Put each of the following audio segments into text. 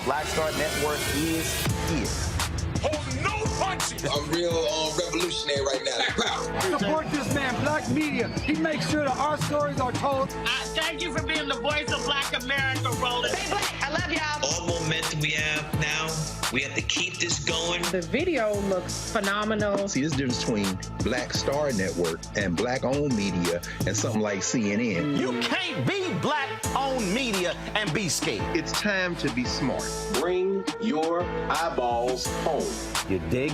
Blackstar Network is here. Hold no punches. I'm real revolutionary right now. Support this man, Black Media. He makes sure that our stories are told. Thank you for being the voice of Black America, Roland. Stay black. I love y'all. All momentum we have now, we have to keep this going. The video looks phenomenal. See, this difference between Blackstar Network and Black-owned media and something like CNN. You can't be Black-owned media and be scared. It's time to be smart. Bring your eyeballs home. You dig?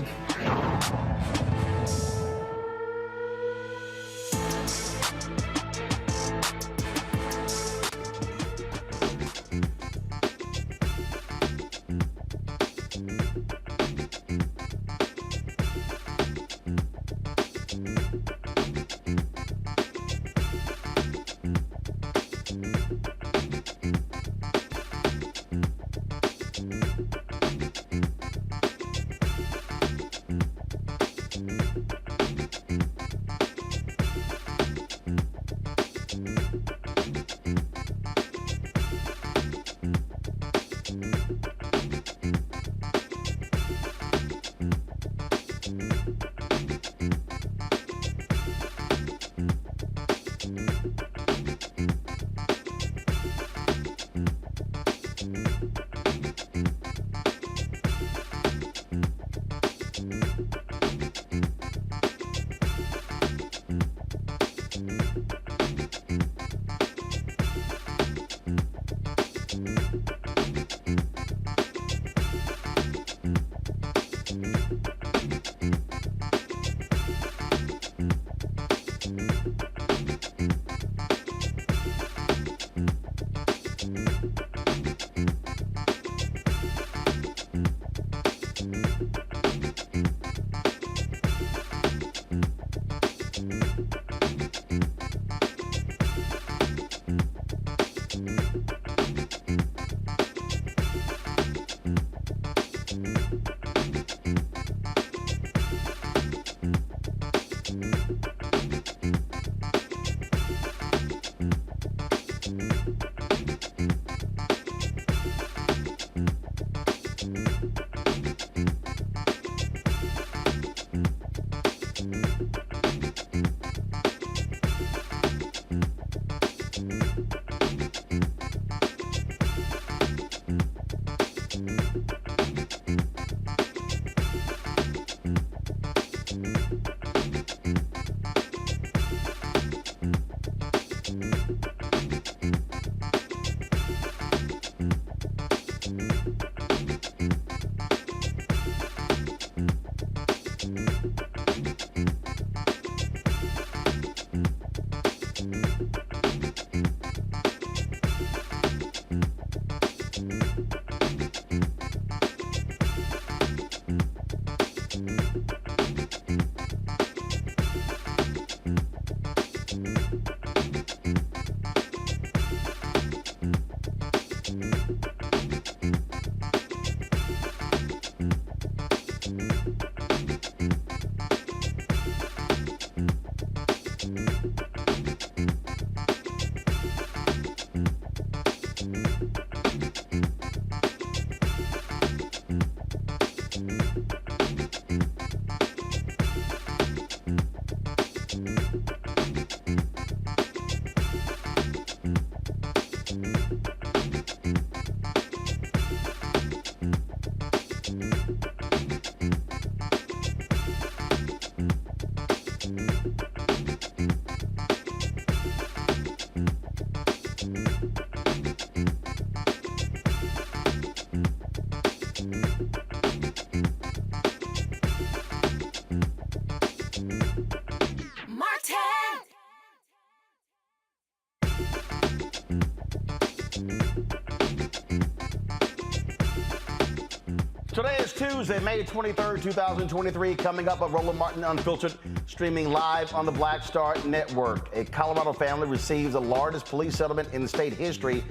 Today is Tuesday, May 23rd, 2023. Coming up, a Roland Martin Unfiltered, streaming live on the Blackstar Network. A Colorado family receives the largest police settlement in state history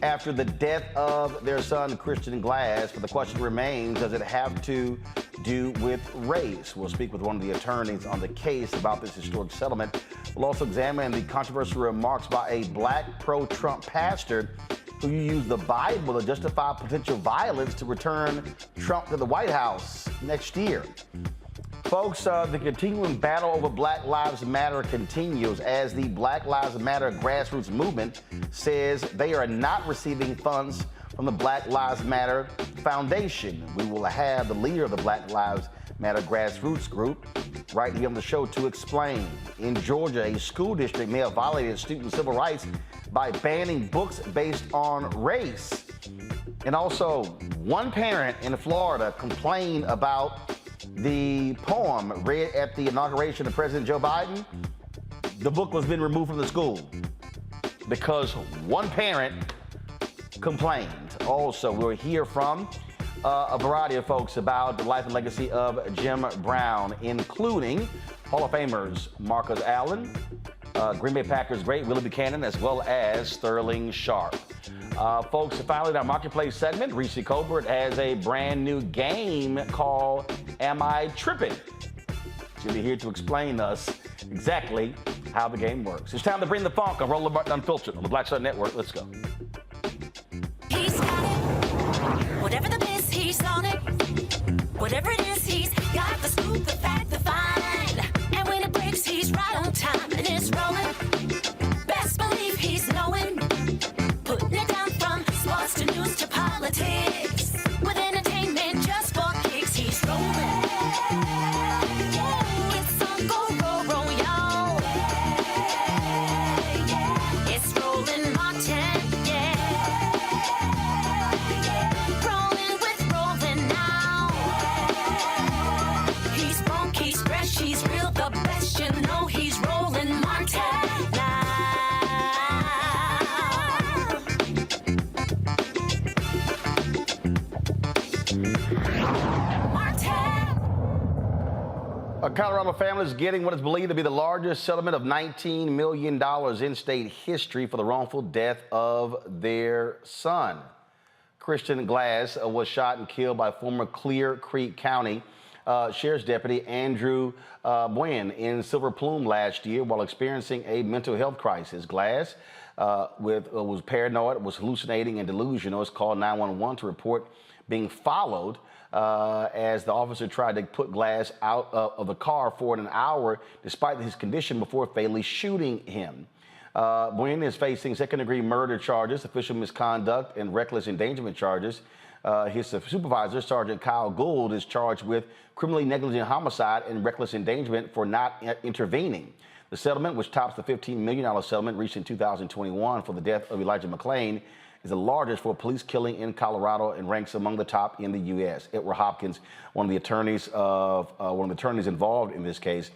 after the death of their son, Christian Glass. But the question remains, does it have to do with race? We'll speak with one of the attorneys on the case about this historic settlement. We'll also examine the controversial remarks by a black pro-Trump pastor who used the Bible to justify potential violence to return Trump to the White House next year. Folks, the continuing battle over Black Lives Matter continues as the Black Lives Matter Grassroots movement says they are not receiving funds from the Black Lives Matter Foundation. We will have the leader of the Black Lives Matter Grassroots group right here on the show to explain. In Georgia, a school district may have violated student civil rights by banning books based on race. And also, one parent in Florida complained about the poem read at the inauguration of President Joe Biden. The book was being removed from the school because one parent complained. Also, we'll hear from a variety of folks about the life and legacy of Jim Brown, including Hall of Famers Marcus Allen, Green Bay Packers great Willie Buchanan, as well as Sterling Sharp. Folks, finally, in our Marketplace segment, Reecie Colbert has a brand new game called Am I Tripping? She'll be here to explain to us exactly how the game works. It's time to bring the funk on Roland Martin Unfiltered on the Blackstar Network. Let's go. He's got it. Whatever the biz, he's on it. Whatever it is, he's got the scoop, the fact, the find. And when it breaks, he's right on time. And it's rolling. Best believe he's knowing. Putting it down from sports to news to politics. With entertainment just for kicks, he's rolling. It's on go, roll, y'all. It's Roland Martin, rolling with Roland now. He's funk, he's fresh, he's real, the best, you know he's Roland Martin now. A Colorado family is getting what is believed to be the largest settlement of $19 million in state history for the wrongful death of their son. Christian Glass was shot and killed by former Clear Creek County Sheriff's Deputy Andrew Nguyen in Silver Plume last year while experiencing a mental health crisis. Glass was paranoid, was hallucinating and delusional. It's called 911 to report being followed as the officer tried to put Glass out of the car for an hour despite his condition before fatally shooting him. Nguyen is facing second-degree murder charges, official misconduct, and reckless endangerment charges. His supervisor, Sergeant Kyle Gould, is charged with criminally negligent homicide and reckless endangerment for not intervening. The settlement, which tops the $15 million settlement reached in 2021 for the death of Elijah McClain, is the largest for a police killing in Colorado and ranks among the top in the U.S. Edward Hopkins, one of the attorneys involved in this case,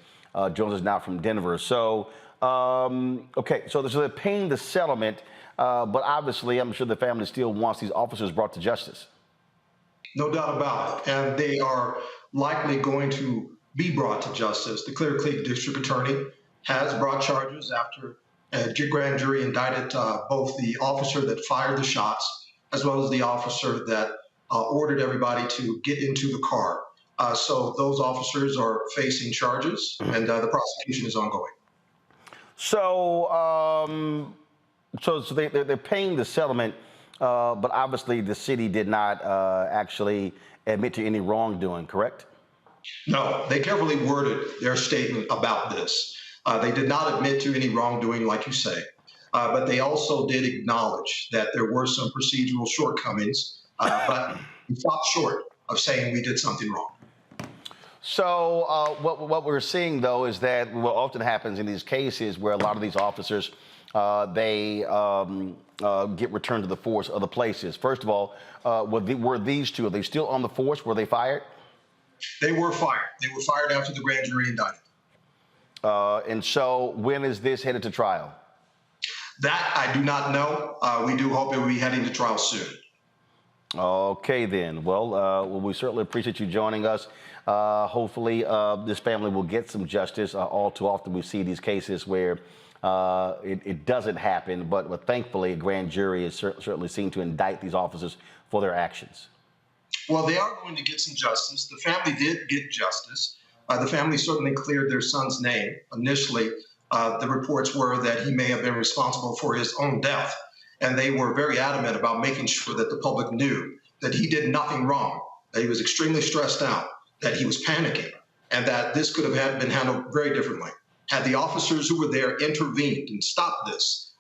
joins us now from Denver. So, Okay, so they're paying the settlement, but obviously I'm sure the family still wants these officers brought to justice. No doubt about it. And they are likely going to be brought to justice. The Clear Creek District Attorney has brought charges after a grand jury indicted both the officer that fired the shots as well as the officer that ordered everybody to get into the car. So those officers are facing charges, and the prosecution is ongoing. So, they're paying the settlement, but obviously the city did not actually admit to any wrongdoing, correct? No, they carefully worded their statement about this. They did not admit to any wrongdoing, like you say, but they also did acknowledge that there were some procedural shortcomings, but we stopped short of saying we did something wrong. So what we're seeing, though, is that what often happens in these cases where a lot of these officers, they get returned to the force other places. First of all, were these two, are they still on the force? Were they fired? They were fired. They were fired after the grand jury indicted. And so when is this headed to trial? That I do not know. We do hope it will be heading to trial soon. Okay, then. Well, we certainly appreciate you joining us. Hopefully, this family will get some justice. All too often, we see these cases where it doesn't happen, but thankfully, a grand jury is certainly seen to indict these officers for their actions. Well, they are going to get some justice. The family did get justice. The family certainly cleared their son's name. Initially, the reports were that he may have been responsible for his own death. And they were very adamant about making sure that the public knew that he did nothing wrong, that he was extremely stressed out, that he was panicking, and that this could have been handled very differently. Had the officers who were there intervened and stopped this,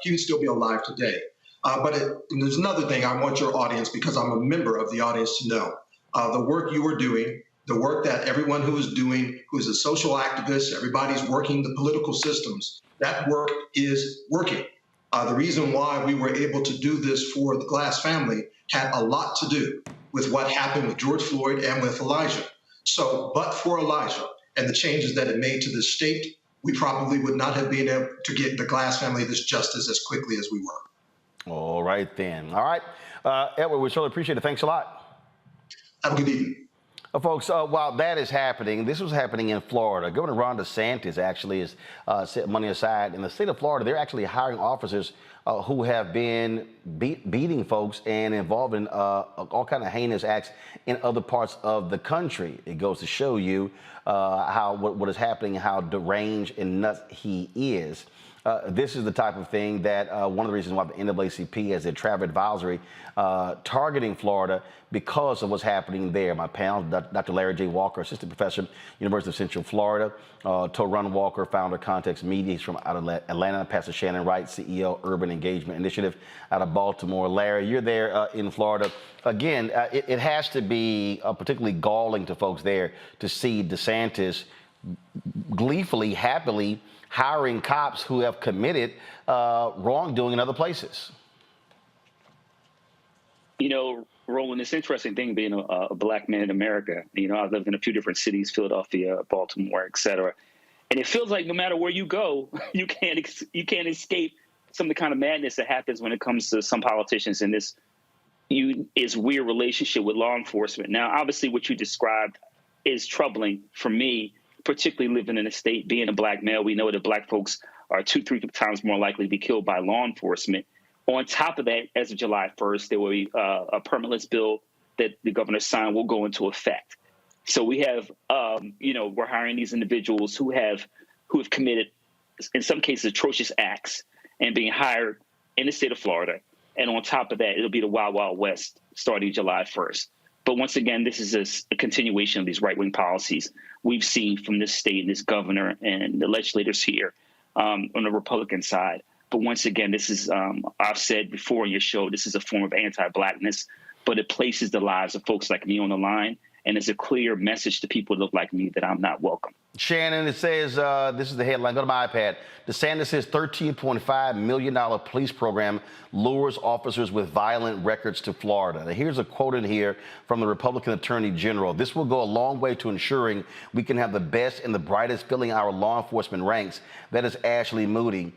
he would still be alive today. But there's another thing I want your audience, because I'm a member of the audience, to know. The work you are doing, the work that everyone who is doing, who is a social activist, everybody's working the political systems, that work is working. The reason why we were able to do this for the Glass family had a lot to do with what happened with George Floyd and with Elijah. So, but for Elijah and the changes that it made to the state, we probably would not have been able to get the Glass family this justice as quickly as we were. All right, then. All right. Edward, we certainly appreciate it. Thanks a lot. Have a good evening. Folks, while that is happening, this was happening in Florida. Governor Ron DeSantis actually has set money aside. In the state of Florida, they're actually hiring officers who have been beating folks and involved in all kind of heinous acts in other parts of the country. It goes to show you what is happening, how deranged and nuts he is. This is the type of thing that one of the reasons why the NAACP has their travel advisory targeting Florida because of what's happening there. My panel, Dr. Larry J. Walker, assistant professor, University of Central Florida. Torun Walker, founder of Context Media. He's from out of Atlanta. Pastor Shannon Wright, CEO, Urban Engagement Initiative out of Baltimore. Larry, you're there in Florida. Again, it has to be particularly galling to folks there to see DeSantis gleefully, happily hiring cops who have committed wrongdoing in other places. You know, Roland, it's an interesting thing being a black man in America. You know, I've lived in a few different cities, Philadelphia, Baltimore, et cetera. And it feels like no matter where you go, you can't escape some of the kind of madness that happens when it comes to some politicians in this weird relationship with law enforcement. Now, obviously, what you described is troubling for me, particularly living in a state, being a black male. We know that black folks are 2-3 times more likely to be killed by law enforcement. On top of that, as of July 1st, there will be a permitless bill that the governor signed will go into effect. So we have, we're hiring these individuals who have committed, in some cases, atrocious acts and being hired in the state of Florida. And on top of that, it'll be the Wild Wild West starting July 1st. But once again, this is a continuation of these right-wing policies we've seen from this state and this governor and the legislators here on the Republican side. But once again, this is, I've said before in your show, this is a form of anti-blackness, but it places the lives of folks like me on the line. And it's a clear message to people that look like me that I'm not welcome. Shannon, it says, this is the headline, go to my iPad. DeSantis' $13.5 million police program lures officers with violent records to Florida. Now, here's a quote in here from the Republican Attorney General. This will go a long way to ensuring we can have the best and the brightest filling our law enforcement ranks. That is Ashley Moody,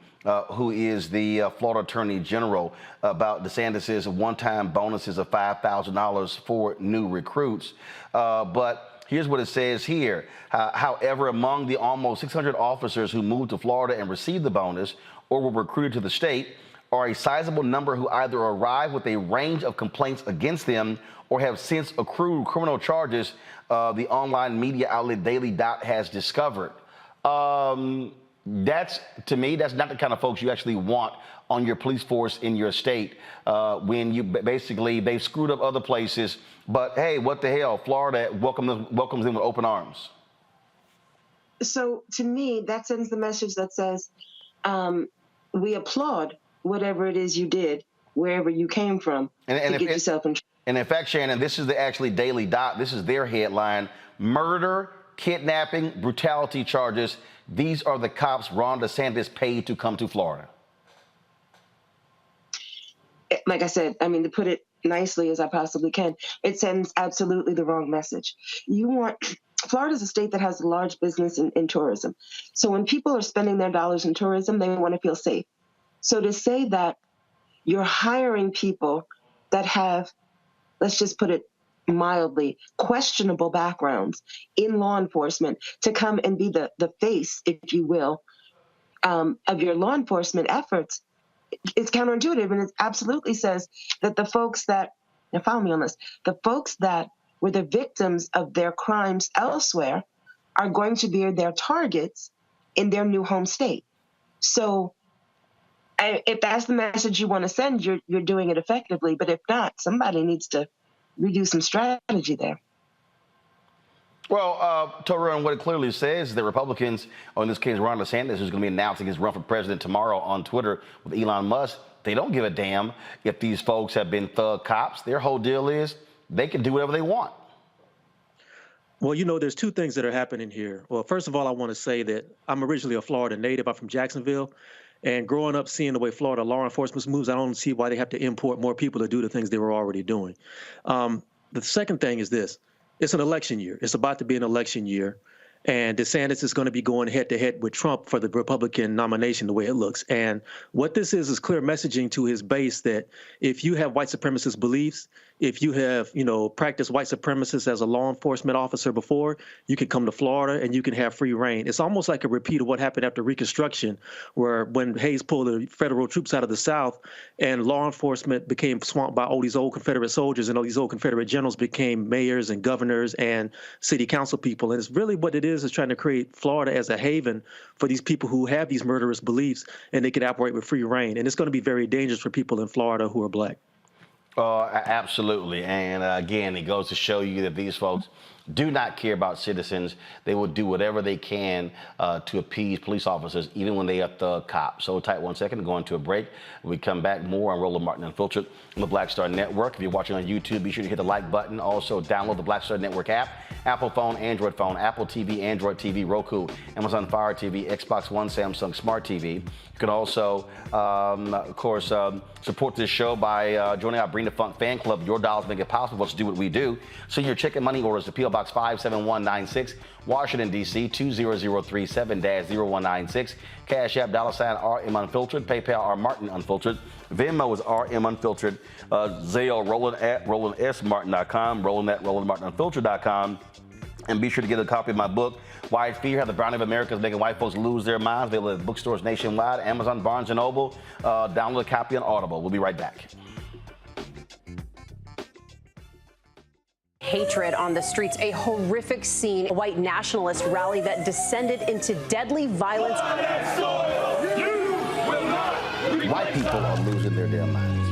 who is the Florida Attorney General, about DeSantis' one-time bonuses of $5,000 for new recruits. But here's what it says here. However, among the almost 600 officers who moved to Florida and received the bonus or were recruited to the state are a sizable number who either arrived with a range of complaints against them or have since accrued criminal charges, the online media outlet Daily Dot has discovered. That's, to me, that's not the kind of folks you actually want on your police force in your state when you basically, they've screwed up other places. But hey, what the hell? Florida welcomes them with open arms. So to me, that sends the message that says, we applaud whatever it is you did, wherever you came from, to get yourself in trouble. And in fact, Shannon, this is actually Daily Dot. This is their headline: murder, kidnapping, brutality charges. These are the cops Ron DeSantis paid to come to Florida. Like I said, I mean, to put it nicely as I possibly can, it sends absolutely the wrong message. Florida's a state that has a large business in tourism. So when people are spending their dollars in tourism, they want to feel safe. So to say that you're hiring people that have, let's just put it mildly, questionable backgrounds in law enforcement to come and be the face, if you will, of your law enforcement efforts, it's counterintuitive. And it absolutely says that the folks that, now follow me on this, the folks that were the victims of their crimes elsewhere are going to be their targets in their new home state. So if that's the message you want to send, you're doing it effectively. But if not, somebody needs to redo some strategy there. Well, Torah, what it clearly says is that Republicans, or in this case, Ron DeSantis, who's going to be announcing his run for president tomorrow on Twitter with Elon Musk, they don't give a damn if these folks have been thug cops. Their whole deal is they can do whatever they want. Well, you know, there's two things that are happening here. Well, first of all, I want to say that I'm originally a Florida native. I'm from Jacksonville. And growing up, seeing the way Florida law enforcement moves, I don't see why they have to import more people to do the things they were already doing. The second thing is this. It's an election year. It's about to be an election year. And DeSantis is going to be going head-to-head with Trump for the Republican nomination, the way it looks. And what this is clear messaging to his base that if you have white supremacist beliefs, if you have, practiced white supremacists as a law enforcement officer before, you can come to Florida and you can have free reign. It's almost like a repeat of what happened after Reconstruction, where when Hayes pulled the federal troops out of the South and law enforcement became swamped by all these old Confederate soldiers, and all these old Confederate generals became mayors and governors and city council people. And it's really what it is trying to create Florida as a haven for these people who have these murderous beliefs, and they can operate with free reign. And it's going to be very dangerous for people in Florida who are black. Absolutely. And again, it goes to show you that these folks do not care about citizens. They will do whatever they can to appease police officers, even when they are thug cops. So tight 1 second, going to a break. When we come back, more on Roland Martin Unfiltered on the Blackstar Network. If you're watching on YouTube, be sure to hit the like button. Also, download the Blackstar Network app, Apple phone, Android phone, Apple TV, Android TV, Roku, Amazon Fire TV, Xbox One, Samsung Smart TV. You can also, of course, support this show by joining our Bring the Funk fan club. Your dollars make it possible for us to do what we do. Send your check and money orders to P.O. Box 57196, Washington, D.C. 20037-0196. Cash App, $RM Unfiltered. PayPal, R Martin Unfiltered. Venmo is RM Unfiltered. Zelle, Roland at RolandSMartin.com. Roland at RolandMartinUnfiltered.com. And be sure to get a copy of my book, White Fear, How the Browning of America is Making White Folks Lose Their Minds. Available at bookstores nationwide, Amazon, Barnes & Noble. Download a copy on Audible. We'll be right back. Hatred on the streets, a horrific scene, a white nationalist rally that descended into deadly violence. White people are losing their damn minds.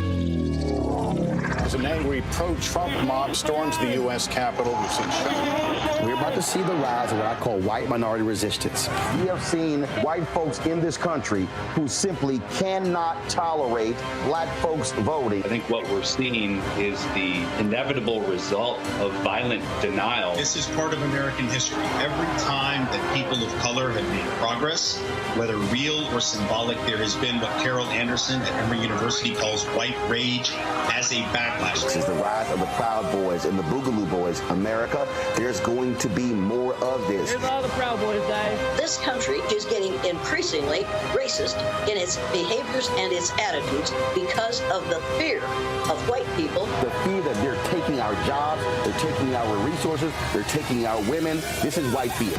As an angry pro-Trump mob storms the U.S. Capitol, we've seen shooting. We're about to see the rise of what I call white minority resistance. We have seen white folks in this country who simply cannot tolerate black folks voting. I think what we're seeing is the inevitable result of violent denial. This is part of American history. Every time that people of color have made progress, whether real or symbolic, there has been what Carol Anderson at Emory University calls white rage as a backlash. This is the rise of the Proud Boys and the Boogaloo Boys. America, there's going to be more of this. Here's all the Proud Boys, guys. This country is getting increasingly racist in its behaviors and its attitudes because of the fear of white people. The fear that they're taking our jobs, they're taking our resources, they're taking our women. This is white fear.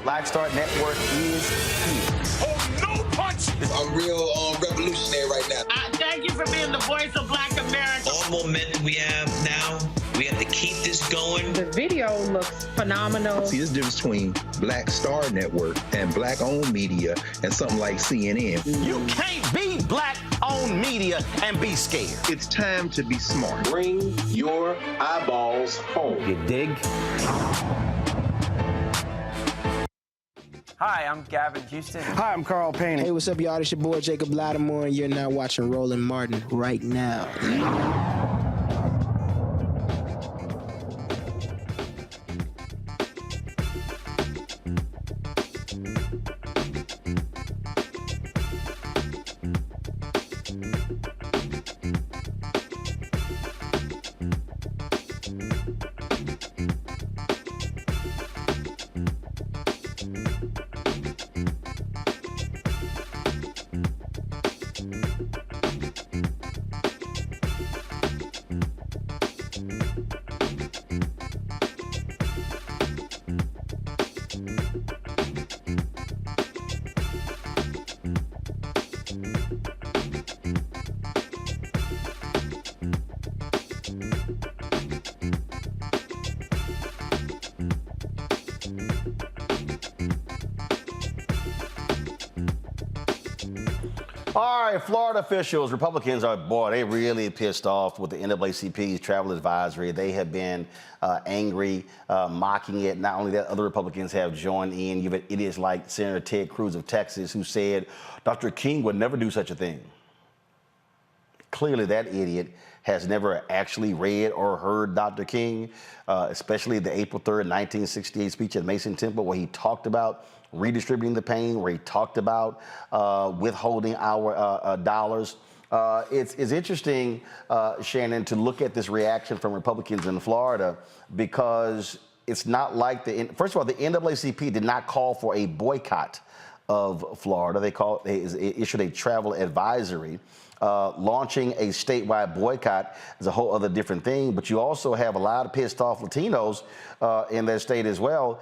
Blackstar Network is here. Hold no punches. I'm real revolutionary right now. Thank you for being the voice of Black America. All momentum we have now, we have to keep this going. The video looks phenomenal. See, there's a difference between Blackstar Network and black-owned media and something like CNN. You can't be black-owned media and be scared. It's time to be smart. Bring your eyeballs home. You dig? Hi, I'm Gavin Houston. Hi, I'm Carl Payne. Hey, what's up, y'all? It's your boy, Jacob Lattimore, and you're now watching Roland Martin right now. All right, Florida officials, Republicans are, boy, they really pissed off with the NAACP's travel advisory. They have been angry, mocking it. Not only that, other Republicans have joined in. You've had idiots like Senator Ted Cruz of Texas, who said Dr. King would never do such a thing. Clearly, that idiot has never actually read or heard Dr. King, especially the April 3rd, 1968 speech at Mason Temple, where he talked about redistributing the pain, where he talked about withholding our dollars. It's interesting, Shannon, to look at this reaction from Republicans in Florida, because it's not like first of all, the NAACP did not call for a boycott of Florida. They issued a travel advisory. Launching a statewide boycott is a whole other different thing, but you also have a lot of pissed off Latinos in that state as well,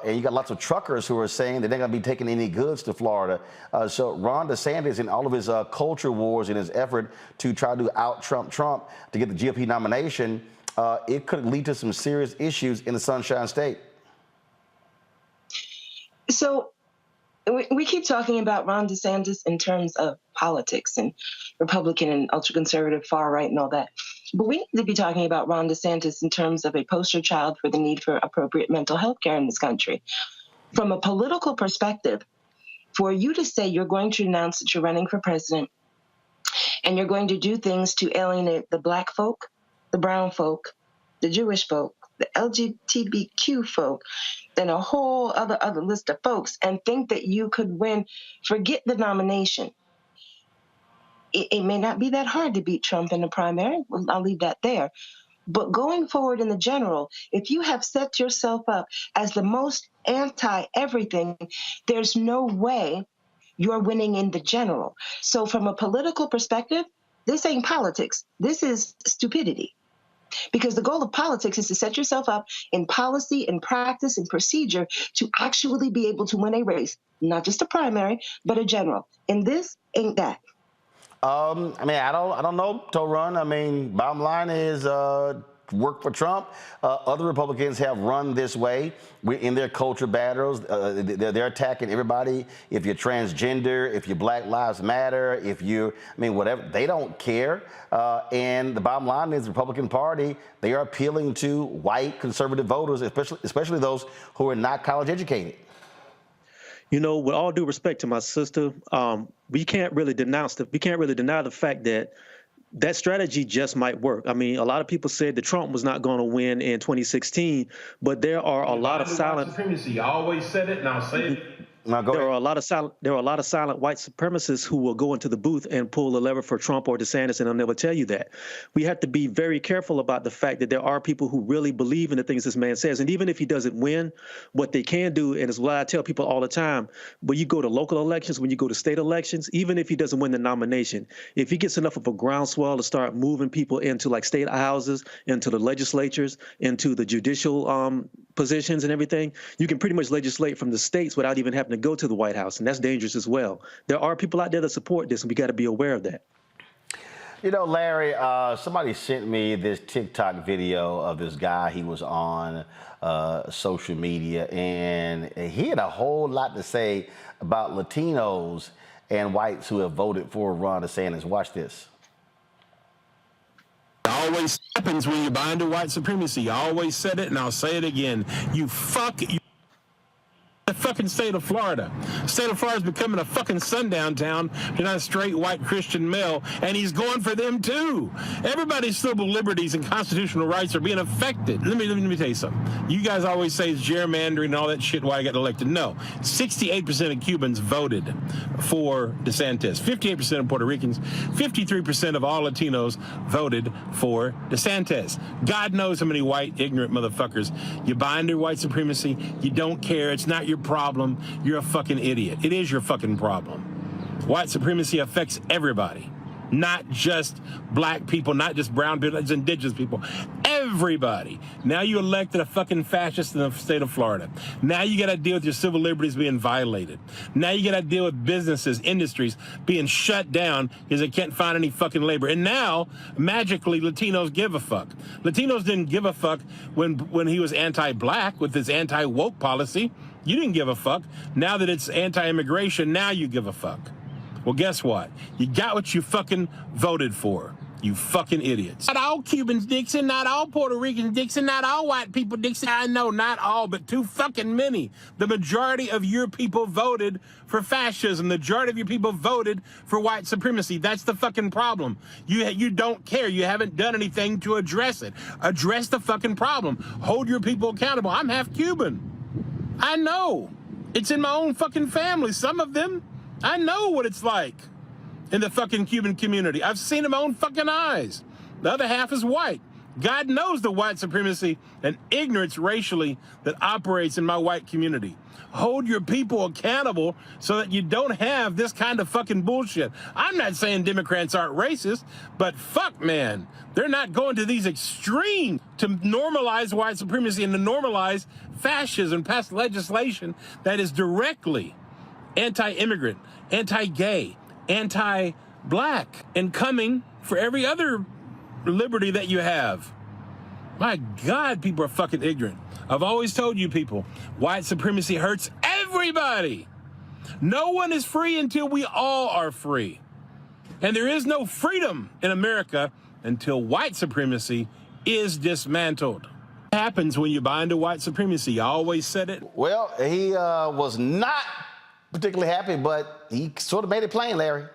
and you got lots of truckers who are saying that they're going to be taking any goods to Florida. So Ron DeSantis, in all of his culture wars and his effort to try to out-Trump Trump to get the GOP nomination, it could lead to some serious issues in the Sunshine State. So we keep talking about Ron DeSantis in terms of politics and Republican and ultra-conservative far right and all that. But we need to be talking about Ron DeSantis in terms of a poster child for the need for appropriate mental health care in this country. From a political perspective, for you to say you're going to announce that you're running for president and you're going to do things to alienate the black folk, the brown folk, the Jewish folk, the LGBTQ folk, then a whole other list of folks, and think that you could win, forget the nomination. It may not be that hard to beat Trump in the primary. I'll leave that there. But going forward in the general, if you have set yourself up as the most anti-everything, there's no way you're winning in the general. So from a political perspective, this ain't politics. This is stupidity. Because the goal of politics is to set yourself up in policy and practice and procedure to actually be able to win a race, not just a primary, but a general. And this ain't that. I mean, I don't know, Torun. I mean, bottom line is work for Trump. Other Republicans have run this way. We're in their culture battles. They're attacking everybody. If you're transgender, if you're Black Lives Matter, if you, I mean, whatever, they don't care. And the bottom line is the Republican Party, they are appealing to white conservative voters, especially those who are not college educated. You know, with all due respect to my sister, we can't really deny the fact that that strategy just might work. I mean, a lot of people said that Trump was not going to win in 2016, but there are a lot of silent supremacy. I always said it, and I'll say it. There are a lot of silent white supremacists who will go into the booth and pull the lever for Trump or DeSantis, and they'll never tell you that. We have to be very careful about the fact that there are people who really believe in the things this man says. And even if he doesn't win, what they can do, and it's what I tell people all the time, when you go to local elections, when you go to state elections, even if he doesn't win the nomination, if he gets enough of a groundswell to start moving people into like state houses, into the legislatures, into the judicial positions and everything, you can pretty much legislate from the states without even having to go to the White House, and that's dangerous as well. There are people out there that support this, and we got to be aware of that. You know, Larry, somebody sent me this TikTok video of this guy. He was on social media, and he had a whole lot to say about Latinos and whites who have voted for Ron DeSantis. Watch this. Always happens when you buy into white supremacy. I always said it, and I'll say it again. The fucking state of Florida. The state of Florida is becoming a fucking sundown town. You're not a straight white Christian male, and he's going for them too. Everybody's civil liberties and constitutional rights are being affected. Let me tell you something. You guys always say it's gerrymandering and all that shit why I got elected. No, 68% of Cubans voted for DeSantis. 58% of Puerto Ricans, 53% of all Latinos voted for DeSantis. God knows how many white ignorant motherfuckers you buy into white supremacy. You don't care. It's not your problem. You're a fucking idiot. It is your fucking problem. White supremacy affects everybody, not just black people, not just brown people, it's indigenous people, everybody. Now you elected a fucking fascist in the state of Florida. Now you got to deal with your civil liberties being violated. Now you got to deal with businesses, industries being shut down because they can't find any fucking labor. And now, magically, Latinos give a fuck. Latinos didn't give a fuck when he was anti-black with his anti-woke policy. You didn't give a fuck. Now that it's anti-immigration, now you give a fuck. Well, guess what? You got what you fucking voted for. You fucking idiots. Not all Cubans, Dixon. Not all Puerto Ricans, Dixon. Not all white people, Dixon. I know, not all, but too fucking many. The majority of your people voted for fascism. The majority of your people voted for white supremacy. That's the fucking problem. You don't care. You haven't done anything to address it. Address the fucking problem. Hold your people accountable. I'm half Cuban. I know. It's in my own fucking family. Some of them, I know what it's like in the fucking Cuban community. I've seen it in my own fucking eyes. The other half is white. God knows the white supremacy and ignorance racially that operates in my white community. Hold your people accountable so that you don't have this kind of fucking bullshit. I'm not saying Democrats aren't racist, but fuck, man, they're not going to these extremes to normalize white supremacy and to normalize fascism, pass legislation that is directly anti-immigrant, anti-gay, anti-black, and coming for every other liberty that you have. My God, people are fucking ignorant. I've always told you people, white supremacy hurts everybody. No one is free until we all are free. And there is no freedom in America until white supremacy is dismantled. What happens when you buy into white supremacy? I always said it. Well, he was not particularly happy, but he sort of made it plain, Larry.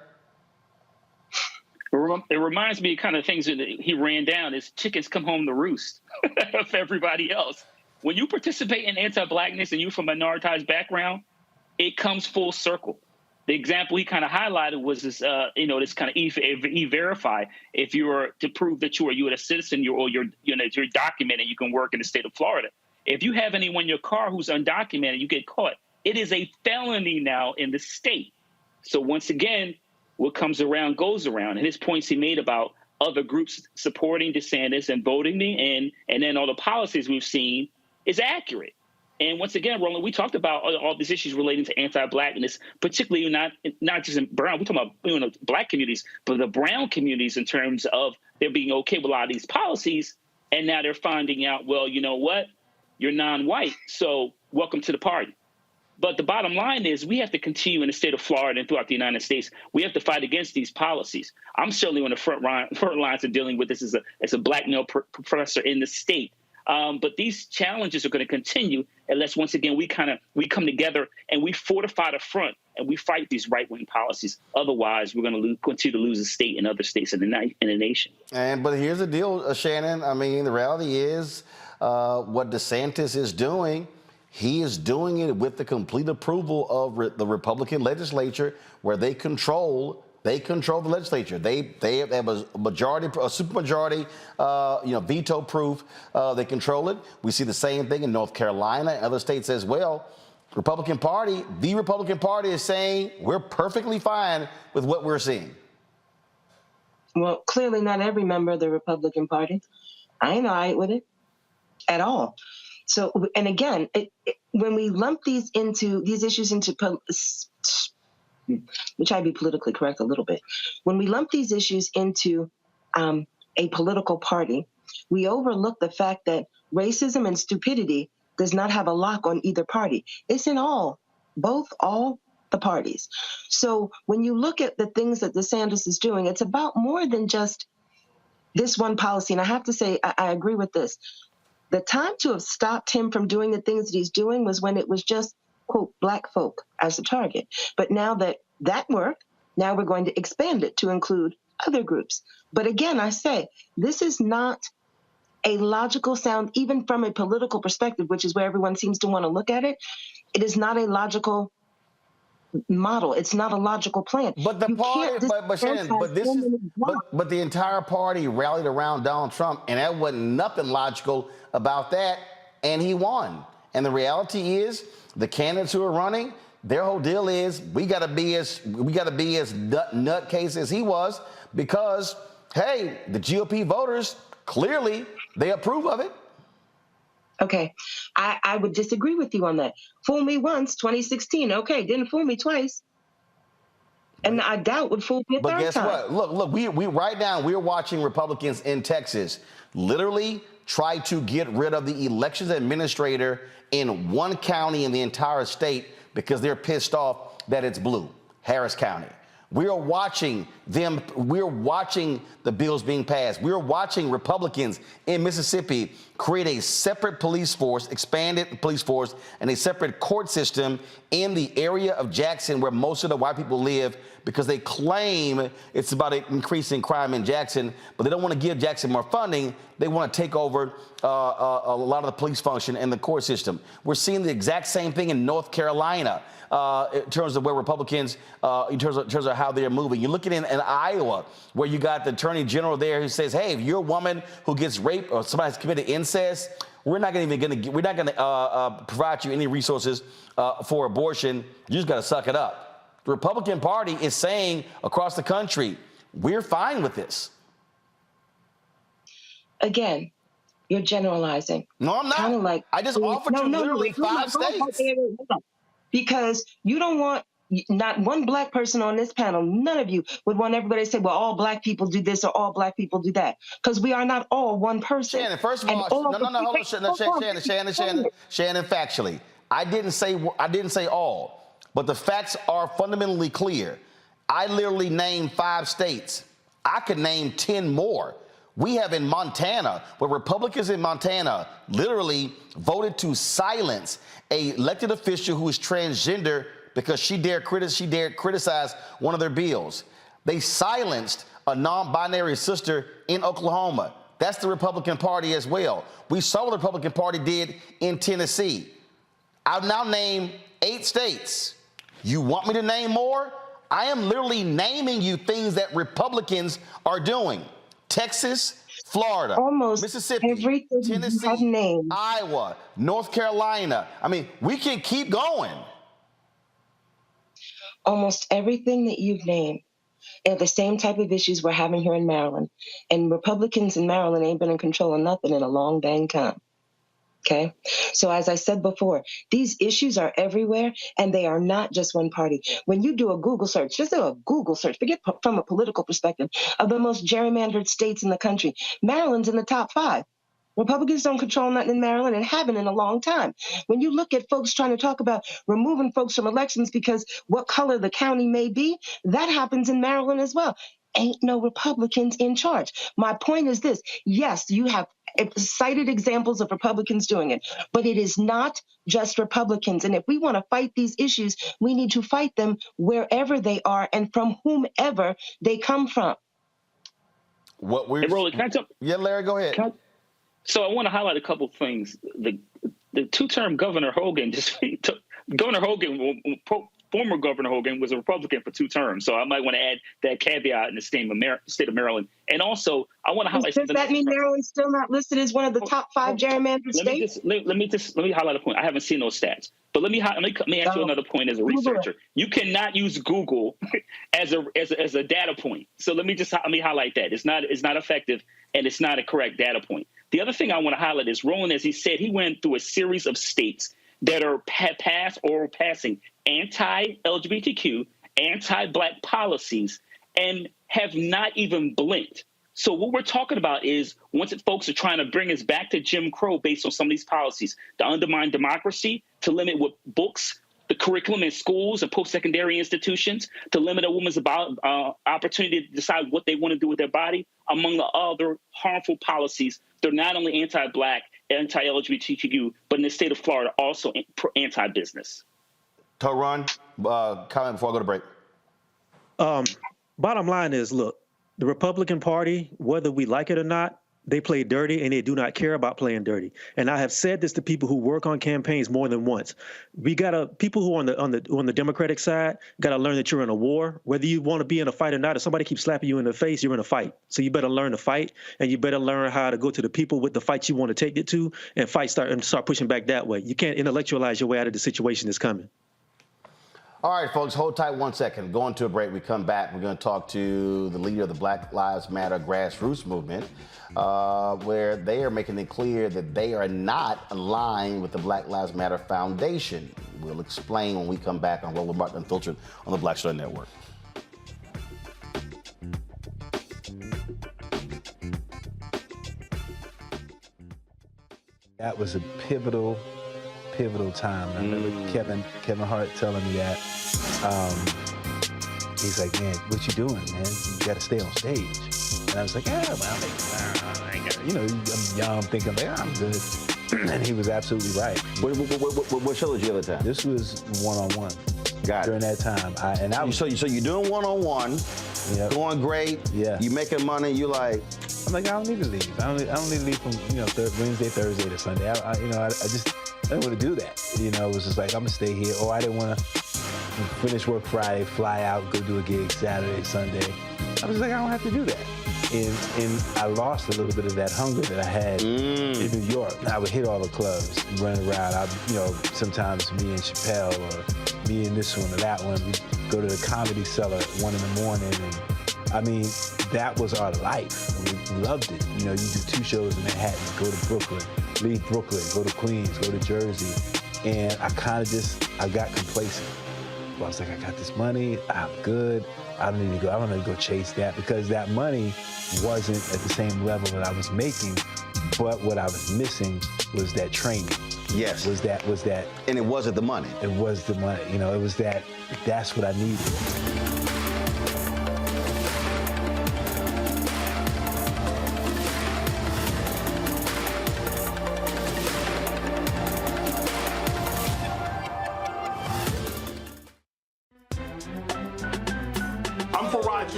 It reminds me of kind of things that he ran down as chickens come home to roost of everybody else. When you participate in anti-blackness and you're from a minoritized background, it comes full circle. The example he kind of highlighted was this, this kind of e-verify. If you were to prove that you're a U.S. citizen, you're documented, you can work in the state of Florida. If you have anyone in your car who's undocumented, you get caught. It is a felony now in the state. So once again, what comes around goes around. And his points he made about other groups supporting DeSantis and voting me in, and then all the policies we've seen is accurate. And once again, Roland, we talked about all these issues relating to anti-Blackness, particularly not just in brown. We're talking about Black communities, but the brown communities in terms of they're being okay with a lot of these policies. And now they're finding out, well, you know what? You're non-white, so welcome to the party. But the bottom line is we have to continue in the state of Florida and throughout the United States. We have to fight against these policies. I'm certainly on the front lines of dealing with this as a Black male professor in the state. But these challenges are going to continue unless, once again, we come together and we fortify the front and we fight these right-wing policies. Otherwise, we're going to continue to lose the state and other states in the nation. But here's the deal, Shannon. I mean, the reality is what DeSantis is doing. He is doing it with the complete approval of the Republican legislature, where they control the legislature. They have a majority, a supermajority, veto proof. They control it. We see the same thing in North Carolina and other states as well. The Republican Party is saying we're perfectly fine with what we're seeing. Well, clearly not every member of the Republican Party. I ain't all right with it at all. So, and again, when we lump these issues into, we try to be politically correct a little bit. When we lump these issues into a political party, we overlook the fact that racism and stupidity does not have a lock on either party. It's in all the parties. So when you look at the things that DeSantis is doing, it's about more than just this one policy. And I have to say, I agree with this. The time to have stopped him from doing the things that he's doing was when it was just, quote, Black folk as the target. But now that worked, now we're going to expand it to include other groups. But again, I say, this is not a logical sound, even from a political perspective, which is where everyone seems to want to look at it. It is not a logical model. It's not a logical plan. But the party, but the entire party rallied around Donald Trump, and that wasn't nothing logical about that, and he won. And the reality is, the candidates who are running, their whole deal is we got to be as nutcase as he was, because hey, the GOP voters clearly they approve of it. Okay, I would disagree with you on that. Fool me once, 2016. Okay, didn't fool me twice. And I doubt would fool me a third time. But guess what? Look, we right now we're watching Republicans in Texas literally try to get rid of the elections administrator in one county in the entire state because they're pissed off that it's blue, Harris County. We're watching the bills being passed. We're watching Republicans in Mississippi create a separate police force, expanded police force, and a separate court system in the area of Jackson where most of the white people live, because they claim it's about increasing crime in Jackson, but they don't want to give Jackson more funding. They want to take over a lot of the police function and the court system. We're seeing the exact same thing in North Carolina. In terms of where Republicans, in terms of how they're moving. You're looking in Iowa, where you got the attorney general there who says, hey, if you're a woman who gets raped or somebody has committed incest, we're not going to provide you any resources for abortion. You just got to suck it up. The Republican Party is saying across the country, we're fine with this. Again, you're generalizing. No, I'm not. Kind of like, I just offered you literally 5 states. Because you don't want, not one Black person on this panel, none of you would want everybody to say, well, all Black people do this or all Black people do that. Because we are not all one person. Shannon, first of all, hold on, Shannon, factually. I didn't say all, but the facts are fundamentally clear. I literally named 5 states. I could name 10 more. We have in Montana, where Republicans in Montana literally voted to silence an elected official who is transgender because she dared criticize one of their bills. They silenced a non-binary sister in Oklahoma. That's the Republican Party as well. We saw what the Republican Party did in Tennessee. I've now named 8 states. You want me to name more? I am literally naming you things that Republicans are doing. Texas, Florida, Mississippi, Tennessee, Iowa, North Carolina. I mean, we can keep going. Almost everything that you've named are the same type of issues we're having here in Maryland. And Republicans in Maryland ain't been in control of nothing in a long dang time. Okay. So as I said before, these issues are everywhere and they are not just one party. When you do a Google search, just do a Google search, forget from a political perspective, of the most gerrymandered states in the country, Maryland's in the top 5. Republicans don't control nothing in Maryland and haven't in a long time. When you look at folks trying to talk about removing folks from elections because what color the county may be, that happens in Maryland as well. Ain't no Republicans in charge. My point is this. Yes, you have cited examples of Republicans doing it, but it is not just Republicans. And if we want to fight these issues, we need to fight them wherever they are and from whomever they come from. Hey, Roland, can I jump? Yeah, Larry, go ahead. So I want to highlight a couple of things. The two-term Governor Hogan former Governor Hogan was a Republican for 2 terms. So I might want to add that caveat in the state of Maryland. And also, I want to highlight something. Does that mean Maryland's still not listed as one of the top 5 gerrymandered states? Let me highlight a point. I haven't seen those stats. But let me ask you another point as a researcher. You cannot use Google as a data point. So let me highlight that. It's not effective and it's not a correct data point. The other thing I want to highlight is Roland, as he said, he went through a series of states that have passed or passing anti-LGBTQ, anti-Black policies, and have not even blinked. So what we're talking about is once folks are trying to bring us back to Jim Crow based on some of these policies, to undermine democracy, to limit what books, the curriculum in schools and post-secondary institutions, to limit a woman's opportunity to decide what they want to do with their body, among the other harmful policies. They're not only anti-Black, anti-LGBTQ, but in the state of Florida, also anti-business. Ron, comment before I go to break. Bottom line is, look, the Republican Party, whether we like it or not, they play dirty and they do not care about playing dirty. And I have said this to people who work on campaigns more than once. People who are on the Democratic side gotta learn that you're in a war. Whether you want to be in a fight or not, if somebody keeps slapping you in the face, you're in a fight. So you better learn to fight, and you better learn how to go to the people with the fight you want to take it to and start pushing back that way. You can't intellectualize your way out of the situation that's coming. All right, folks, hold tight 1 second. Going to a break. We come back. We're going to talk to the leader of the Black Lives Matter Grassroots movement, where they are making it clear that they are not aligned with the Black Lives Matter Foundation. We'll explain when we come back on Roland Martin Unfiltered on the Blackstar Network. That was a pivotal time. I remember Kevin Hart telling me that. He's like, man, what you doing, man? You got to stay on stage. And I was like, yeah, well, I'm young, thinking, like, I'm good. And he was absolutely right. What show was the other time? This was one-on-one. Got it. During that time. So you're doing one-on-one, going great. Yeah. You making money. You like. I'm like, I don't need to leave. I don't need to leave from Wednesday, Thursday to Sunday. I didn't want to do that. It was just like, I'm gonna stay here. Or I didn't want to finish work Friday, fly out, go do a gig Saturday, Sunday. I was like, I don't have to do that. And I lost a little bit of that hunger that I had in New York. I would hit all the clubs, run around. Sometimes me and Chappelle or me and this one or that one, we'd go to the Comedy Cellar at 1 a.m. And that was our life. We loved it. You do 2 shows in Manhattan, go to Brooklyn, leave Brooklyn, go to Queens, go to Jersey. And I got complacent. I was like, I got this money, I'm good. I don't need to go chase that, because that money wasn't at the same level that I was making, but what I was missing was that training. Yes. Was that. And it wasn't the money. It was the money. It was that's what I needed.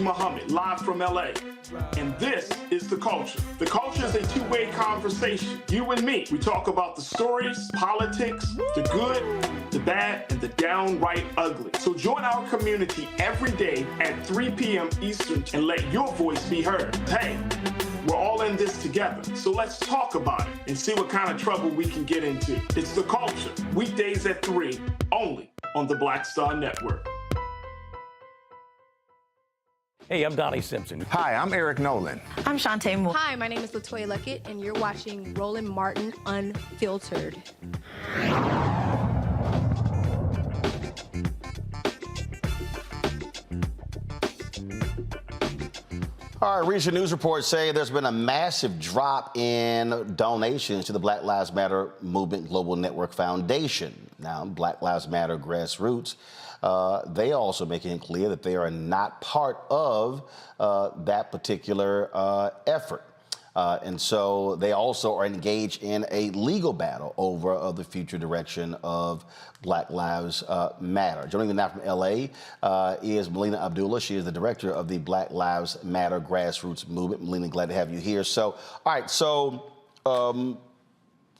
Muhammad, live from LA. And this is The Culture. The Culture is a two-way conversation. You and me. We talk about the stories, politics, the good, the bad, and the downright ugly. So join our community every day at 3 p.m. Eastern and let your voice be heard. Hey, we're all in this together. So let's talk about it and see what kind of trouble we can get into. It's The Culture. Weekdays at 3, only on the Blackstar Network. Hey, I'm Donnie Simpson. Hi, I'm Eric Nolan. I'm Shantae Moore. Hi, my name is Latoya Luckett, and you're watching Roland Martin Unfiltered. All right, recent news reports say there's been a massive drop in donations to the Black Lives Matter Movement Global Network Foundation. Now, Black Lives Matter Grassroots, they also making it clear that they are not part of that particular effort. And so they also are engaged in a legal battle over the future direction of Black Lives Matter. Joining me now from LA is Melina Abdullah. She is the director of the Black Lives Matter Grassroots Movement. Melina, glad to have you here. So, all right, so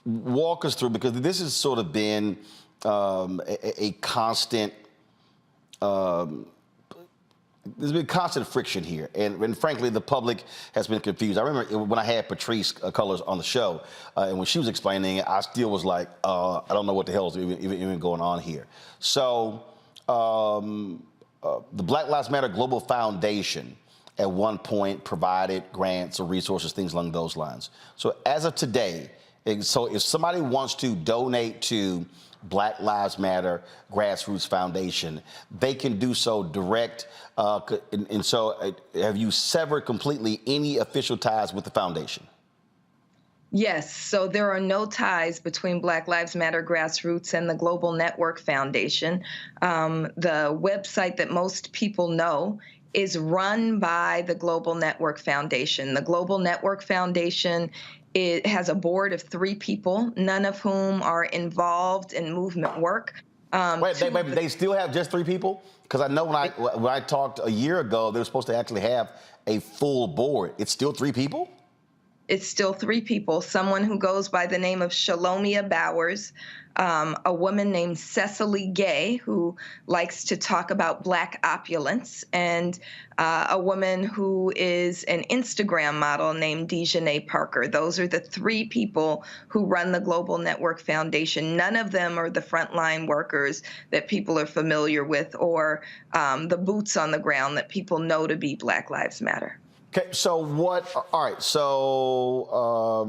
walk us through, because this has sort of been a constant there's been constant friction here, and frankly, the public has been confused. I remember when I had Patrice Cullors on the show, and when she was explaining it, I still was like, I don't know what the hell is even going on here. So, the Black Lives Matter Global Foundation at one point provided grants or resources, things along those lines. So, as of today, so if somebody wants to donate to Black Lives Matter Grassroots Foundation, they can do so direct. And so have you severed completely any official ties with the foundation? Yes, so there are no ties between Black Lives Matter Grassroots and the Global Network Foundation. The website that most people know is run by the Global Network Foundation. The Global Network Foundation, it has a board of 3 people, none of whom are involved in movement work. Wait, they still have just 3 people? Because I know when I talked a year ago, they were supposed to actually have a full board. It's still 3 people? It's still 3 people. Someone who goes by the name of Shalomia Bowers, a woman named Cecily Gay, who likes to talk about Black opulence, and a woman who is an Instagram model named Dejanay Parker. Those are the 3 people who run the Global Network Foundation. None of them are the frontline workers that people are familiar with, or the boots on the ground that people know to be Black Lives Matter. Okay, so all right, so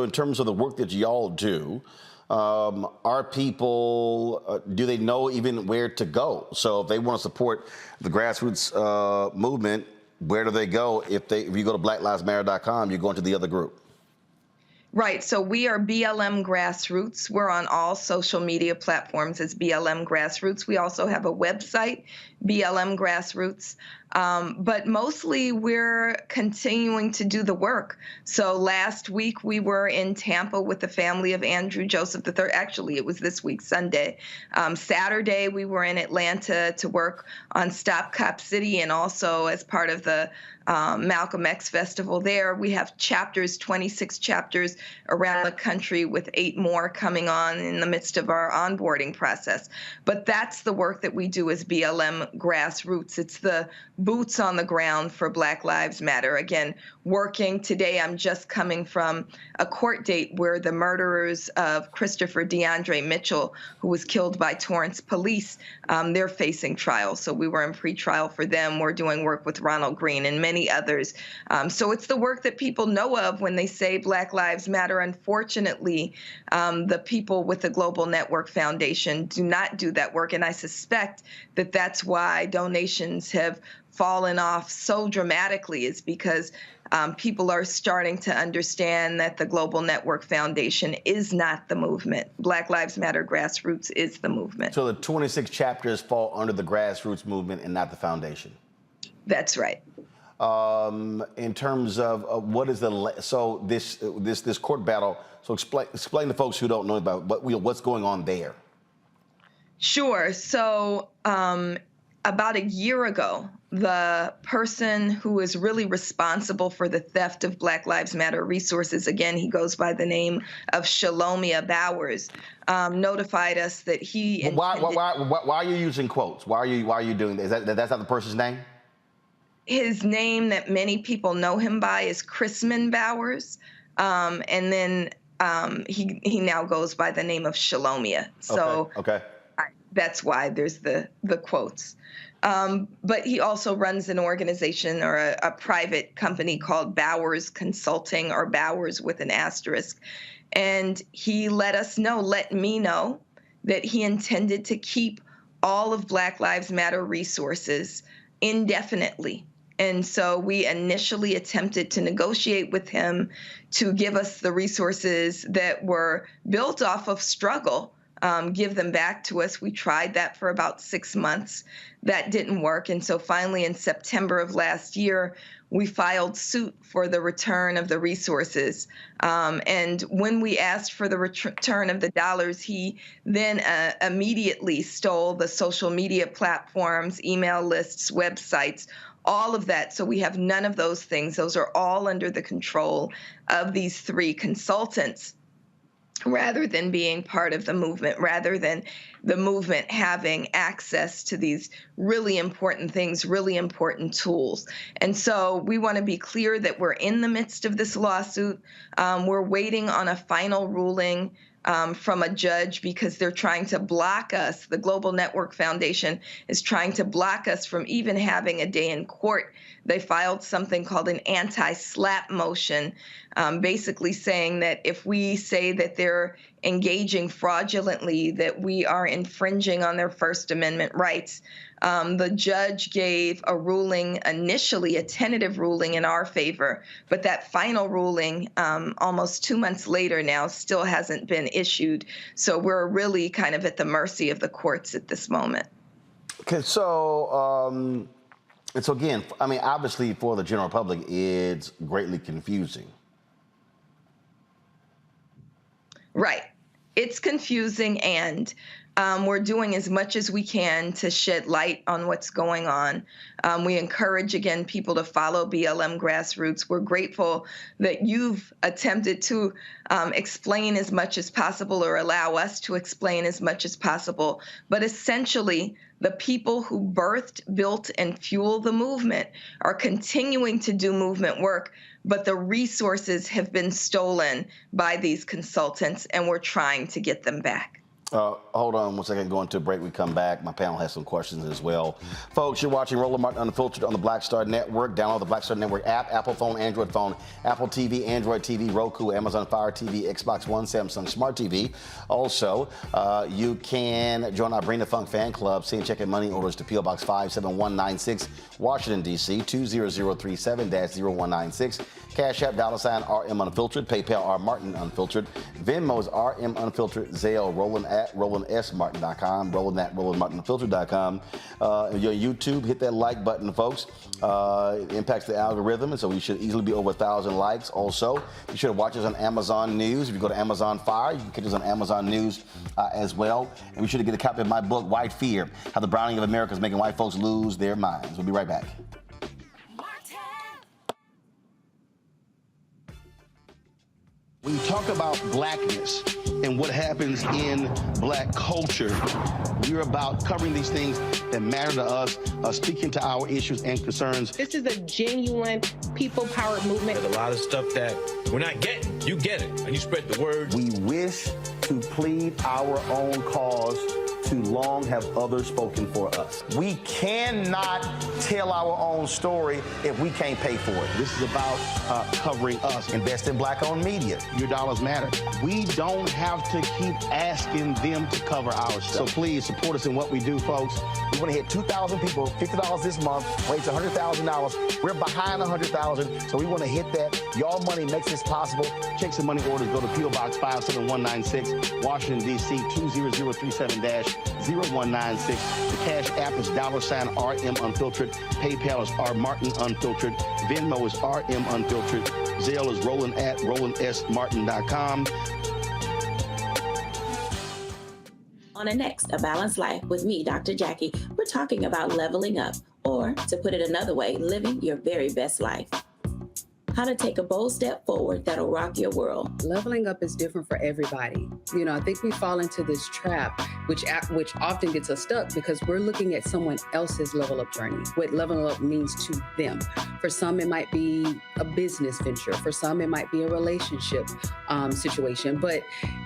in terms of the work that y'all do, are people, do they know even where to go? So if they want to support the grassroots movement, where do they go? If you go to blacklivesmatter.com, you're going to the other group. Right. So we are BLM Grassroots. We're on all social media platforms as BLM Grassroots. We also have a website, BLM Grassroots. But mostly we're continuing to do the work. So last week we were in Tampa with the family of Andrew Joseph III. Actually, it was this week, Sunday. Saturday we were in Atlanta to work on Stop Cop City, and also as part of the Malcolm X Festival there. We have chapters, 26 chapters around the country, with 8 more coming on in the midst of our onboarding process. But that's the work that we do as BLM Grassroots. It's the boots on the ground for Black Lives Matter. Again, working today, I'm just coming from a court date where the murderers of Christopher DeAndre Mitchell, who was killed by Torrance police, they're facing trial. So we were in pre-trial for them. We're doing work with Ronald Green and many others. So it's the work that people know of when they say Black Lives Matter. Unfortunately, the people with the Global Network Foundation do not do that work, and I suspect that that's why donations have fallen off so dramatically, is because people are starting to understand that the Global Network Foundation is not the movement. Black Lives Matter Grassroots is the movement. So the 26 chapters fall under the grassroots movement and not the foundation? That's right. In terms of what is so this court battle, so explain to folks who don't know about what's going on there. Sure. So about a year ago, the person who is really responsible for the theft of Black Lives Matter resources, again, he goes by the name of Shalomia Bowers, notified us that he. Why are you using quotes? Why are you doing that? That's not the person's name? His name that many people know him by is Chrisman Bowers, and then he now goes by the name of Shalomia. So okay. That's why there's the quotes. But he also runs an organization or a private company called Bowers Consulting, or Bowers with an asterisk. And he let me know that he intended to keep all of Black Lives Matter resources indefinitely. And so we initially attempted to negotiate with him to give us the resources that were built off of struggle, give them back to us. We tried that for about 6 months. That didn't work. And so finally in September of last year, we filed suit for the return of the resources. And when we asked for the return of the dollars, he then immediately stole the social media platforms, email lists, websites, all of that. So we have none of those things. Those are all under the control of these 3 consultants, rather than being part of the movement, rather than the movement having access to these really important things, really important tools. And so we want to be clear that we're in the midst of this lawsuit. We're waiting on a final ruling from a judge because they're trying to block us. The Global Network Foundation is trying to block us from even having a day in court. They filed something called an anti-SLAPP motion, basically saying that if we say that they're engaging fraudulently, that we are infringing on their First Amendment rights. The judge gave a ruling, initially a tentative ruling in our favor, but that final ruling, almost 2 months later now, still hasn't been issued. So we're really kind of at the mercy of the courts at this moment. Okay, so again, I mean, obviously for the general public, it's greatly confusing. Right. It's confusing, and we're doing as much as we can to shed light on what's going on. We encourage, again, people to follow BLM Grassroots. We're grateful that you've attempted to explain as much as possible, or allow us to explain as much as possible. But essentially, the people who birthed, built, and fueled the movement are continuing to do movement work, but the resources have been stolen by these consultants, and we're trying to get them back. Hold on 1 second, going to a break. We come back. My panel has some questions as well. Folks, you're watching Roland Martin Unfiltered on the Blackstar Network. Download the Blackstar Network app, Apple phone, Android phone, Apple TV, Android TV, Roku, Amazon Fire TV, Xbox One, Samsung Smart TV. Also, you can join our Bring the Funk fan club. Send check and money orders to P.O. Box 57196, Washington, D.C., 20037-0196. Cash App, $RM Unfiltered, PayPal, R Martin Unfiltered, Venmo's RM Unfiltered, Zelle, Roland at RolandSMartin.com, Roland at RolandMartinUnfiltered.com. Your YouTube, hit that like button, folks. It impacts the algorithm, and so we should easily be over 1,000 likes. Also, you should watch us on Amazon News. If you go to Amazon Fire, you can catch us on Amazon News as well. And we should get a copy of my book, White Fear, How the Browning of America is Making White Folks Lose Their Minds. We'll be right back. When you talk about blackness and what happens in black culture, we're about covering these things that matter to us, speaking to our issues and concerns. This is a genuine people-powered movement. There's a lot of stuff that we're not getting. You get it, and you spread the word. We wish to plead our own cause. Too long have others spoken for us. We cannot tell our own story if we can't pay for it. This is about covering us. Invest in black-owned media. Your dollars matter. We don't have to keep asking them to cover our stuff. So please support us in what we do, folks. We want to hit 2,000 people, $50 this month, raise $100,000. We're behind 100,000, so we want to hit that. Y'all money makes this possible. Check some money orders. Go to P.O. Box 57196, Washington, D.C., 20037-0196. The Cash App is $RM Unfiltered. PayPal is R Martin Unfiltered. Venmo is RM Unfiltered. Zelle is Roland at RolandSMartin.com. On the next A Balanced Life with me, Dr. Jackie, we're talking about leveling up, or to put it another way, living your very best life. How to take a bold step forward that'll rock your world. Leveling up is different for everybody. You know, I think we fall into this trap, which often gets us stuck because we're looking at someone else's level up journey, what leveling up means to them. For some, it might be a business venture. For some, it might be a relationship situation, but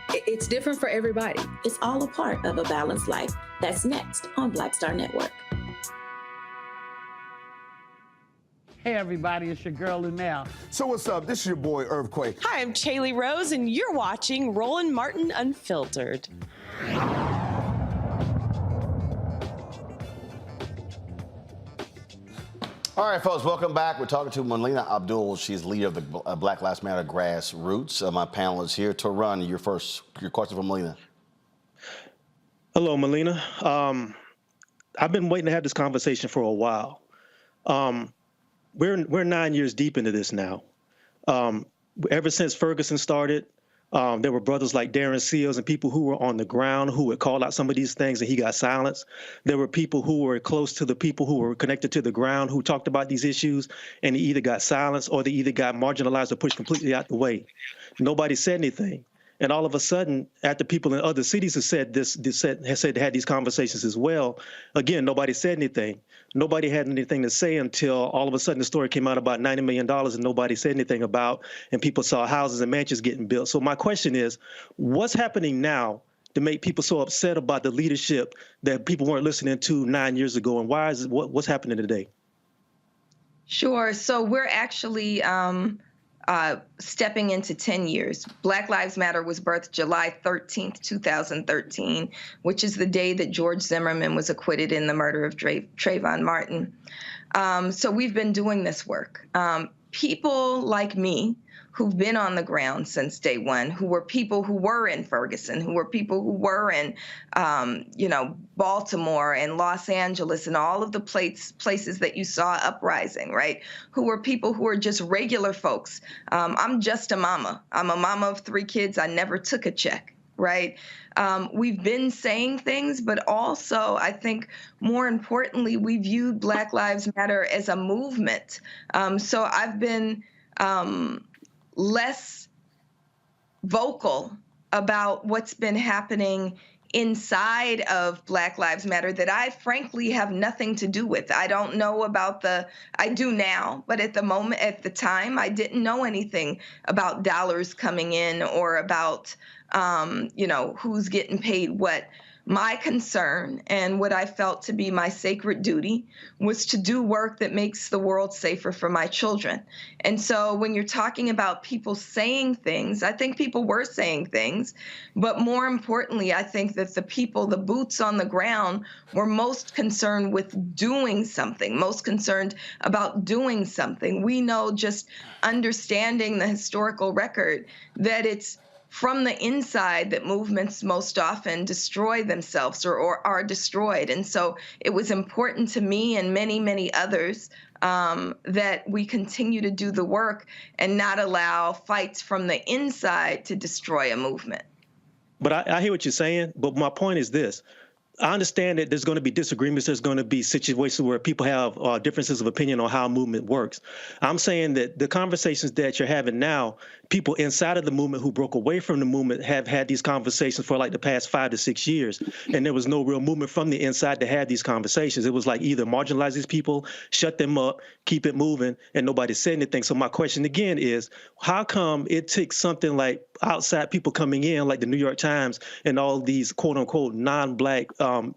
it's different for everybody. It's all a part of A Balanced Life. That's next on Blackstar Network. Hey, everybody, it's your girl, Lunel. So what's up? This is your boy, Earthquake. Hi, I'm Chaley Rose, and you're watching Roland Martin Unfiltered. All right, folks, welcome back. We're talking to Melina Abdul. She's leader of the Black Lives Matter Grassroots. My panel is here to run. Your question for Melina. Hello, Melina. I've been waiting to have this conversation for a while. We're 9 years deep into this now. Ever since Ferguson started, there were brothers like Darren Seals and people who were on the ground who would call out some of these things and he got silenced. There were people who were close to the people who were connected to the ground who talked about these issues and he either got silenced or they either got marginalized or pushed completely out the way. Nobody said anything. And all of a sudden, after people in other cities have said had these conversations as well, again, nobody said anything. Nobody had anything to say until all of a sudden the story came out about $90 million and nobody said anything about, and people saw houses and mansions getting built. So my question is, what's happening now to make people so upset about the leadership that people weren't listening to 9 years ago, and why is it, what's happening today? Sure. So we're actually stepping into 10 years. Black Lives Matter was birthed July 13th, 2013, which is the day that George Zimmerman was acquitted in the murder of Trayvon Martin. So we've been doing this work. People like me who've been on the ground since day one, who were people who were in Ferguson, who were people who were in, Baltimore and Los Angeles and all of the places that you saw uprising, right? Who were people who were just regular folks. I'm just a mama. I'm a mama of 3 kids. I never took a check, right? We've been saying things, but also I think more importantly, we viewed Black Lives Matter as a movement. So I've been less vocal about what's been happening inside of Black Lives Matter that I frankly have nothing to do with. I don't know about I do now, but at the time, I didn't know anything about dollars coming in or about, who's getting paid what. My concern and what I felt to be my sacred duty was to do work that makes the world safer for my children. And so when you're talking about people saying things, I think people were saying things, but more importantly, I think that the people, the boots on the ground, were most concerned with doing something, most concerned about doing something. We know, just understanding the historical record, that it's from the inside that movements most often destroy themselves or are destroyed. And so it was important to me and many, many others that we continue to do the work and not allow fights from the inside to destroy a movement. But I hear what you're saying, but my point is this. I understand that there's going to be disagreements. There's going to be situations where people have differences of opinion on how a movement works. I'm saying that the conversations that you're having now, people inside of the movement who broke away from the movement have had these conversations for like the past 5 to 6 years. And there was no real movement from the inside to have these conversations. It was like either marginalize these people, shut them up, keep it moving, and nobody said anything. So my question again is, how come it takes something like outside people coming in, like the New York Times and all these quote unquote non-Black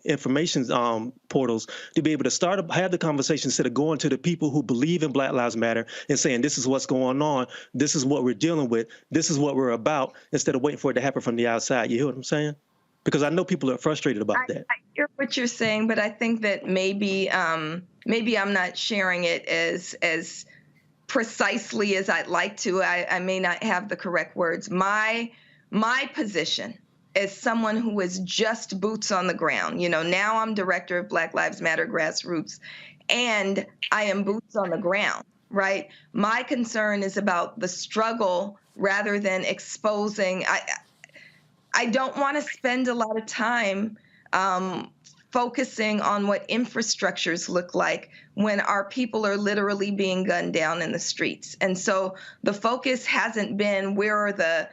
information portals, to be able to have the conversation instead of going to the people who believe in Black Lives Matter and saying, this is what's going on, this is what we're dealing with, this is what we're about, instead of waiting for it to happen from the outside. You hear what I'm saying? Because I know people are frustrated about that. I hear what you're saying, but I think that maybe I'm not sharing it as precisely as I'd like to. I may not have the correct words. My position as someone who is just boots on the ground, now I'm director of Black Lives Matter Grassroots, and I am boots on the ground, right? My concern is about the struggle rather than exposing. I don't want to spend a lot of time focusing on what infrastructures look like when our people are literally being gunned down in the streets. And so the focus hasn't been where are the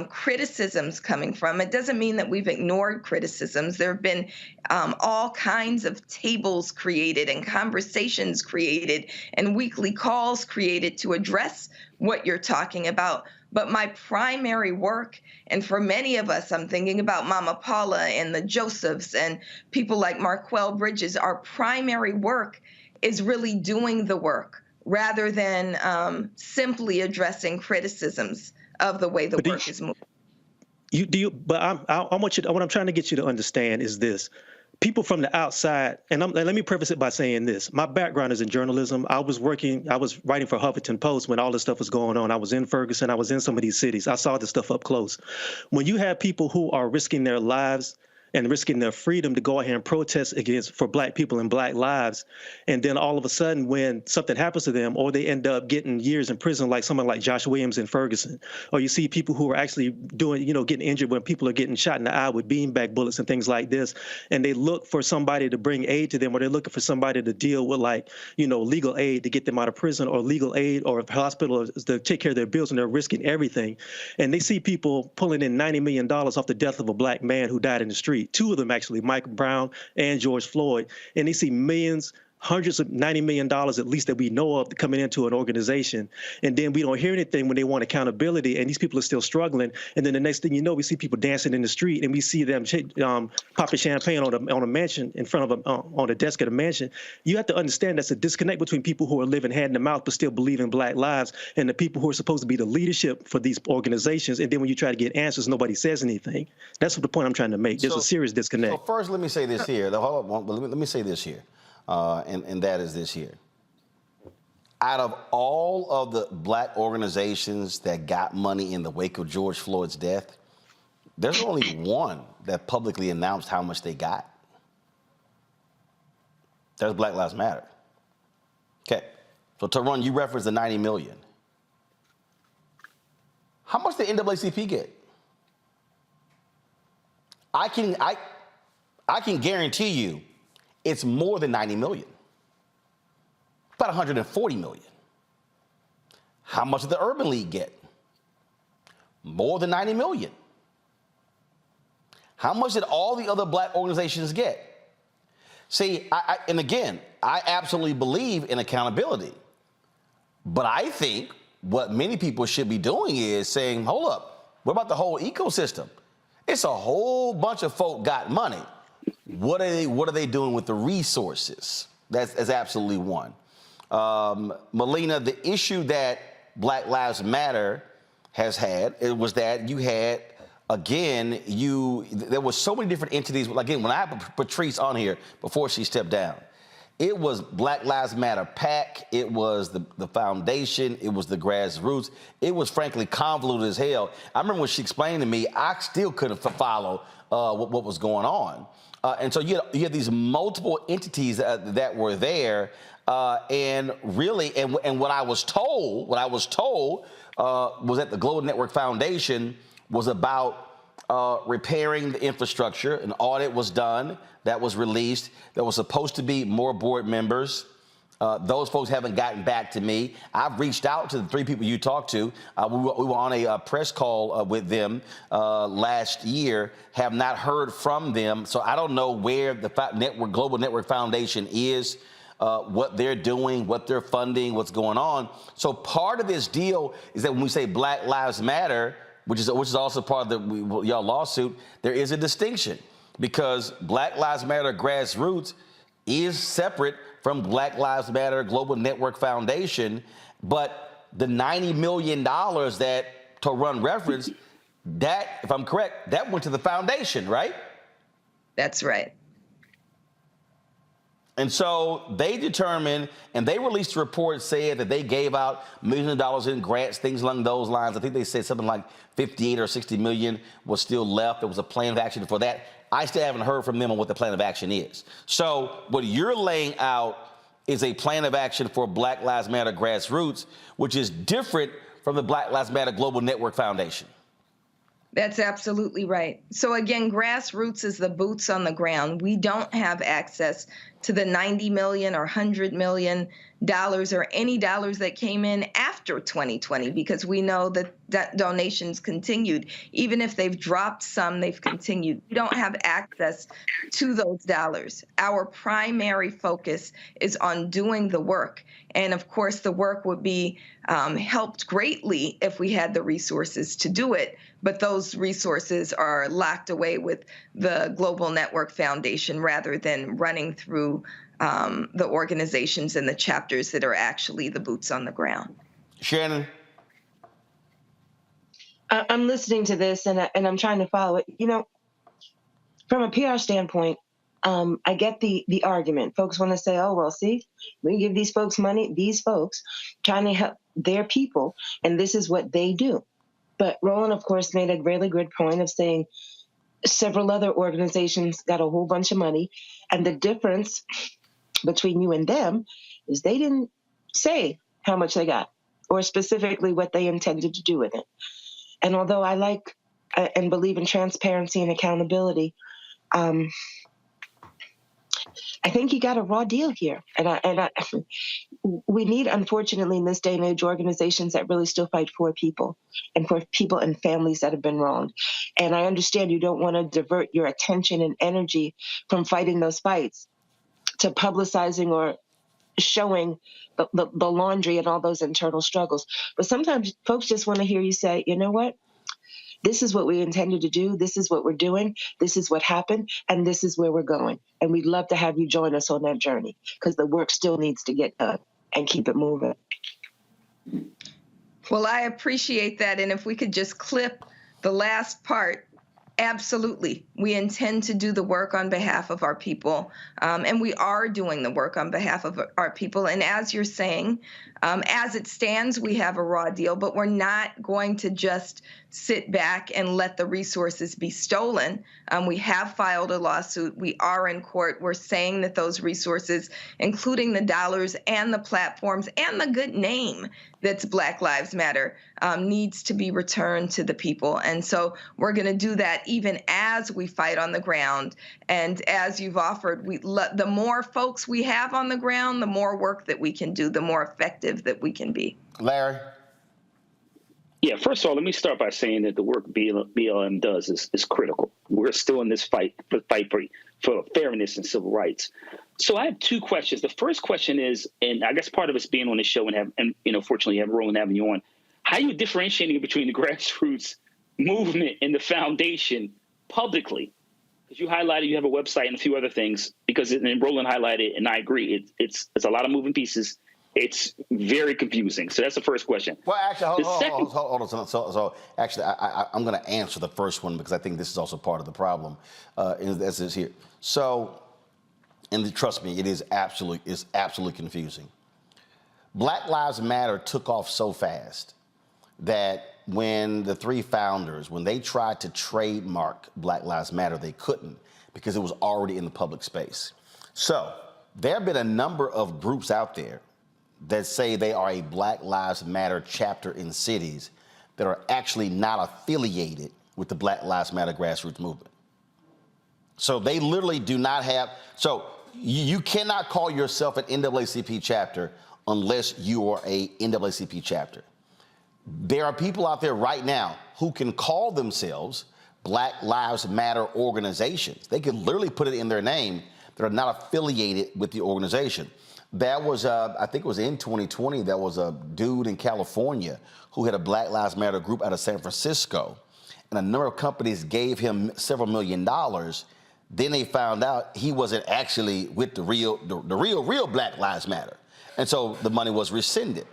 criticisms coming from. It doesn't mean that we've ignored criticisms. There have been all kinds of tables created and conversations created and weekly calls created to address what you're talking about. But my primary work, and for many of us, I'm thinking about Mama Paula and the Josephs and people like Marquel Bridges, our primary work is really doing the work rather than simply addressing criticisms of the way the work is moving. What I'm trying to get you to understand is this. People from the outside, and let me preface it by saying this. My background is in journalism. I was writing for Huffington Post when all this stuff was going on. I was in Ferguson. I was in some of these cities. I saw this stuff up close. When you have people who are risking their lives and risking their freedom to go ahead and protest for Black people and Black lives, and then all of a sudden when something happens to them, or they end up getting years in prison like someone like Josh Williams in Ferguson, or you see people who are actually getting injured when people are getting shot in the eye with beanbag bullets and things like this, and they look for somebody to bring aid to them, or they're looking for somebody to deal with legal aid to get them out of prison, or legal aid or hospital to take care of their bills, and they're risking everything. And they see people pulling in $90 million off the death of a Black man who died in the street. Two of them, actually, Mike Brown and George Floyd. And they see millions, hundreds of $90 million at least that we know of coming into an organization. And then we don't hear anything when they want accountability, and these people are still struggling. And then the next thing you know, we see people dancing in the street, and we see them popping champagne on a mansion in front of on the desk at a mansion. You have to understand that's a disconnect between people who are living hand in mouth but still believe in Black lives, and the people who are supposed to be the leadership for these organizations. And then when you try to get answers, nobody says anything. That's the point I'm trying to make. There's a serious disconnect. So first, let me say this here. Let me say this here. And that is this here. Out of all of the Black organizations that got money in the wake of George Floyd's death, there's only one that publicly announced how much they got. That's Black Lives Matter. Okay, so Taron, you referenced the $90 million. How much did NAACP get? I can guarantee you it's more than 90 million. About 140 million. How much did the Urban League get? More than 90 million. How much did all the other Black organizations get? See, and again, I absolutely believe in accountability. But I think what many people should be doing is saying, hold up, what about the whole ecosystem? It's a whole bunch of folk got money. What are they doing with the resources? That's absolutely one. Melina, the issue that Black Lives Matter has had, it was that you had, again, there was so many different entities. Again, when I had Patrice on here before she stepped down, it was Black Lives Matter PAC, it was the foundation, it was the grassroots. It was frankly convoluted as hell. I remember when she explained to me, I still couldn't follow what was going on. And so you had these multiple entities that were there, and really, and what I was told was that the Global Network Foundation was about repairing the infrastructure. An audit was done that was released. There was supposed to be more board members. Those folks haven't gotten back to me. I've reached out to the three people you talked to. We were on a press call with them last year, have not heard from them. So I don't know where the Global Network Foundation is, what they're doing, what they're funding, what's going on. So part of this deal is that when we say Black Lives Matter, which is also part of y'all lawsuit, there is a distinction because Black Lives Matter Grassroots is separate from Black Lives Matter Global Network Foundation, but the $90 million that Taron referenced, that, if I'm correct, that went to the foundation, right? That's right. And so they determined, and they released a report saying that they gave out millions of dollars in grants, things along those lines. I think they said something like 58 or 60 million was still left. There was a plan of action for that. I still haven't heard from them on what the plan of action is. So what you're laying out is a plan of action for Black Lives Matter Grassroots, which is different from the Black Lives Matter Global Network Foundation. That's absolutely right. So again, grassroots is the boots on the ground. We don't have access to the $90 million or $100 million or any dollars that came in after 2020, because we know that donations continued. Even if they've dropped some, they've continued. We don't have access to those dollars. Our primary focus is on doing the work. And of course, the work would be helped greatly if we had the resources to do it. But those resources are locked away with the Global Network Foundation rather than running through the organizations and the chapters that are actually the boots on the ground. Shannon? I'm listening to this and I'm trying to follow it. You know, from a PR standpoint, I get the argument. Folks want to say, oh, well, see, we give these folks money, these folks trying to help their people, and this is what they do. But Roland, of course, made a really good point of saying several other organizations got a whole bunch of money, and the difference between you and them is they didn't say how much they got or specifically what they intended to do with it. And although I like and believe in transparency and accountability, I think you got a raw deal here. And we need, unfortunately, in this day and age, organizations that really still fight for people and families that have been wronged. And I understand you don't want to divert your attention and energy from fighting those fights to publicizing or showing the laundry and all those internal struggles. But sometimes folks just want to hear you say, you know what? This is what we intended to do. This is what we're doing. This is what happened. And this is where we're going. And we'd love to have you join us on that journey because the work still needs to get done and keep it moving. Well, I appreciate that. And if we could just clip the last part. Absolutely. We intend to do the work on behalf of our people, and we are doing the work on behalf of our people. And as you're saying, as it stands, we have a raw deal, but we're not going to just sit back and let the resources be stolen. We have filed a lawsuit. We are in court. We're saying that those resources, including the dollars and the platforms and the good name that's Black Lives Matter, needs to be returned to the people. And so we're going to do that even as we fight on the ground. And as you've offered, the more folks we have on the ground, the more work that we can do, the more effective that we can be. Larry? Yeah, first of all, let me start by saying that the work BLM does is critical. We're still in this fight for fairness and civil rights. So I have two questions. The first question is, and I guess part of it's being on the show and fortunately have Roland having you on, how are you differentiating between the grassroots movement and the foundation publicly? Because you highlighted you have a website and a few other things, and Roland highlighted, and I agree, it's a lot of moving pieces. It's very confusing. So that's the first question. Well, actually, hold on. So actually, I'm going to answer the first one because I think this is also part of the problem as is here. So, and trust me, it is absolutely confusing. Black Lives Matter took off so fast that when the three founders, when they tried to trademark Black Lives Matter, they couldn't because it was already in the public space. So there have been a number of groups out there that say they are a Black Lives Matter chapter in cities that are actually not affiliated with the Black Lives Matter grassroots movement. So they literally do not have, so you cannot call yourself an NAACP chapter unless you are a NAACP chapter. There are people out there right now who can call themselves Black Lives Matter organizations. They can literally put it in their name that are not affiliated with the organization. That was, I think it was in 2020, there was a dude in California who had a Black Lives Matter group out of San Francisco, and a number of companies gave him several $1 million. Then they found out he wasn't actually with the real Black Lives Matter. And so the money was rescinded.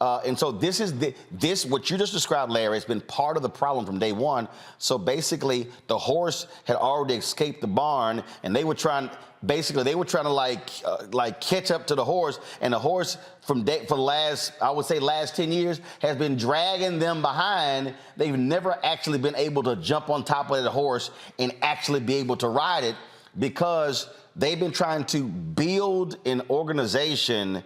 And so this is what you just described, Larry, has been part of the problem from day one. So basically, the horse had already escaped the barn, and they were trying to like catch up to the horse, and the horse for the last 10 years has been dragging them behind. They've never actually been able to jump on top of the horse and actually be able to ride it because they've been trying to build an organization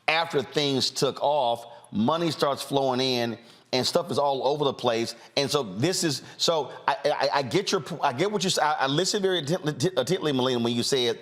after things took off. Money starts flowing in, and stuff is all over the place. And so I get what you say. I listened very attentively, Melina, when you said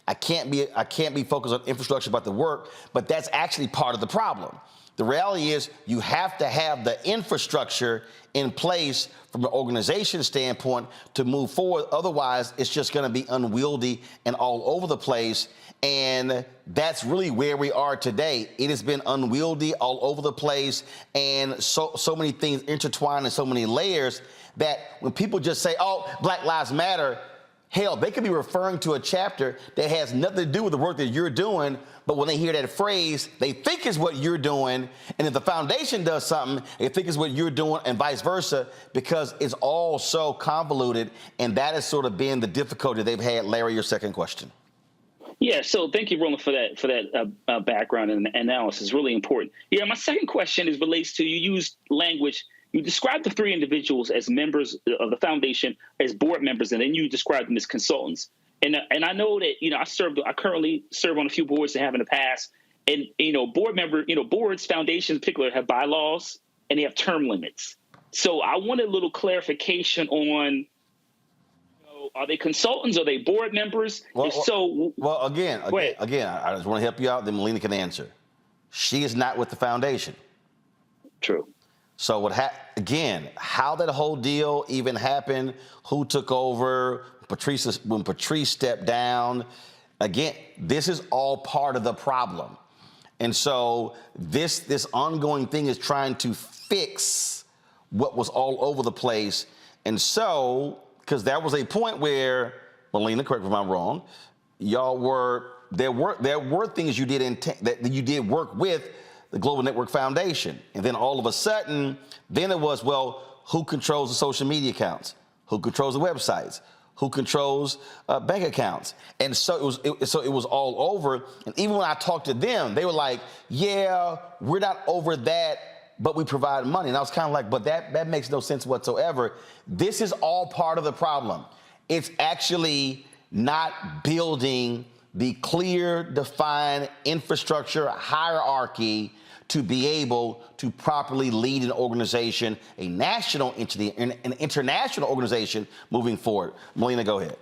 I can't be focused on infrastructure about the work, but that's actually part of the problem. The reality is you have to have the infrastructure in place from an organization standpoint to move forward. Otherwise, it's just going to be unwieldy and all over the place. And that's really where we are today. It has been unwieldy, all over the place, and so many things intertwined in so many layers that when people just say, oh, Black Lives Matter, Hell, they could be referring to a chapter that has nothing to do with the work that you're doing, but when they hear that phrase, they think it's what you're doing. And if the foundation does something, they think it's what you're doing, and vice versa, because it's all so convoluted. And that has sort of been the difficulty they've had. Larry, your second question. Yeah, so thank you, Roland, for that background and analysis. Really important. Yeah, my second question relates to, you used language. You described the three individuals as members of the foundation, as board members, and then you described them as consultants. And I know that, I currently serve on a few boards that have in the past. And, boards, foundations in particular, have bylaws and they have term limits. So I wanted a little clarification on, are they consultants? Are they board members? Again, I just want to help you out. Then Melina can answer. She is not with the foundation. True. So how that whole deal even happened, who took over, when Patrice stepped down, again, this is all part of the problem. And so this ongoing thing is trying to fix what was all over the place. And so, because there was a point where, Melina, correct me if I'm wrong, there were things you did that you did work with the Global Network Foundation. And then all of a sudden, then it was, who controls the social media accounts? Who controls the websites? Who controls bank accounts? And so it was all over. And even when I talked to them, they were like, yeah, we're not over that, but we provide money. And I was kind of like, but that makes no sense whatsoever. This is all part of the problem. It's actually not building the clear, defined infrastructure hierarchy to be able to properly lead an organization, a national entity, an international organization moving forward. Melina, go ahead.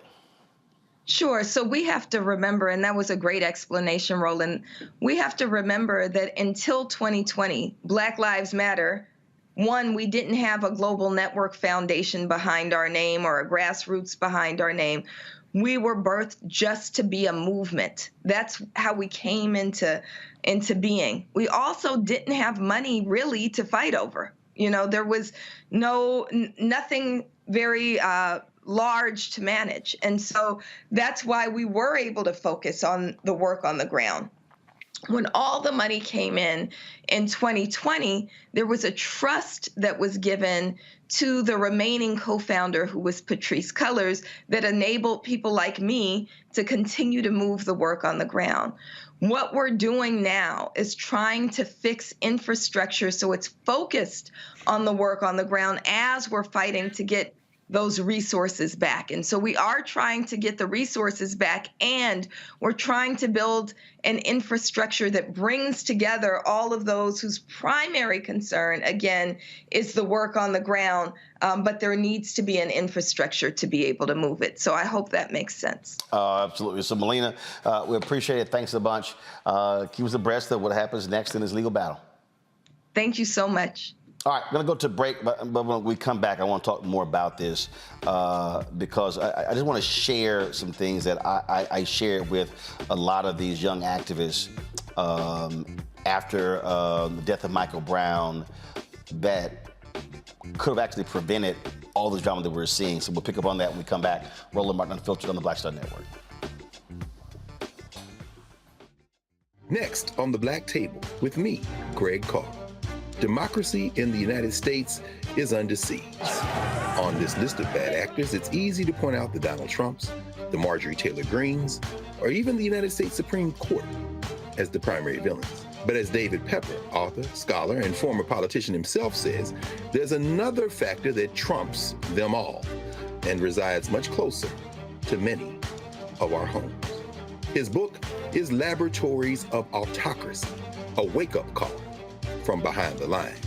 Sure. So we have to remember, and that was a great explanation, Roland. We have to remember that until 2020, Black Lives Matter, one, we didn't have a global network foundation behind our name or a grassroots behind our name. We were birthed just to be a movement. That's how we came into being. We also didn't have money really to fight over. There was nothing very large to manage. And so that's why we were able to focus on the work on the ground. When all the money came in 2020, there was a trust that was given to the remaining co-founder, who was Patrice Cullors, that enabled people like me to continue to move the work on the ground. What we're doing now is trying to fix infrastructure so it's focused on the work on the ground as we're fighting to get those resources back. And so we are trying to get the resources back, and we're trying to build an infrastructure that brings together all of those whose primary concern, again, is the work on the ground. But there needs to be an infrastructure to be able to move it. So I hope that makes sense. Absolutely. So Melina, we appreciate it. Thanks a bunch. Keep us abreast of what happens next in this legal battle. Thank you so much. All right, I'm going to go to break, but when we come back, I want to talk more about this because I just want to share some things that I shared with a lot of these young activists after the death of Michael Brown that could have actually prevented all the drama that we're seeing. So we'll pick up on that when we come back. Roland Martin Unfiltered on the Blackstar Network. Next on the Black Table with me, Greg Carr. Democracy in the United States is under siege. On this list of bad actors, it's easy to point out the Donald Trumps, the Marjorie Taylor Greens, or even the United States Supreme Court as the primary villains. But as David Pepper, author, scholar, and former politician himself says, there's another factor that trumps them all and resides much closer to many of our homes. His book is Laboratories of Autocracy, a wake-up call from behind the lines.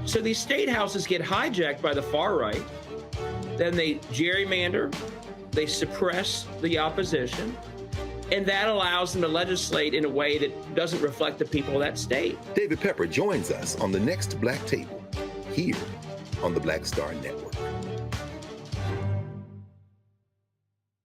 So these state houses get hijacked by the far right, then they gerrymander, they suppress the opposition, and that allows them to legislate in a way that doesn't reflect the people of that state. David Pepper joins us on the next Black Table, here on the Blackstar Network.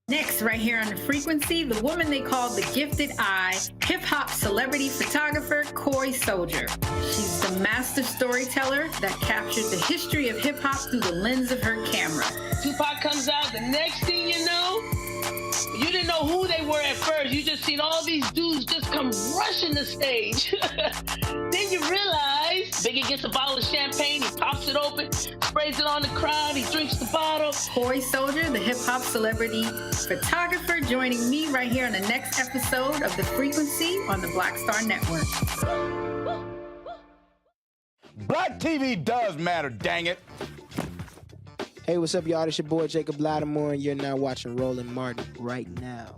Next, right here on The Frequency, the woman they call the Gifted Eye, hip-hop celebrity photographer Coy Soldier. She's the master storyteller that captured the history of hip-hop through the lens of her camera. Tupac comes out, the next thing you know, first, you just seen all these dudes just come rushing the stage. Then you realize Biggie gets a bottle of champagne, he pops it open, sprays it on the crowd, he drinks the bottle. Coy Soldier, the hip-hop celebrity photographer, joining me right here on the next episode of The Frequency on the Blackstar Network. Black TV does matter, dang it. Hey, what's up, y'all? It's your boy, Jacob Lattimore, and you're now watching Roland Martin right now.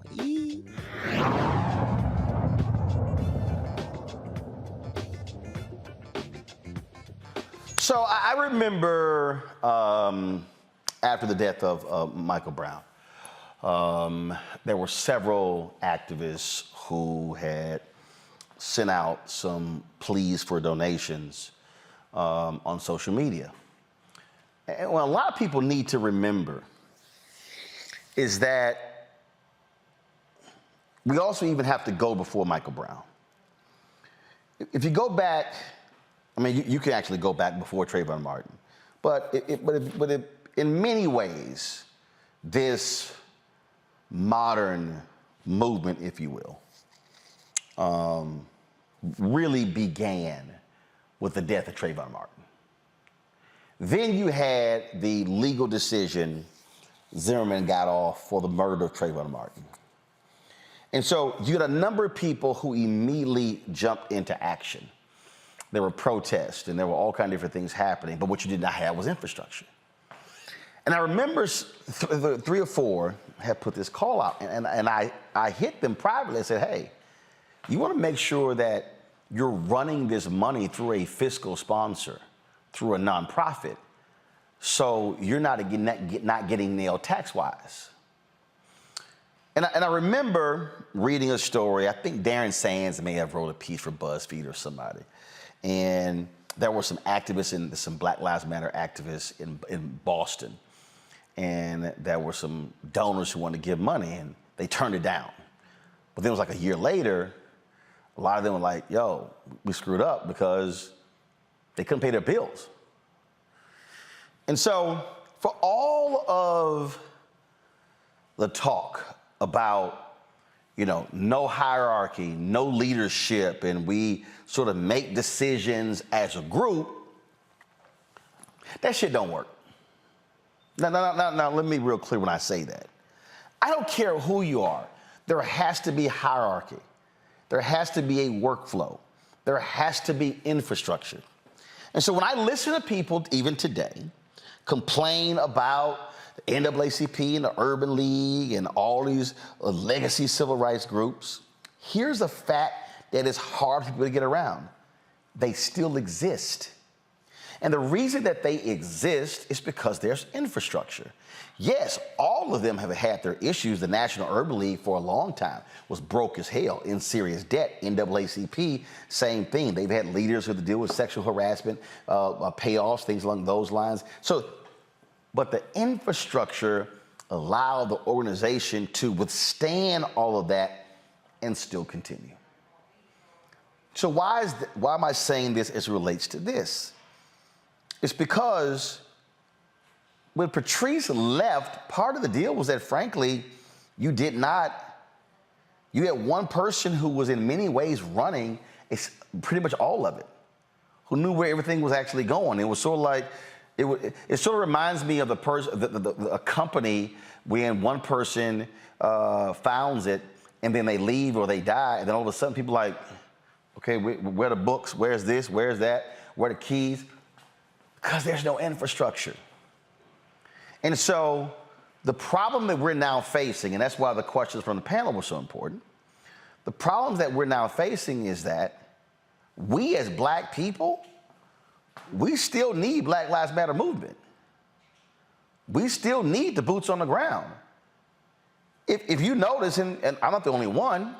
So I remember after the death of Michael Brown, there were several activists who had sent out some pleas for donations on social media. And what a lot of people need to remember is that we also even have to go before Michael Brown. If you go back, I mean, you can actually go back before Trayvon Martin, but in many ways, this modern movement, if you will, really began with the death of Trayvon Martin. Then you had the legal decision Zimmerman got off for the murder of Trayvon Martin. And so you had a number of people who immediately jumped into action. There were protests and there were all kinds of different things happening, but what you did not have was infrastructure. And I remember three or four had put this call out, and I hit them privately and said, hey, you want to make sure that you're running this money through a fiscal sponsor, through a nonprofit, so you're not getting nailed tax-wise. And I remember reading a story, I think Darren Sands may have wrote a piece for BuzzFeed or somebody, and there were some activists, some Black Lives Matter activists in Boston, and there were some donors who wanted to give money, and they turned it down. But then it was like a year later, a lot of them were like, yo, we screwed up because they couldn't pay their bills. And so for all of the talk about, no hierarchy, no leadership, and we sort of make decisions as a group, that shit don't work. Now, let me be real clear when I say that. I don't care who you are. There has to be hierarchy. There has to be a workflow. There has to be infrastructure. And so when I listen to people, even today, complain about the NAACP and the Urban League and all these legacy civil rights groups, here's a fact that is hard for people to get around. They still exist. And the reason that they exist is because there's infrastructure. Yes, all of them have had their issues. The National Urban League for a long time was broke as hell, in serious debt. NAACP, same thing. They've had leaders who have to deal with sexual harassment, payoffs, things along those lines. But the infrastructure allowed the organization to withstand all of that and still continue. So why am I saying this as it relates to this? It's because when Patrice left, part of the deal was that, frankly, you had one person who was in many ways running pretty much all of it, who knew where everything was actually going. It was sort of like, it sort of reminds me of a company when one person founds it and then they leave or they die, and then all of a sudden people are like, okay, where are the books? Where's this? Where's that? Where are the keys? Because there's no infrastructure. And so the problem that we're now facing, and that's why the questions from the panel were so important, the problems that we're now facing is that we as Black people, we still need Black Lives Matter movement. We still need the boots on the ground. If you notice, and I'm not the only one,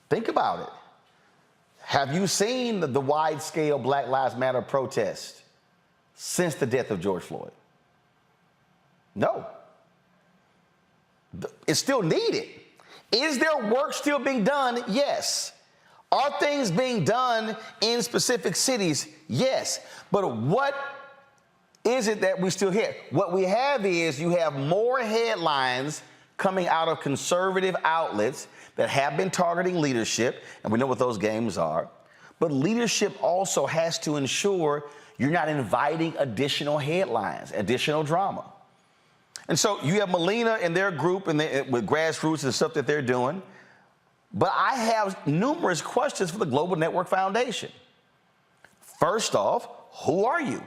think about it. Have you seen the wide-scale Black Lives Matter protest since the death of George Floyd? No. It's still needed. Is there work still being done? Yes. Are things being done in specific cities? Yes. But what is it that we still hear? What we have is you have more headlines coming out of conservative outlets that have been targeting leadership, and we know what those games are. But leadership also has to ensure you're not inviting additional headlines, additional drama. And so you have Melina and their group and with Grassroots and stuff that they're doing. But I have numerous questions for the Global Network Foundation. First off, who are you?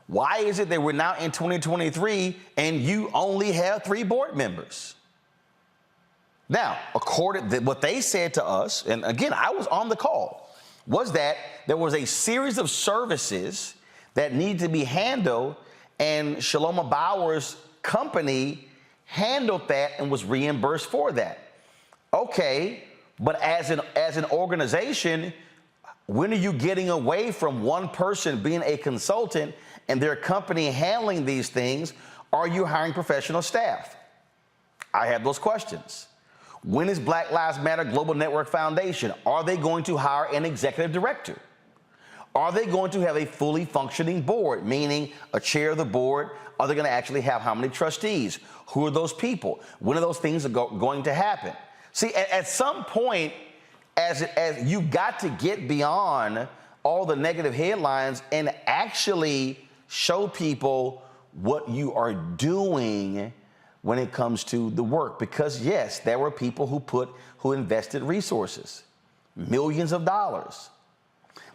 Why is it that we're now in 2023 and you only have 3 board members? Now, according to what they said to us, and again, I was on the call, was that there was a series of services that needed to be handled, and Shaloma Bauer's company handled that and was reimbursed for that. Okay, but as an organization, when are you getting away from one person being a consultant and their company handling these things? Are you hiring professional staff? I have those questions. When is Black Lives Matter Global Network Foundation? Are they going to hire an executive director? Are they going to have a fully functioning board, meaning a chair of the board? Are they going to actually have how many trustees? Who are those people? When are those things going to happen? See, at some point, as you've got to get beyond all the negative headlines and actually show people what you are doing when it comes to the work. Because yes, there were people who invested resources, millions of dollars.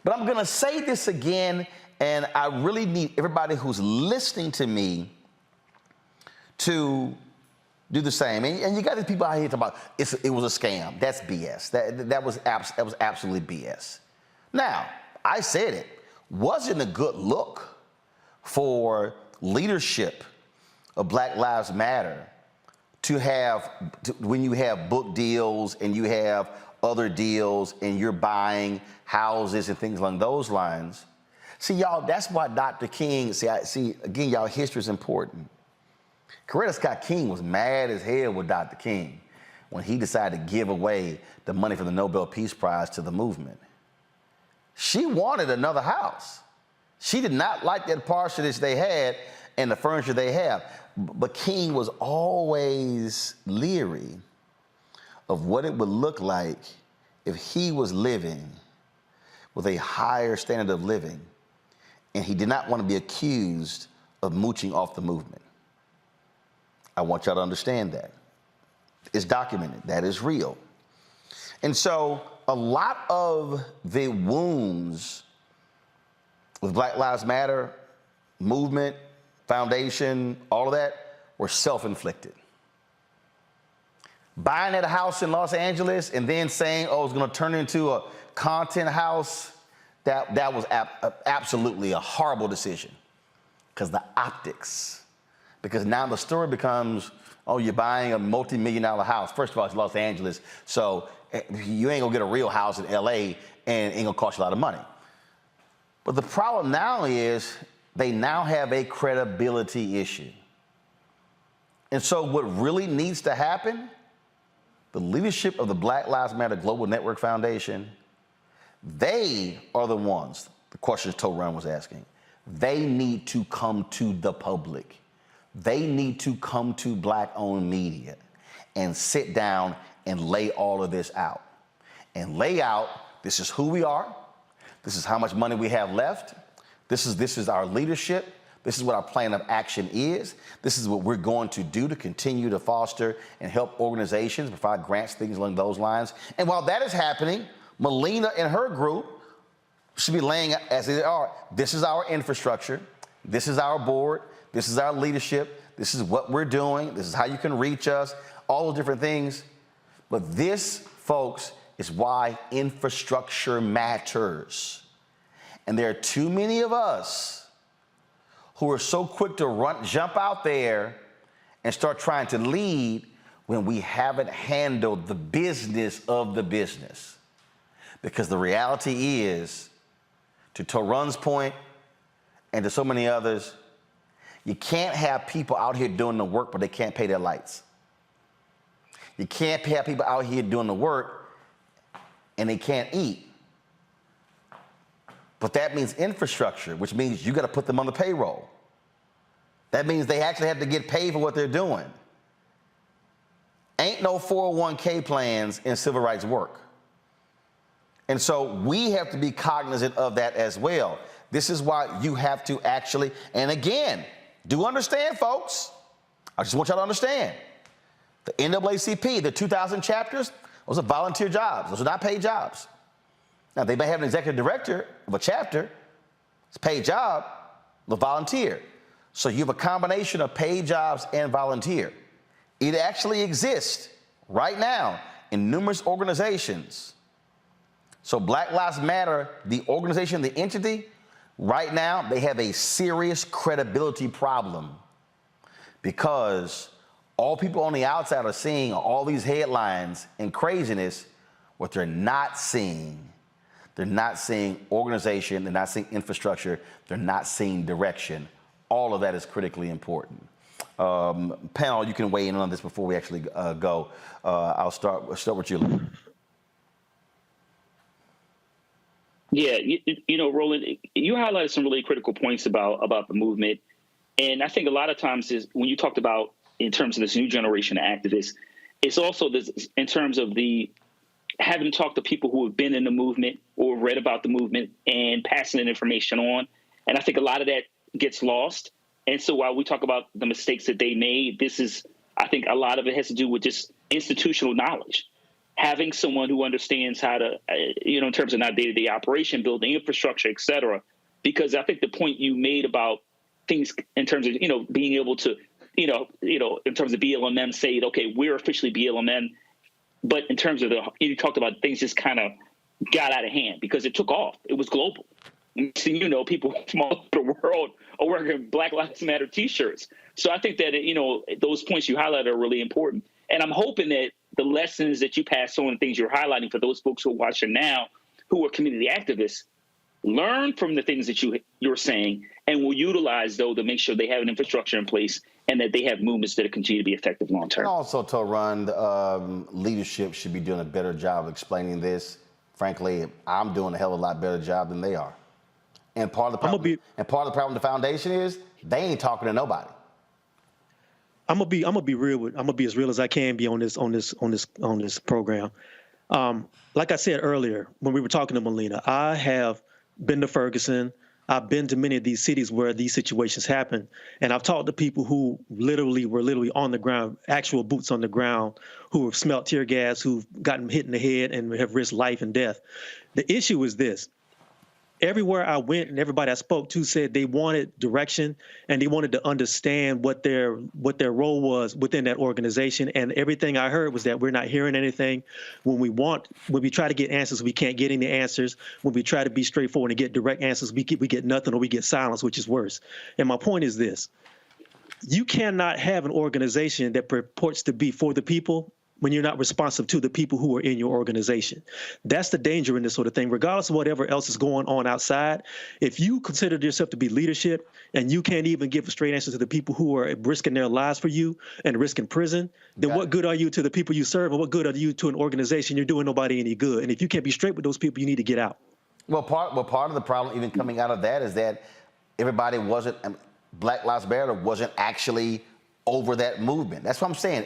But I'm going to say this again, and I really need everybody who's listening to me to do the same. And you got these people out here talking about it was a scam. That's BS. That was absolutely BS. Now, I said it wasn't a good look for leadership of Black Lives Matter when you have book deals and you have other deals and you're buying houses and things along those lines. See, y'all, that's why Dr. King, again, y'all, history is important. Coretta Scott King was mad as hell with Dr. King when he decided to give away the money for the Nobel Peace Prize to the movement. She wanted another house. She did not like that parsonage they had and the furniture they have. But King was always leery of what it would look like if he was living with a higher standard of living, and he did not want to be accused of mooching off the movement. I want y'all to understand that. It's documented. That is real. And so a lot of the wounds with Black Lives Matter movement, foundation, all of that were self-inflicted. Buying at a house in Los Angeles and then saying, oh, it's going to turn into a content house, that was absolutely a horrible decision because the optics. Because now the story becomes, oh, you're buying a multi-million-dollar house. First of all, it's Los Angeles, so you ain't going to get a real house in L.A. and it ain't going to cost you a lot of money. But the problem now is they now have a credibility issue. And so what really needs to happen, the leadership of the Black Lives Matter Global Network Foundation, they are the ones, the questions Roland was asking, they need to come to the public. They need to come to Black-owned media and sit down and lay all of this out. And lay out, this is who we are, this is how much money we have left, this is our leadership, this is what our plan of action is, this is what we're going to do to continue to foster and help organizations, provide grants, things along those lines. And while that is happening, Melina and her group should be laying out, as they are, this is our infrastructure, this is our board, this is our leadership, this is what we're doing, this is how you can reach us, all those different things. But this, folks, is why infrastructure matters. And there are too many of us who are so quick to jump out there and start trying to lead when we haven't handled the business of the business. Because the reality is, to Toron's point and to so many others, you can't have people out here doing the work, but they can't pay their lights. You can't have people out here doing the work and they can't eat. But that means infrastructure, which means you got to put them on the payroll. That means they actually have to get paid for what they're doing. Ain't no 401k plans in civil rights work. And so we have to be cognizant of that as well. This is why you have to actually, and again, do understand, folks. I just want y'all to understand. The NAACP, the 2,000 chapters, those are volunteer jobs. Those are not paid jobs. Now, they may have an executive director of a chapter. It's a paid job, but volunteer. So you have a combination of paid jobs and volunteer. It actually exists right now in numerous organizations. So Black Lives Matter, the organization, the entity, right now, they have a serious credibility problem because all people on the outside are seeing all these headlines and craziness. What they're not seeing organization, they're not seeing infrastructure, they're not seeing direction. All of that is critically important. Panel, you can weigh in on this before we actually go. I'll start with you. Yeah, you know, Roland, you highlighted some really critical points about the movement. And I think a lot of times is when you talked about in terms of this new generation of activists, it's also this in terms of the having talked to people who have been in the movement or read about the movement and passing that information on. And I think a lot of that gets lost. And so while we talk about the mistakes that they made, I think a lot of it has to do with just institutional knowledge. Having someone who understands how to, in terms of not day-to-day operation, building infrastructure, et cetera. Because I think the point you made about things in terms of, being able to, in terms of BLM say, okay, we're officially BLM. But in terms of you talked about things just kind of got out of hand because it took off. It was global. People from all over the world are wearing Black Lives Matter T-shirts. So I think that, those points you highlighted are really important. And I'm hoping that the lessons that you pass on and things you're highlighting for those folks who are watching now, who are community activists, learn from the things that you're saying and will utilize, though, to make sure they have an infrastructure in place and that they have movements that continue to be effective long term. And also, Roland, leadership should be doing a better job of explaining this. Frankly, I'm doing a hell of a lot better job than they are. And part of the problem, with the foundation is they ain't talking to nobody. I'm gonna be as real as I can be on this program. Like I said earlier, when we were talking to Melina, I have been to Ferguson. I've been to many of these cities where these situations happen, and I've talked to people who were literally on the ground, actual boots on the ground, who have smelt tear gas, who've gotten hit in the head and have risked life and death. The issue is this. Everywhere I went and everybody I spoke to said they wanted direction and they wanted to understand what their role was within that organization. And everything I heard was that we're not hearing anything. When we try to get answers, we can't get any answers. When we try to be straightforward and get direct answers, we get nothing or we get silence, which is worse. And my point is this. You cannot have an organization that purports to be for the people when you're not responsive to the people who are in your organization. That's the danger in this sort of thing, regardless of whatever else is going on outside. If you consider yourself to be leadership and you can't even give a straight answer to the people who are risking their lives for you and risking prison, then what good are you to the people you serve, and what good are you to an organization? You're doing nobody any good. And if you can't be straight with those people, you need to get out. Well, part of the problem even coming out of that is that everybody Black Lives Matter wasn't actually over that movement. That's what I'm saying.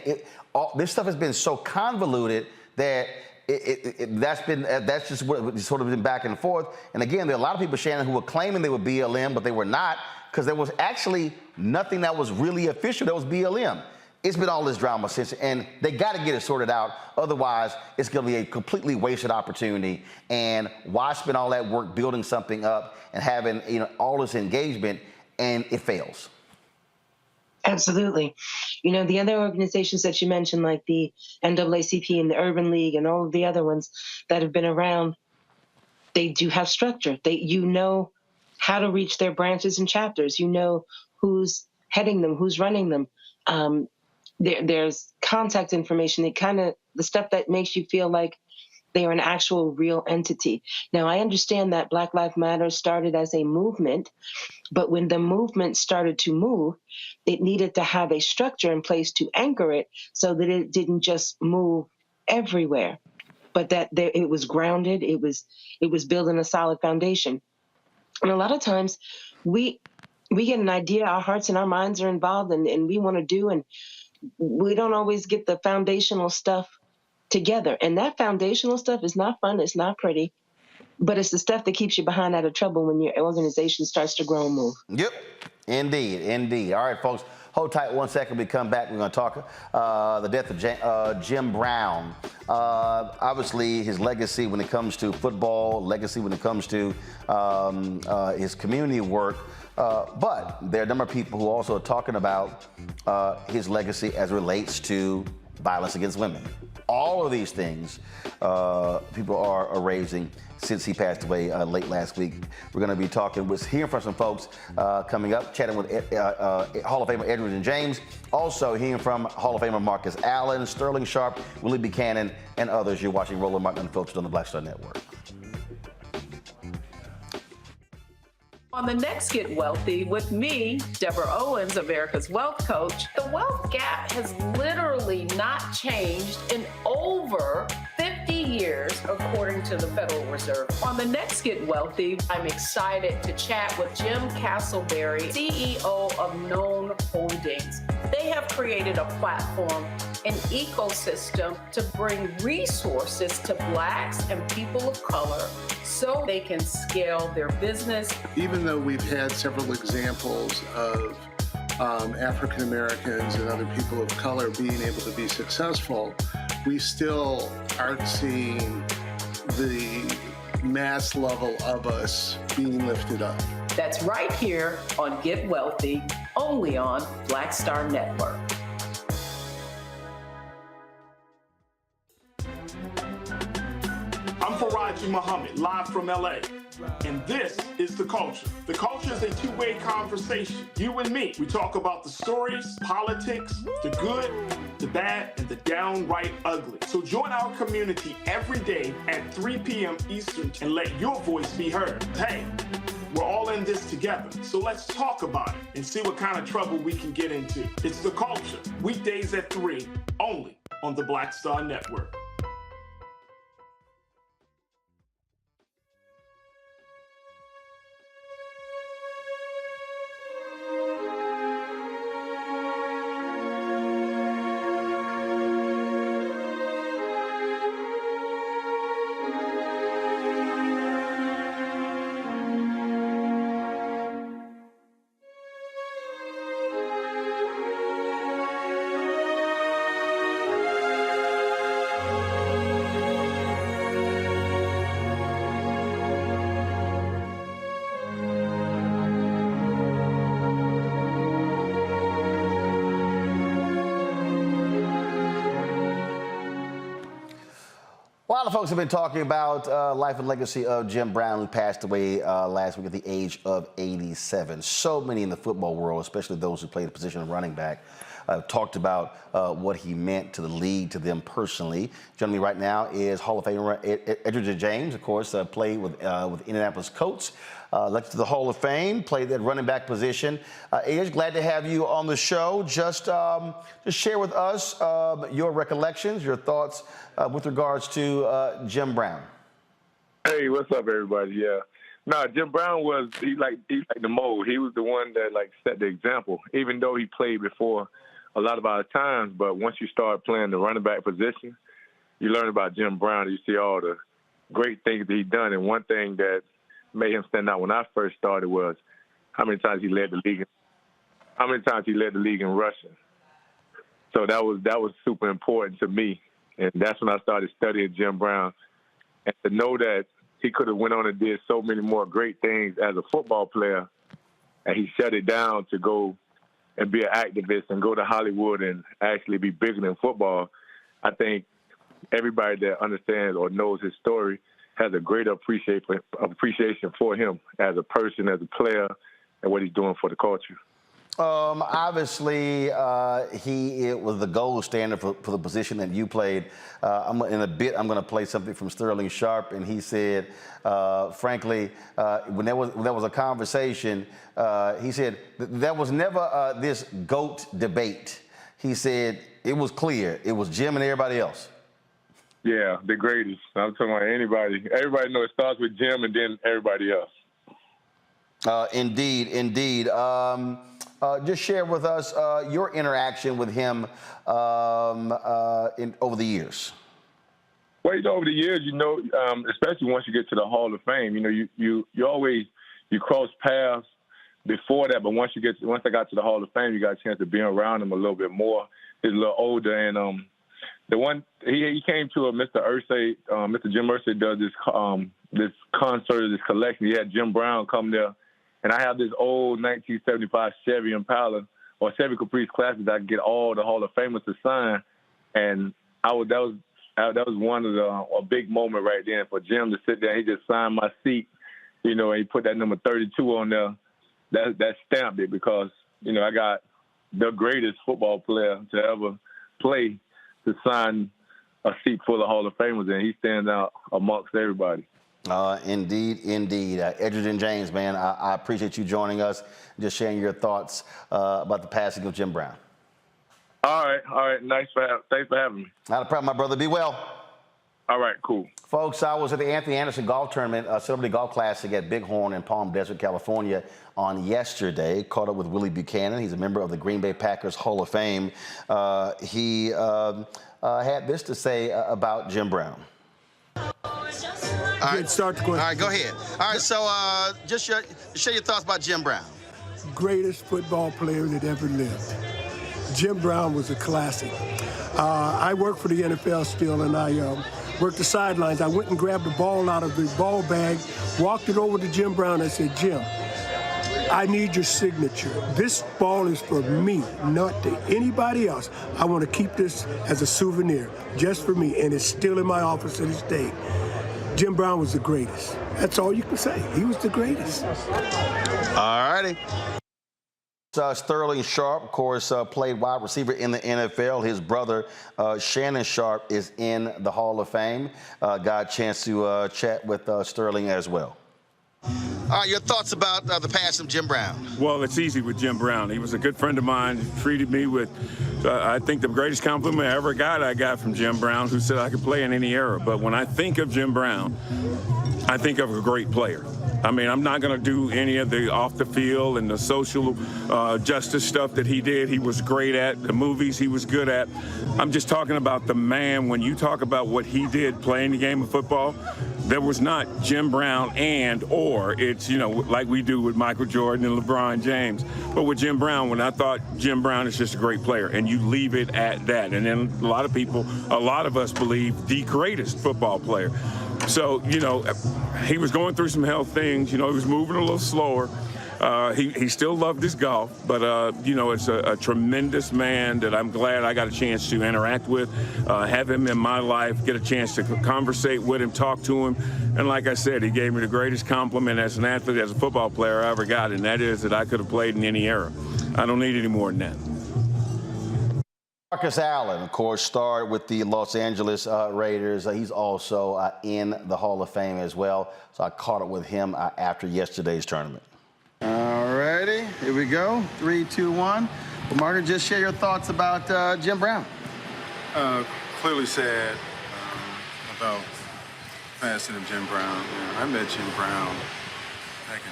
This stuff has been so convoluted that that's just what sort of been back and forth. And again, there are a lot of people, Shannon, who were claiming they were BLM, but they were not, because there was actually nothing that was really official that was BLM. It's been all this drama since, and they got to get it sorted out. Otherwise, it's going to be a completely wasted opportunity. And why spend all that work building something up and having all this engagement, and it fails? Absolutely. The other organizations that you mentioned, like the NAACP and the Urban League and all of the other ones that have been around, they do have structure. You know how to reach their branches and chapters. You know who's heading them, who's running them. There's contact information, the stuff that makes you feel like they are an actual real entity. Now, I understand that Black Lives Matter started as a movement, but when the movement started to move, it needed to have a structure in place to anchor it so that it didn't just move everywhere, but that it was grounded, it was building a solid foundation. And a lot of times we get an idea, our hearts and our minds are involved, and we want to do, and we don't always get the foundational stuff together. And that foundational stuff is not fun. It's not pretty, but it's the stuff that keeps you behind out of trouble when your organization starts to grow and move. Yep, indeed, indeed. All right, folks, hold tight 1 second. We come back, we're going to talk the death of Jim Brown. Obviously, his legacy when it comes to football, legacy when it comes to his community work. But there are a number of people who also are talking about his legacy as it relates to violence against women. All of these things people are raising since he passed away late last week. We're going to be hearing from some folks coming up, chatting with Hall of Famer Edwards and James. Also hearing from Hall of Famer Marcus Allen, Sterling Sharp, Willie Buchanan, and others. You're watching Roland Martin Unfiltered on the Blackstar Network. On the next Get Wealthy with me, Deborah Owens, America's Wealth Coach, the wealth gap has literally not changed in over 50 years, according to the Federal Reserve. On the next Get Wealthy, I'm excited to chat with Jim Castleberry, CEO of Known Holdings. They have created a platform, an ecosystem to bring resources to Blacks and people of color so they can scale their business. Even though we've had several examples of African Americans and other people of color being able to be successful, we still aren't seeing the mass level of us being lifted up. That's right here on Get Wealthy, only on Blackstar Network. I'm Reecie Muhammad, live from LA. And this is The Culture. The Culture is a two-way conversation. You and me. We talk about the stories, politics, the good, the bad, and the downright ugly. So join our community every day at 3 p.m. Eastern and let your voice be heard. Hey, we're all in this together. So let's talk about it and see what kind of trouble we can get into. It's The Culture. Weekdays at 3, only on the Blackstar Network. A lot of folks have been talking about life and legacy of Jim Brown, who passed away last week at the age of 87. So many in the football world, especially those who played the position of running back, talked about what he meant to the league, to them personally. Joining me right now is Hall of Famer Edwards and James, of course, played with Indianapolis Colts, elected to the Hall of Fame, played that running back position. Edge, glad to have you on the show. Just share with us your recollections, your thoughts with regards to Jim Brown. Hey, what's up, everybody? Yeah. No, Jim Brown he's like the mold. He was the one that set the example, even though he played before a lot of our times. But once you start playing the running back position, you learn about Jim Brown. You see all the great things that he done. And one thing that made him stand out when I first started was how many times he led the league in rushing. So that was super important to me. And that's when I started studying Jim Brown. And to know that he could have went on and did so many more great things as a football player, and he shut it down to go and be an activist and go to Hollywood and actually be bigger than football. I think everybody that understands or knows his story has a greater appreciation for him as a person, as a player, and what he's doing for the culture. Obviously, he was the gold standard for the position that you played. In a bit, I'm going to play something from Sterling Sharp, and he said, frankly, when there was a conversation, he said there was never this GOAT debate. He said it was clear. It was Jim and everybody else. Yeah, the greatest. I'm talking about anybody. Everybody knows it starts with Jim and then everybody else. Indeed. just share with us your interaction with him over the years. Well, over the years, especially once you get to the Hall of Fame, you always cross paths before that, but once I got to the Hall of Fame, you got a chance to be around him a little bit more. He's a little older, and the one he came to Mr. Irsay, Mr. Jim Irsay does this concert, this collection. He had Jim Brown come there, and I have this old 1975 Chevy Impala or Chevy Caprice Classic that I get all the Hall of Famers to sign, and that was one of a big moment right then for Jim to sit there. He just signed my seat, and he put that number 32 on there. That stamped it because I got the greatest football player to ever play to sign a seat full of Hall of Famers, and he stands out amongst everybody. Indeed. Edgerton James, man, I appreciate you joining us, just sharing your thoughts about the passing of Jim Brown. All right. Thanks for having me. Not a problem, my brother. Be well. All right, cool. Folks, I was at the Anthony Anderson Golf Tournament, Celebrity Golf Classic at Bighorn in Palm Desert, California on yesterday. Caught up with Willie Buchanan. He's a member of the Green Bay Packers Hall of Fame. He had this to say about Jim Brown. All right, start the question. All right, go ahead. All right, so just share your thoughts about Jim Brown. Greatest football player that ever lived. Jim Brown was a classic. I work for the NFL still, and I worked the sidelines. I went and grabbed the ball out of the ball bag, walked it over to Jim Brown. I said, Jim, I need your signature. This ball is for me, not to anybody else. I want to keep this as a souvenir, just for me, and it's still in my office to this day. Jim Brown was the greatest. That's all you can say. He was the greatest. All righty. Sterling Sharpe, of course, played wide receiver in the NFL. His brother, Shannon Sharpe, is in the Hall of Fame. Got a chance to chat with Sterling as well. All right, your thoughts about the passing of Jim Brown? Well, it's easy with Jim Brown. He was a good friend of mine. He treated me with, I think, the greatest compliment I ever got. I got from Jim Brown, who said I could play in any era. But when I think of Jim Brown, I think of a great player. I mean, I'm not going to do any of the off the field and the social justice stuff that he did. He was great at the movies. He was good at. I'm just talking about the man. When you talk about what he did playing the game of football, there was not Jim Brown or it's, like we do with Michael Jordan and LeBron James. But with Jim Brown, when I thought Jim Brown is just a great player, and you leave it at that. And then a lot of us believe the greatest football player. So, he was going through some health things. He was moving a little slower. He still loved his golf, but, it's a tremendous man that I'm glad I got a chance to interact with, have him in my life, get a chance to conversate with him, talk to him. And like I said, he gave me the greatest compliment as an athlete, as a football player I ever got, and that is that I could have played in any era. I don't need any more than that. Marcus Allen, of course, starred with the Los Angeles Raiders. He's also in the Hall of Fame as well. So I caught up with him after yesterday's tournament. All righty, here we go. 3, 2, 1. Well, Marcus, just share your thoughts about Jim Brown. Clearly sad about passing of Jim Brown. I met Jim Brown back in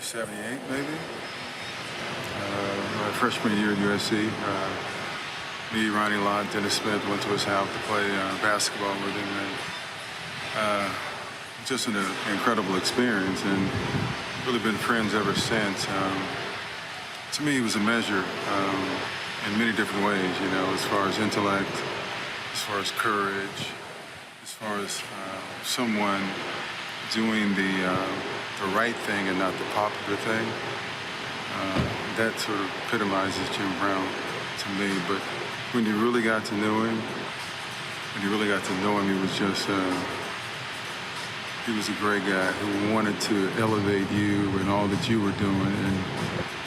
78, maybe. My freshman year at USC. Me, Ronnie Lott, Dennis Smith went to his house to play basketball with him. And, just an incredible experience, and really been friends ever since. To me, he was a measure in many different ways, as far as intellect, as far as courage, as far as someone doing the right thing and not the popular thing. That sort of epitomizes Jim Brown to me. But when you really got to know him, he was just, he was a great guy who wanted to elevate you and all that you were doing,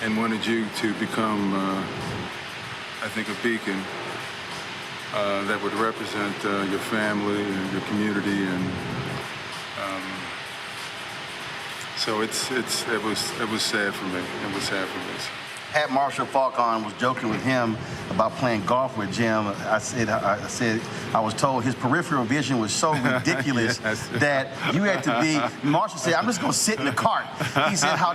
and wanted you to become, I think, a beacon that would represent your family and your community. And so it was sad for me. It was sad for me. had Marshall Falk on, was joking with him about playing golf with Jim. I said I was told his peripheral vision was so ridiculous that you had to be. Marshall said, "I'm just gonna sit in the cart." He said how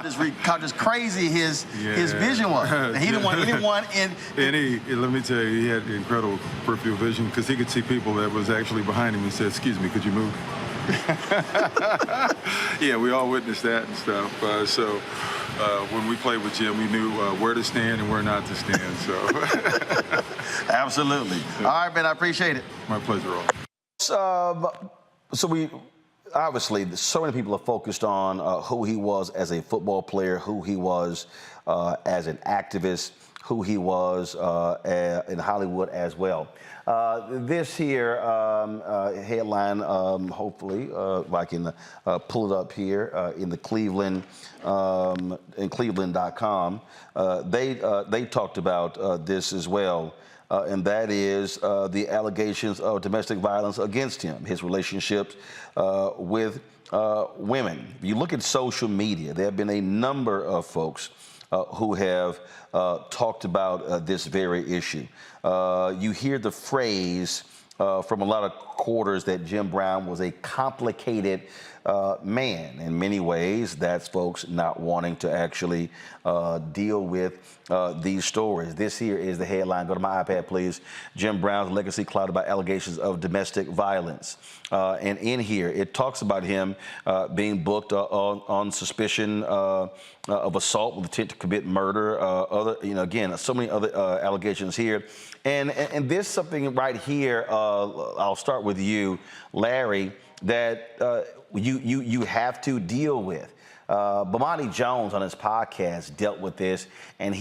just crazy his vision was. And he didn't want anyone in. And let me tell you, he had incredible peripheral vision because he could see people that was actually behind him. He said, "Excuse me, could you move?" Yeah, we all witnessed that and stuff. So when we played with Jim, we knew where to stand and where not to stand. So absolutely. All right, man, I appreciate it. My pleasure, Roland. So we obviously so many people are focused on who he was as a football player, who he was as an activist, who he was in Hollywood as well. This here headline, hopefully, if I can pull it up here in the Cleveland, in Cleveland.com, they talked about this as well, and that is the allegations of domestic violence against him, his relationships with women. If you look at social media, there have been a number of folks who have talked about this very issue. You hear the phrase from a lot of quarters that Jim Brown was a complicated man. In many ways, that's folks not wanting to actually deal with these stories. This here is the headline. Go to my iPad, please. Jim Brown's legacy clouded by allegations of domestic violence. And in here, it talks about him being booked on suspicion of assault with intent to commit murder. Again, so many other allegations here. And there's something right here. I'll start with you, Larry, that you have to deal with. Bomani Jones on his podcast dealt with this, and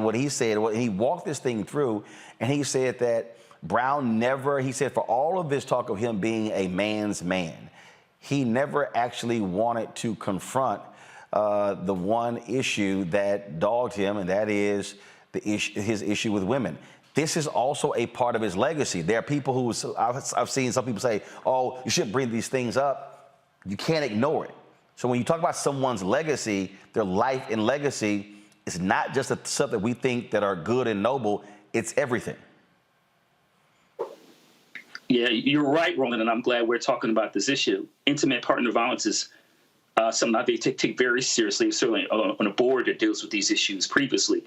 what he said, he walked this thing through, and he said that Brown never, he said, for all of this talk of him being a man's man, he never actually wanted to confront the one issue that dogged him, and that is his issue with women. This is also a part of his legacy. There are people who, I've seen some people say, oh, you shouldn't bring these things up. You can't ignore it. So when you talk about someone's legacy, their life and legacy, it's not just the stuff that we think that are good and noble, it's everything. Yeah, you're right, Roland, and I'm glad we're talking about this issue. Intimate partner violence is something I take very seriously, certainly on a board that deals with these issues previously.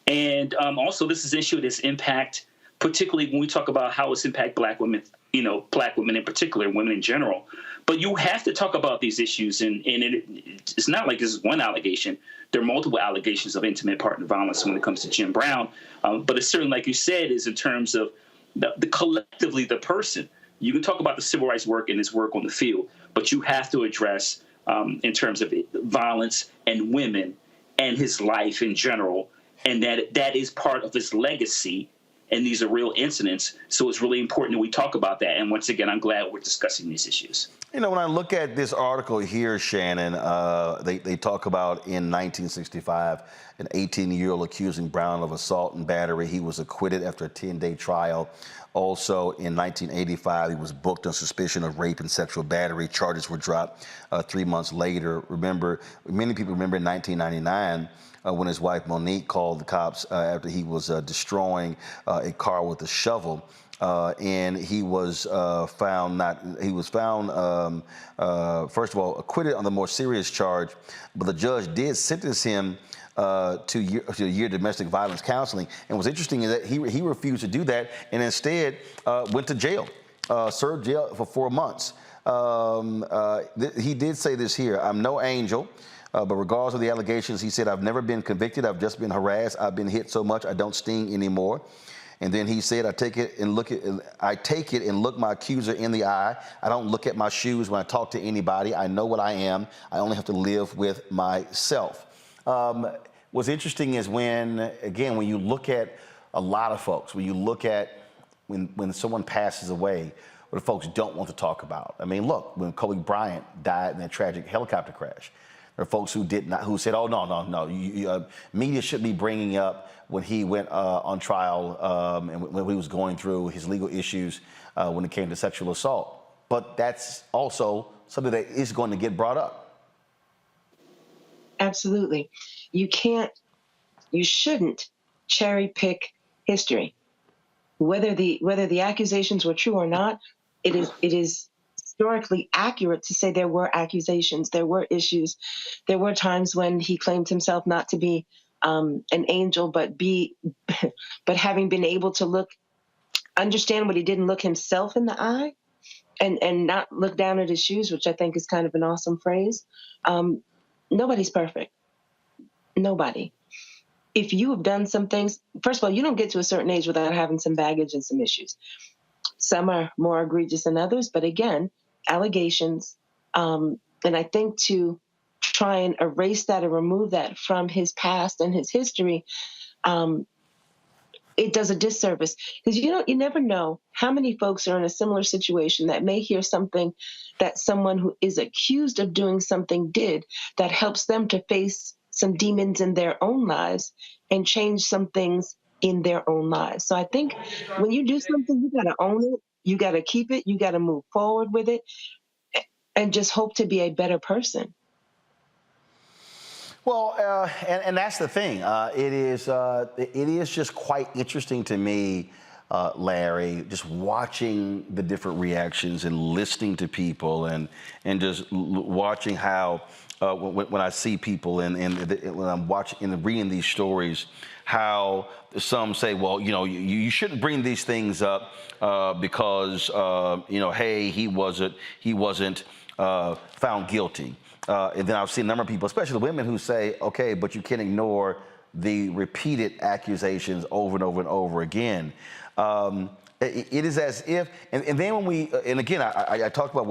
And also, this is an issue that's impact, particularly when we talk about how it's impact Black women, Black women in particular, women in general. But you have to talk about these issues, and it's not like this is one allegation. There are multiple allegations of intimate partner violence when it comes to Jim Brown. But it's certainly, like you said, is in terms of the collectively the person. You can talk about the civil rights work and his work on the field, but you have to address in terms of violence and women and his life in general. And that is part of his legacy, and these are real incidents. So it's really important that we talk about that. And once again, I'm glad we're discussing these issues. When I look at this article here, Shannon, they talk about in 1965, an 18-year-old accusing Brown of assault and battery. He was acquitted after a 10-day trial. Also, in 1985, he was booked on suspicion of rape and sexual battery. Charges were dropped 3 months later. Many people remember in 1999, when his wife Monique called the cops after he was destroying a car with a shovel, and he was found first of all acquitted on the more serious charge, but the judge did sentence him to a year domestic violence counseling. And what's interesting is that he refused to do that, and instead went to jail, served jail for 4 months. He did say this here: "I'm no angel." But regardless of the allegations, he said, "I've never been convicted. I've just been harassed. I've been hit so much I don't sting anymore." And then he said, I take it and look my accuser in the eye. I don't look at my shoes when I talk to anybody. I know what I am. I only have to live with myself." What's interesting is when you look at a lot of folks, when you look at when someone passes away, what folks don't want to talk about. I mean, look, when Kobe Bryant died in that tragic helicopter crash, there are folks who said, "Oh, no, media should be bringing up when he went on trial and when he was going through his legal issues when it came to sexual assault." But that's also something that is going to get brought up. Absolutely. You can't you shouldn't cherry pick history. Whether the accusations were true or not, it is historically accurate to say there were accusations, there were issues, there were times when he claimed himself not to be an angel, but having been able to understand what he didn't look himself in the eye, and not look down at his shoes, which I think is kind of an awesome phrase. Nobody's perfect. Nobody. If you have done some things, first of all, you don't get to a certain age without having some baggage and some issues. Some are more egregious than others, but again, allegations. And I think to try and erase that or remove that from his past and his history, it does a disservice, because you never know how many folks are in a similar situation that may hear something that someone who is accused of doing something did that helps them to face some demons in their own lives and change some things in their own lives. So I think when you do something, you got to own it, you got to keep it, you got to move forward with it, and just hope to be a better person. Well, and that's the thing. It is just quite interesting to me, Larry, just watching the different reactions and listening to people and just watching how when I see people and when I'm watching and reading these stories, how some say, well, you shouldn't bring these things up because hey, he wasn't found guilty. And then I've seen a number of people, especially women, who say, okay, but you can't ignore the repeated accusations over and over and over again. It is as if, and then when and again, I talked about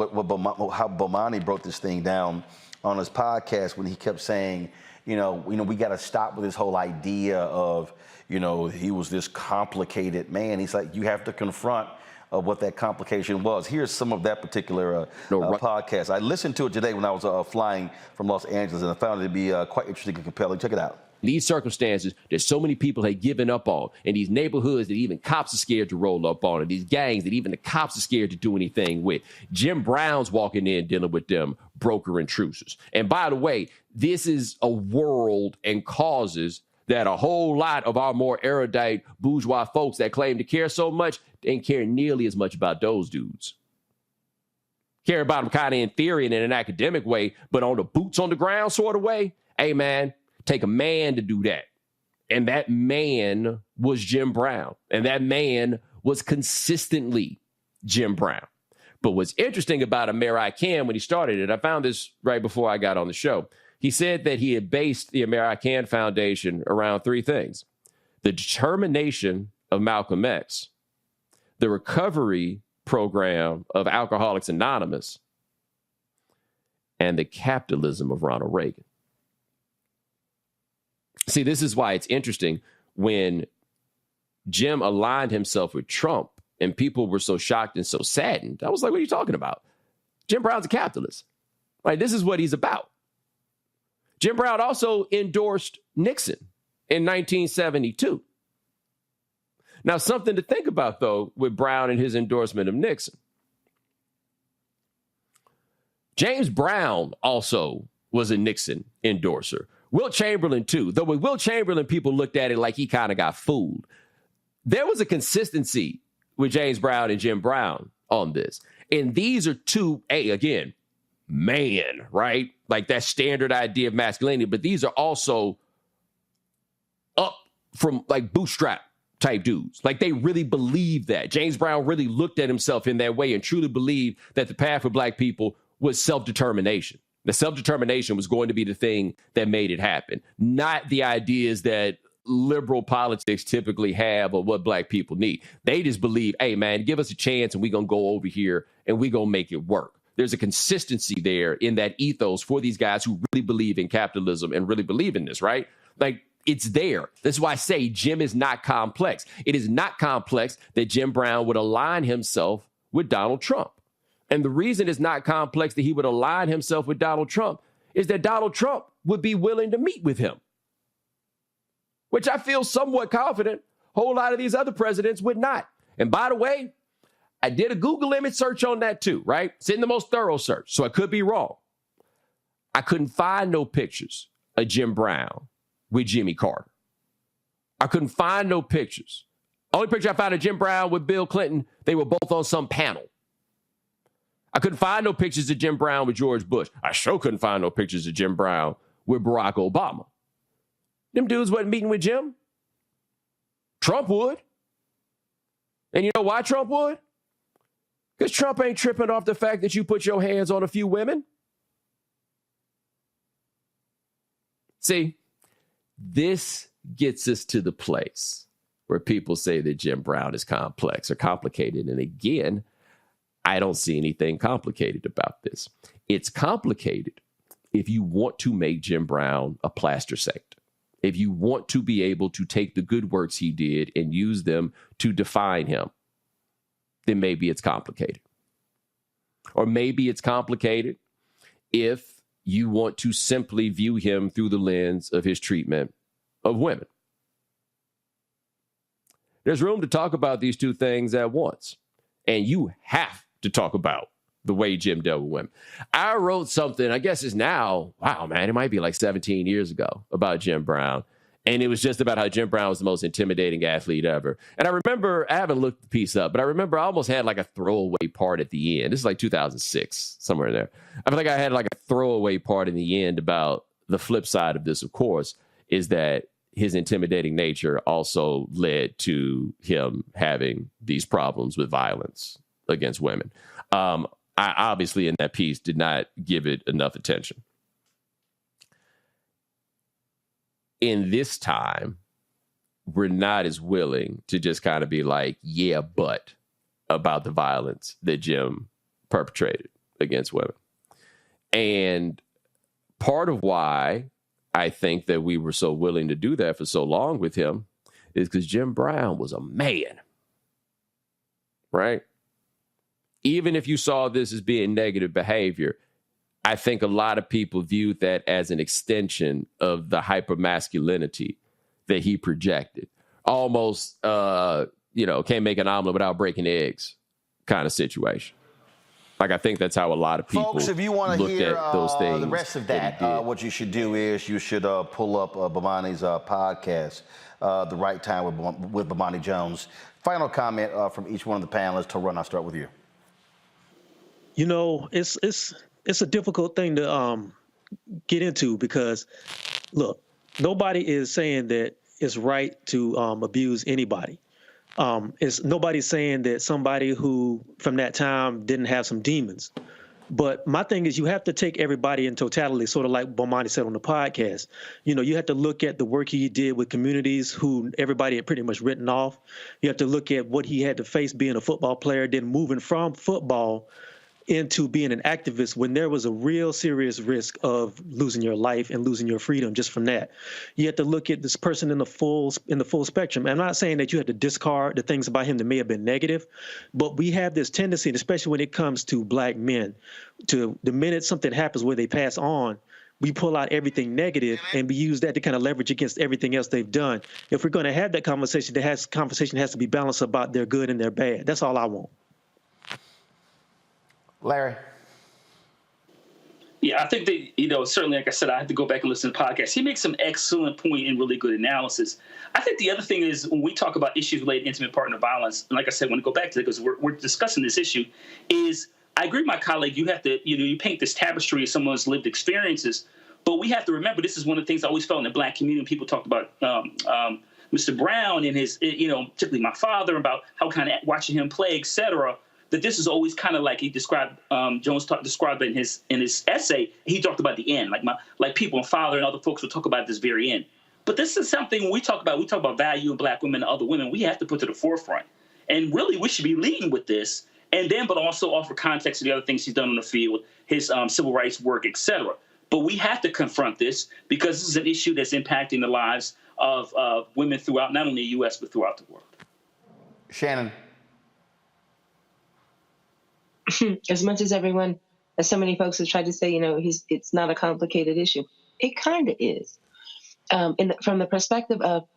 how Bomani broke this thing down on his podcast when he kept saying, we got to stop with this whole idea of, he was this complicated man. He's like, you have to confront what that complication was. Here's some of that particular podcast. I listened to it today when I was flying from Los Angeles, and I found it to be quite interesting and compelling. Check it out. These circumstances that so many people had given up on, and these neighborhoods that even cops are scared to roll up on, and these gangs that even the cops are scared to do anything with. Jim Brown's walking in dealing with them broker intruders. And by the way, this is a world and causes that a whole lot of our more erudite bourgeois folks that claim to care so much ain't care nearly as much about those dudes. Care about them kind of in theory and in an academic way, but on the boots on the ground sort of way, hey man, take a man to do that. And that man was Jim Brown. And that man was consistently Jim Brown. But what's interesting about American when he started it, I found this right before I got on the show. He said that he had based the American Foundation around three things: the determination of Malcolm X, the recovery program of Alcoholics Anonymous, and the capitalism of Ronald Reagan. See, this is why it's interesting when Jim aligned himself with Trump and people were so shocked and so saddened. I was like, what are you talking about? Jim Brown's a capitalist. Like, this is what he's about. Jim Brown also endorsed Nixon in 1972. Now, something to think about, though, with Brown and his endorsement of Nixon. James Brown also was a Nixon endorser. Wilt Chamberlain, too. Though with Wilt Chamberlain, people looked at it like he kind of got fooled. There was a consistency with James Brown and Jim Brown on this. And these are two, again, man, right? Like that standard idea of masculinity. But these are also up from like bootstrap type dudes. Like they really believe that. James Brown really looked at himself in that way and truly believed that the path for black people was self-determination. The self-determination was going to be the thing that made it happen, not the ideas that liberal politics typically have of what black people need. They just believe, hey, man, give us a chance and we're going to go over here and we're going to make it work. There's a consistency there in that ethos for these guys who really believe in capitalism and really believe in this, right? Like, it's there. That's why I say Jim is not complex. It is not complex that Jim Brown would align himself with Donald Trump. And the reason it's not complex that he would align himself with Donald Trump is that Donald Trump would be willing to meet with him, which I feel somewhat confident a whole lot of these other presidents would not. And by the way, I did a Google image search on that too, right? It's in the most thorough search, so I could be wrong. I couldn't find no pictures of Jim Brown with Jimmy Carter. I couldn't find no pictures. Only picture I found of Jim Brown with Bill Clinton, they were both on some panel. I couldn't find no pictures of Jim Brown with George Bush. I sure couldn't find no pictures of Jim Brown with Barack Obama. Them dudes wasn't meeting with Jim. Trump would. And you know why Trump would? Because Trump ain't tripping off the fact that you put your hands on a few women. See, this gets us to the place where people say that Jim Brown is complex or complicated. And again, I don't see anything complicated about this. It's complicated if you want to make Jim Brown a plaster saint. If you want to be able to take the good works he did and use them to define him, then maybe it's complicated. Or maybe it's complicated if you want to simply view him through the lens of his treatment of women. There's room to talk about these two things at once. And you have to talk about the way Jim dealt with women. I wrote something, I guess it's now, wow, man, it might be like 17 years ago, about Jim Brown. And it was just about how Jim Brown was the most intimidating athlete ever. And I remember, I haven't looked the piece up, but I remember I almost had like a throwaway part at the end. This is like 2006, somewhere in there. I feel like I had like a throwaway part in the end about the flip side of this, of course, is that his intimidating nature also led to him having these problems with violence against women. I obviously in that piece did not give it enough attention. In this time, we're not as willing to just kind of be like, yeah, but about the violence that Jim perpetrated against women. And part of why I think that we were so willing to do that for so long with him is because Jim Brown was a man, right? Even if you saw this as being negative behavior, I think a lot of people viewed that as an extension of the hypermasculinity that he projected. Almost, can't make an omelet without breaking eggs kind of situation. Like, I think that's how a lot of people Folks, if you want to hear at those things. The rest of that, what you should do is you should pull up Bomani's podcast, The Right Time with Bomani Jones. Final comment from each one of the panelists. Roland, I'll start with you. You know, it's a difficult thing to get into because, look, nobody is saying that it's right to abuse anybody. Nobody's saying that somebody who from that time didn't have some demons. But my thing is you have to take everybody in totality, sort of like Bomani said on the podcast. You know, you have to look at the work he did with communities who everybody had pretty much written off. You have to look at what he had to face being a football player, then moving from football into being an activist when there was a real serious risk of losing your life and losing your freedom just from that. You have to look at this person in the full spectrum. I'm not saying that you have to discard the things about him that may have been negative, but we have this tendency, especially when it comes to black men, to the minute something happens where they pass on, we pull out everything negative and we use that to kind of leverage against everything else they've done. If we're going to have that conversation, conversation has to be balanced about their good and their bad. That's all I want. Larry. Yeah, I think that, certainly, like I said, I have to go back and listen to the podcast. He makes some excellent point and really good analysis. I think the other thing is when we talk about issues related to intimate partner violence, and like I said, when I go back to it, because we're discussing this issue, is I agree with my colleague, you have to, you paint this tapestry of someone's lived experiences, but we have to remember this is one of the things I always felt in the black community when people talked about Mr. Brown and his, particularly my father, about how kind of watching him play, et cetera, that this is always kind of like he described, Jones described it in his essay. He talked about the end, like people and father and other folks will talk about this very end. But this is something when we talk about value in black women and other women, we have to put to the forefront. And really, we should be leading with this, but also offer context to the other things he's done on the field, his civil rights work, et cetera. But we have to confront this because this is an issue that's impacting the lives of women throughout, not only the U.S., but throughout the world. Shannon. As much as so many folks have tried to say, it's not a complicated issue. It kind of is. From the perspective of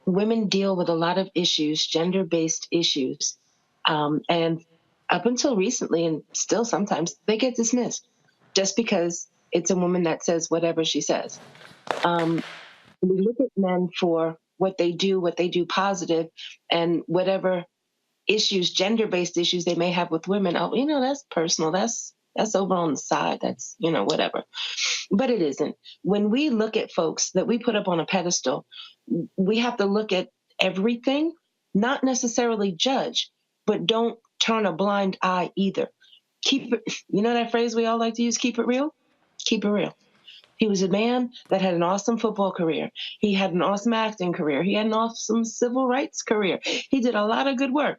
women deal with a lot of issues, gender-based issues, and up until recently, and still sometimes, they get dismissed just because it's a woman that says whatever she says. We look at men for what they do positive, and whatever issues, gender-based issues they may have with women, oh, that's personal. That's over on the side. That's, whatever. But it isn't. When we look at folks that we put up on a pedestal, we have to look at everything, not necessarily judge, but don't turn a blind eye either. Keep it, that phrase we all like to use, keep it real? Keep it real. He was a man that had an awesome football career. He had an awesome acting career. He had an awesome civil rights career. He did a lot of good work,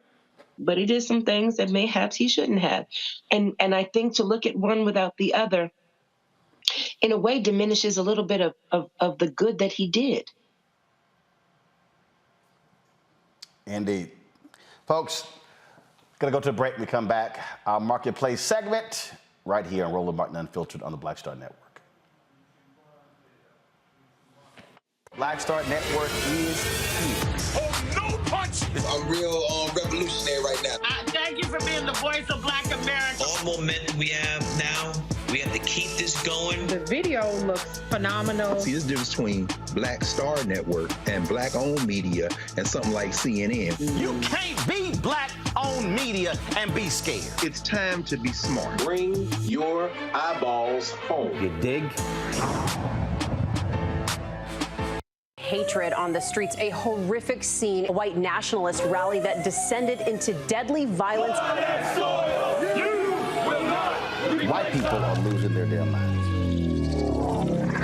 but he did some things that mayhaps he shouldn't have. And I think to look at one without the other, in a way, diminishes a little bit of the good that he did. Indeed. Folks, gonna go to a break. When we come back, our Marketplace segment right here on Roland Martin Unfiltered on the Blackstar Network. Blackstar Network is here. Oh, no punch! I'm real revolutionary right now. Thank you for being the voice of Black America. All momentum we have now, we have to keep this going. The video looks phenomenal. See, there's a difference between Blackstar Network and black-owned media and something like CNN. You can't be black-owned media and be scared. It's time to be smart. Bring your eyeballs home. You dig? Hatred on the streets, a horrific scene, a white nationalist rally that descended into deadly violence. White people are losing their damn minds.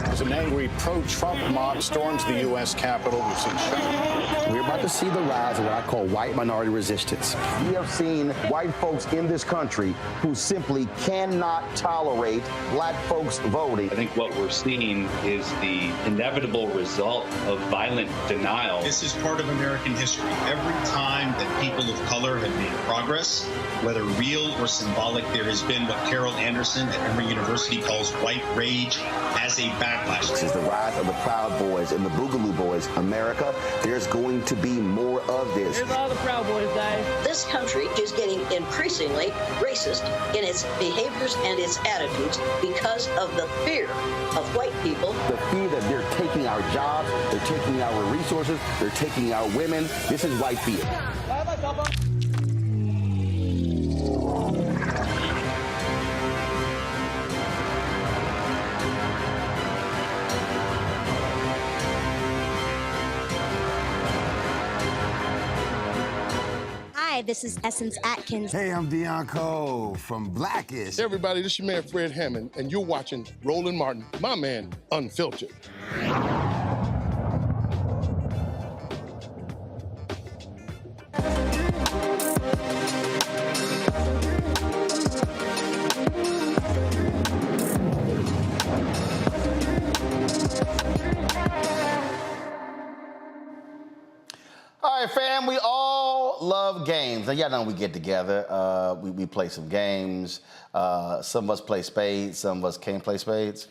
As an angry pro-Trump mob storms the U.S. Capitol, we've seen shooting. We're about to see the rise of what I call white minority resistance. We have seen white folks in this country who simply cannot tolerate black folks voting. I think what we're seeing is the inevitable result of violent denial. This is part of American history. Every time that people of color have made progress, whether real or symbolic, there has been what Carol Anderson at Emory University calls white rage as a backlash. This is the rise of the Proud Boys and the Boogaloo Boys. America, there's going to be more of this. Here's all the Proud Boys, guys. This country is getting increasingly racist in its behaviors and its attitudes because of the fear of white people. The fear that they're taking our jobs, they're taking our resources, they're taking our women. This is white fear. Hi, this is Essence Atkins. Hey, I'm Deion Cole from Blackish. Hey everybody, this is your man Fred Hammond, and you're watching Roland Martin, my man, Unfiltered. All right, fam, we all love games. And y'all know we get together, we play some games. Some of us play spades, some of us can't play spades.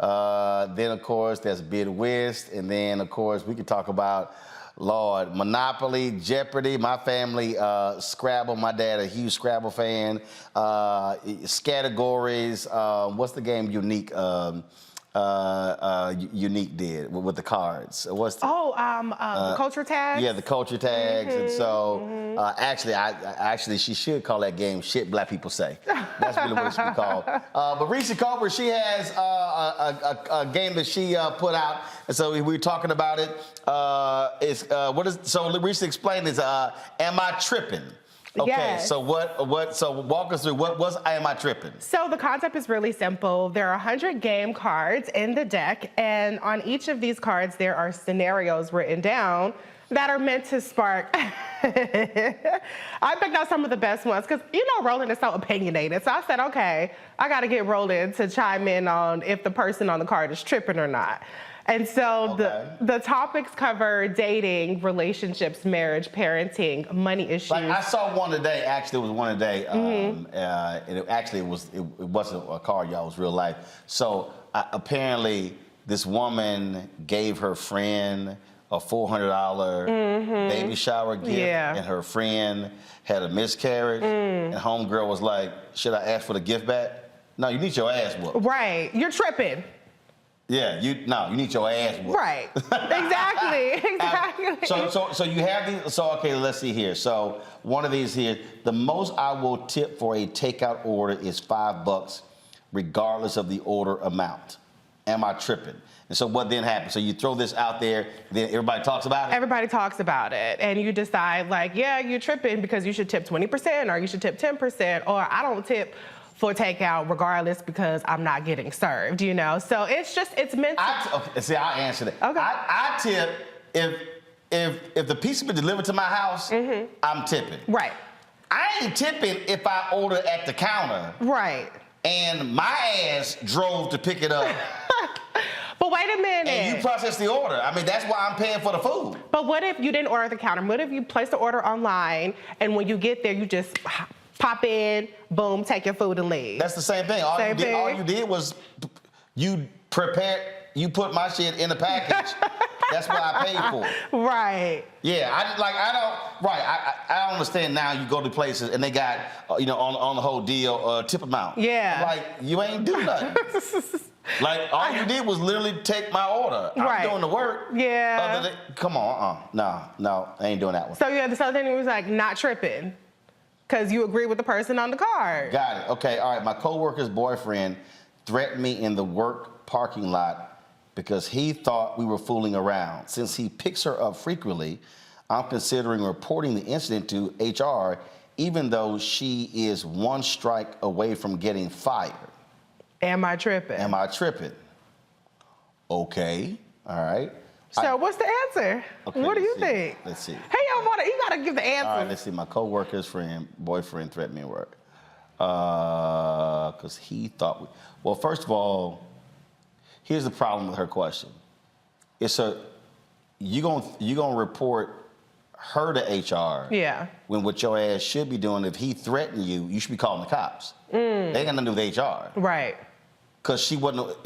Then, of course, there's Bid Whist. And then, of course, we can talk about, Lord, Monopoly, Jeopardy, my family, Scrabble. My dad, a huge Scrabble fan. Categories. What's the game Unique? Unique did with the cards. What's the, the culture tags? Yeah, the culture tags. And so actually, she should call that game Shit Black People Say. That's really what it should be called. But Reecie Colbert, she has a game that she put out. And so we were talking about it. So Reecie explained is, Am I Tripping? Okay, yes. So so walk us through, Am I Tripping? So the concept is really simple. There are 100 game cards in the deck, and on each of these cards, there are scenarios written down that are meant to spark. I picked out some of the best ones, because Roland is so opinionated. So I said, okay, I gotta get Roland to chime in on if the person on the card is tripping or not. And so the topics cover dating, relationships, marriage, parenting, money issues. Like I saw one today. Actually, it was one today. And it wasn't a card, y'all. It was real life. So apparently, this woman gave her friend a $400 baby shower gift, and her friend had a miscarriage. And homegirl was like, "Should I ask for the gift back?" No, you need your ass whooped. Right, you're tripping. Yeah, you need your ass whooped. Right. Exactly. So you have these. So okay, let's see here. So one of these here, the most I will tip for a takeout order is $5, regardless of the order amount. Am I tripping? And so what then happens? So you throw this out there, then everybody talks about it? Everybody talks about it, and you decide, like, yeah, you're tripping because you should tip 20% or you should tip 10%, or I don't tip for takeout regardless because I'm not getting served, you know? So it's meant to... Okay, see, I'll answer that. Okay. I tip if the pizza been delivered to my house, I'm tipping. Right. I ain't tipping if I order at the counter. Right. And my ass drove to pick it up. But wait a minute. And you process the order. I mean, that's why I'm paying for the food. But what if you didn't order at the counter? What if you placed the order online and when you get there, you just pop in, boom, take your food and leave? That's the same thing. All you did was you put my shit in the package. That's what I paid for. Right. Yeah, I don't understand now. You go to places and they got, on the whole deal, tip amount. Yeah. Like, you ain't do nothing. Like, all you did was literally take my order. I'm doing the work. Yeah. Come on, no, I ain't doing that one. So yeah, the other thing was like not tripping because you agree with the person on the card. Got it. Okay, all right. My coworker's boyfriend threatened me in the work parking lot because he thought we were fooling around. Since he picks her up frequently, I'm considering reporting the incident to HR, even though she is one strike away from getting fired. Am I tripping? Am I tripping? Okay, all right. So what's the answer? Okay, what do you think? Let's see. Hey, you gotta give the answer. All right, let's see. My coworker's boyfriend threatened me at work because he thought well, first of all, here's the problem with her question. You gonna report her to HR. Yeah. When what your ass should be doing, if he threatened you, you should be calling the cops. They ain't got nothing to do with HR. Right. Because she wasn't.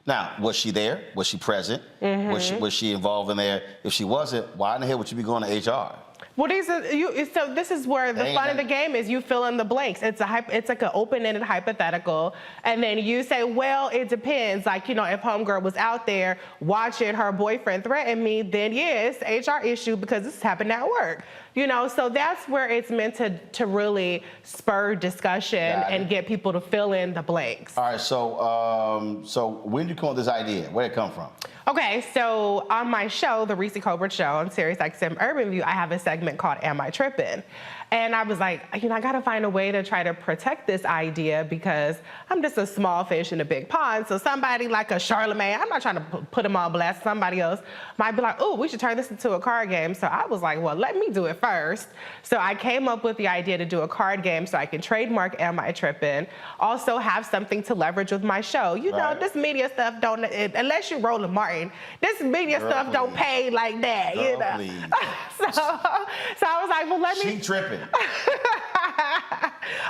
Now, was she there? Was she present? Was she involved in there? If she wasn't, why in the hell would you be going to HR? Well, so this is where the fun of the game is. You fill in the blanks. It's like an open-ended hypothetical, and then you say, well, it depends. Like, if homegirl was out there watching her boyfriend threaten me, then yeah, it's an HR issue because this happened at work. So that's where it's meant to really spur discussion and get people to fill in the blanks. All right. So when did you come up with this idea? Where did it come from? Okay, so on my show, the Reecie Colbert Show on Sirius XM Urban View, I have a segment called Am I Trippin'? And I was like, I gotta find a way to try to protect this idea because I'm just a small fish in a big pond. So somebody like a Charlemagne, I'm not trying to put him on blast. Somebody else might be like, oh, we should turn this into a card game. So I was like, well, let me do it first. So I came up with the idea to do a card game so I can trademark Am I Trippin'? Also have something to leverage with my show. This media stuff don't, unless you're Roland Martin, this media stuff don't pay like that, so I was like, well, let me. She tripping.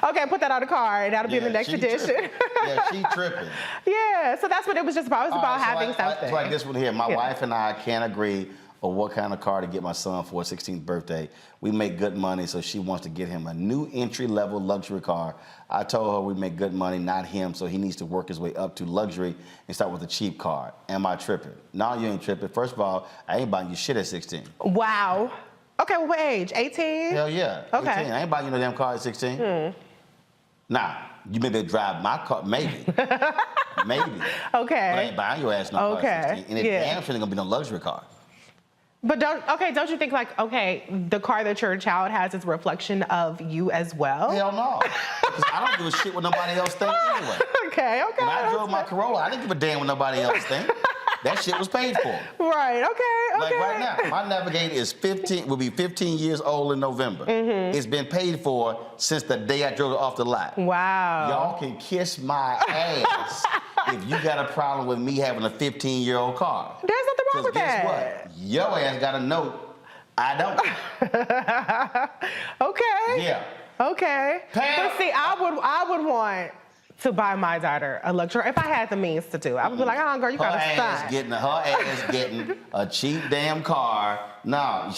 Okay, put that on the card. That'll be in the next edition. Yeah, she tripping. Yeah, so that's what it was just about. It was about having something. It's like this one here. My wife and I can't agree on what kind of car to get my son for his 16th birthday. We make good money, so she wants to get him a new entry-level luxury car. I told her we make good money, not him, so he needs to work his way up to luxury and start with a cheap car. Am I tripping? No, you ain't tripping. First of all, I ain't buying you shit at 16. Wow. Okay, what age? 18? Hell yeah. Okay. 18. I ain't buying you no damn car at 16. Nah, you maybe drive my car, maybe. Maybe. Okay. But I ain't buying your ass no car at 16. And it damn sure ain't gonna be no luxury car. But don't you think the car that your child has is a reflection of you as well? Hell no. Because I don't give a shit what nobody else thinks anyway. Okay. When I drove my Corolla, I didn't give a damn what nobody else think. That shit was paid for. Right, okay. Like right now, my Navigator will be 15 years old in November. It's been paid for since the day I drove it off the lot. Wow. Y'all can kiss my ass if you got a problem with me having a 15-year-old car. There's nothing wrong with that. Guess what? Your ass got a note. I don't. Okay. Yeah. Okay. But see, I would want to buy my daughter a luxury if I had the means to do. I would be like, oh, girl, you got to sign. Her ass getting a cheap damn car. No,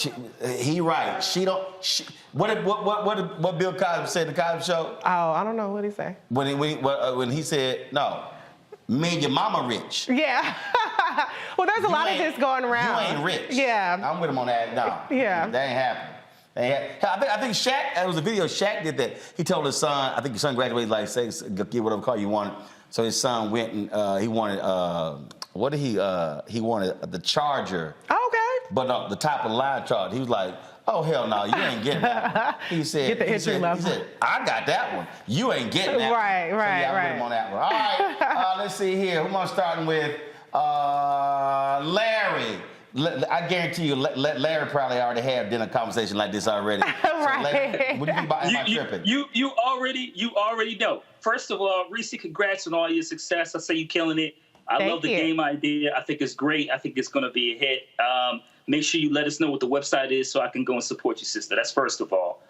he right. What Bill Cosby said in the Cosby Show? Oh, I don't know what he say. When he said no. Me and your mama rich. Yeah. Well, there's a lot of this going around. You ain't rich. Yeah. I'm with him on that. No. Yeah. That ain't happening. I think Shaq, there was a video, Shaq did that. He told his son, I think his son graduated like, say, get whatever car you wanted. So his son went and he wanted, he wanted the Charger. Okay. But the top of the line Charger. He was like, oh, hell no, you ain't getting that. He said, Get the entry level. He said, I got that one. You ain't getting that Right, one. right, so, yeah, I'm right. with him on that one. All right, let's see here. Who am I starting with? Larry. I guarantee you, Larry probably already had dinner conversation like this already. Right. So Larry, what do you think about am I tripping? You already know. First of all, Reece, congrats on all your success. I say you're killing it. I love the game idea. I think it's great. I think it's going to be a hit. Make sure you let us know what the website is so I can go and support your sister. That's first of all.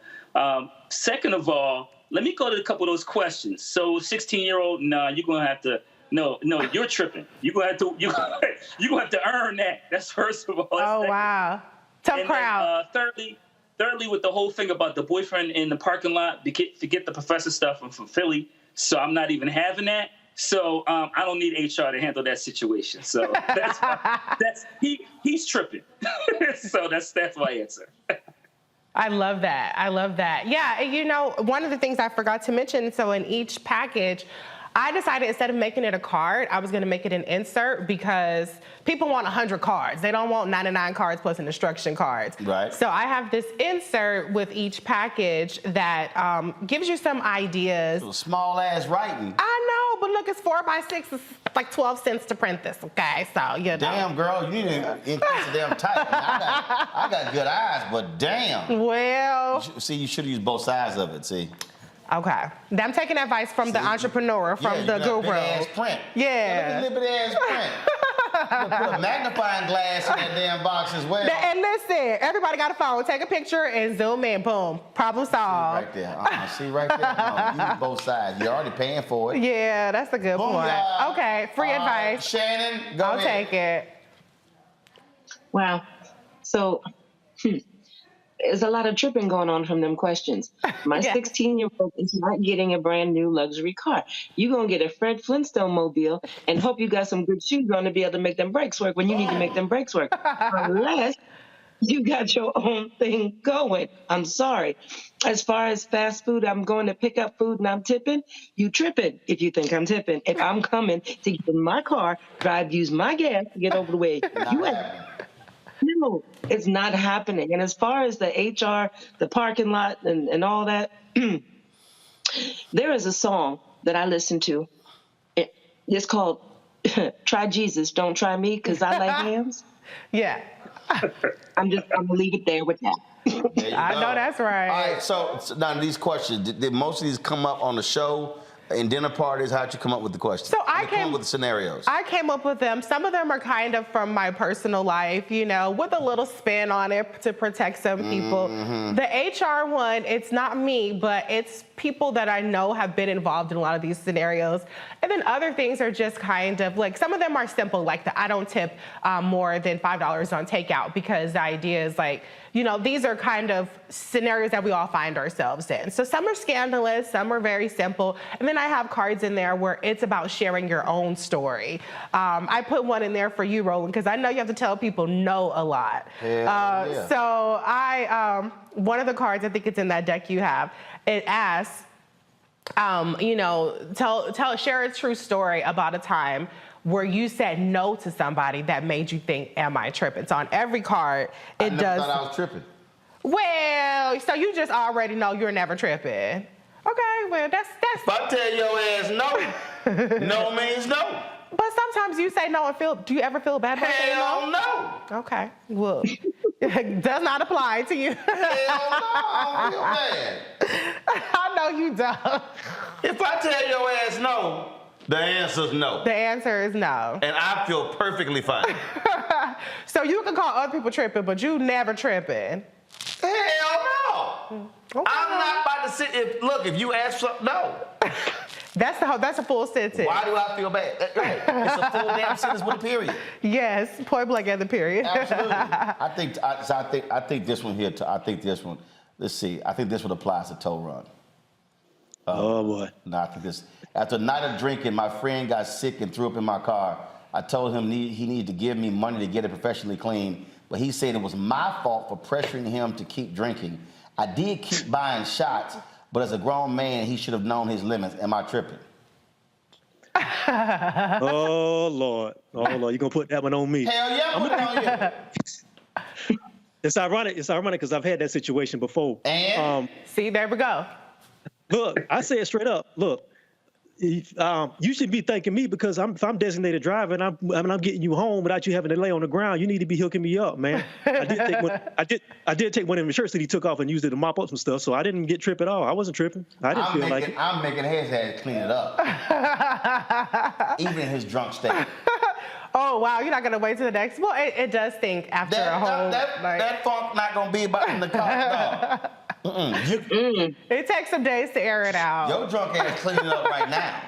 Second of all, let me go to a couple of those questions. So 16-year-old, nah, you're going to have to. No, you're tripping. You're gonna have to earn that. That's first of all. Oh, wow. Tough crowd. Thirdly, with the whole thing about the boyfriend in the parking lot, forget the professor stuff. I'm from Philly, so I'm not even having that. So I don't need HR to handle that situation. So he's tripping. So that's my answer. I love that. I love that. Yeah, you know, one of the things I forgot to mention, so in each package, I decided instead of making it a card, I was going to make it an insert because people want 100 cards. They don't want 99 cards plus an instruction cards. Right. So I have this insert with each package that gives you some ideas. Small ass writing. I know, but look, it's 4x6. It's like 12 cents to print this, okay? So, you know. Damn, girl, you need to increase the damn type. I got good eyes, but damn. Well. See, you should have used both sides of it, see. Okay. I'm taking advice from the entrepreneur, from the guru. Big ass print. Yeah. Look at the ass print. Put a magnifying glass in that damn box as well. And listen, everybody got a phone. Take a picture and zoom in. Boom. Problem solved. See right there. See right there. No, use both sides. You're already paying for it. Yeah, that's a good point. Okay, free advice. Shannon, go ahead. I'll take it. Wow. So, there's a lot of tripping going on from them questions. My 16-year-old is not getting a brand new luxury car. You're going to get a Fred Flintstone mobile and hope you got some good shoes on to be able to make them brakes work when you need to make them brakes work. Unless you got your own thing going. I'm sorry. As far as fast food, I'm going to pick up food and I'm tipping. You tripping if you think I'm tipping. If I'm coming to get in my car, use my gas to get over the way. You ain't. No, it's not happening. And as far as the HR, the parking lot, and all that, there is a song that I listen to. It's called Try Jesus, Don't Try Me, because I like hams. Yeah. I'm going to leave it there with that. I know that's right. All right, so now these questions, did most of these come up on the show? In dinner parties, how'd you come up with the questions? So I came up with the scenarios. I came up with them. Some of them are kind of from my personal life, you know, with a little spin on it to protect some people. Mm-hmm. The HR one, it's not me, but it's people that I know have been involved in a lot of these scenarios. And then other things are just kind of like, some of them are simple, like the I don't tip more than $5 on takeout, because the idea is like, you know, these are kind of scenarios that we all find ourselves in. So some are scandalous, some are very simple. And then I have cards in there where it's about sharing your own story. I put one in there for you, Roland, because I know you have to tell people no a lot. Yeah. So one of the cards, I think it's in that deck you have, it asks, you know, share a true story about a time where you said no to somebody that made you think, am I tripping? So on every card, it does. I thought I was tripping. Well, so you just already know you're never tripping. Okay, well, that's. If I tell your ass no, no means no. But sometimes you say no and do you ever feel bad about saying no? Hell no. Okay, well, it does not apply to you. Hell no, I don't feel bad. I know you don't. If I tell your ass no, the answer's no. The answer is no. And I feel perfectly fine. So you can call other people tripping, but you never tripping. Hell no. Okay. I'm not about to sit. If you ask something, no. That's a full sentence. Why do I feel bad? It's a full damn sentence with a period. Yes, point blank at the period. Absolutely. I think this one here. I think this one. Let's see. I think this one applies to Toe Run. Oh boy. No, I think this. After a night of drinking, my friend got sick and threw up in my car. I told him he needed to give me money to get it professionally clean, but he said it was my fault for pressuring him to keep drinking. I did keep buying shots, but as a grown man, he should have known his limits. Am I tripping? Oh Lord, you're gonna put that one on me. Hell yeah, I'm putting it on you. It's ironic because I've had that situation before. And see, there we go. Look, I say it straight up. Look, you should be thanking me because if I'm designated driver and I'm getting you home without you having to lay on the ground, you need to be hooking me up, man. I did take one of the shirts that he took off and used it to mop up some stuff, so I didn't get tripped at all. I wasn't tripping. I didn't feel like it. I'm making his head clean it up, even in his drunk state. Oh wow, you're not gonna wait till the next. Well, it does stink after a whole. That funk not gonna be about in the car. No. It takes some days to air it out. Your drunk ass cleaning it up right now.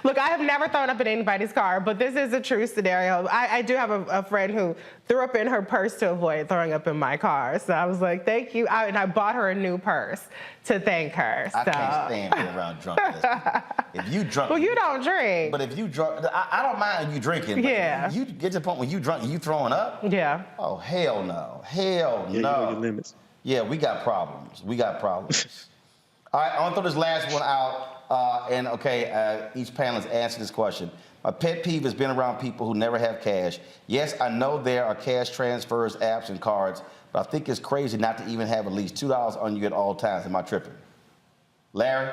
Look, I have never thrown up in anybody's car, but this is a true scenario. I do have a friend who threw up in her purse to avoid throwing up in my car. So I was like, thank you. And I bought her a new purse to thank her. I can't stand being around drunk ass people. If you drunk. Well, you don't drink. But if you drunk, I don't mind you drinking. But yeah. You get to the point when you drunk and you throwing up. Yeah. Oh, hell no. Hell no. You know your limits. Yeah, we got problems. All right, I want to throw this last one out. Each panelist answer this question. My pet peeve has been around people who never have cash. Yes, I know there are cash transfers, apps, and cards, but I think it's crazy not to even have at least $2 on you at all times. Am I tripping? Larry?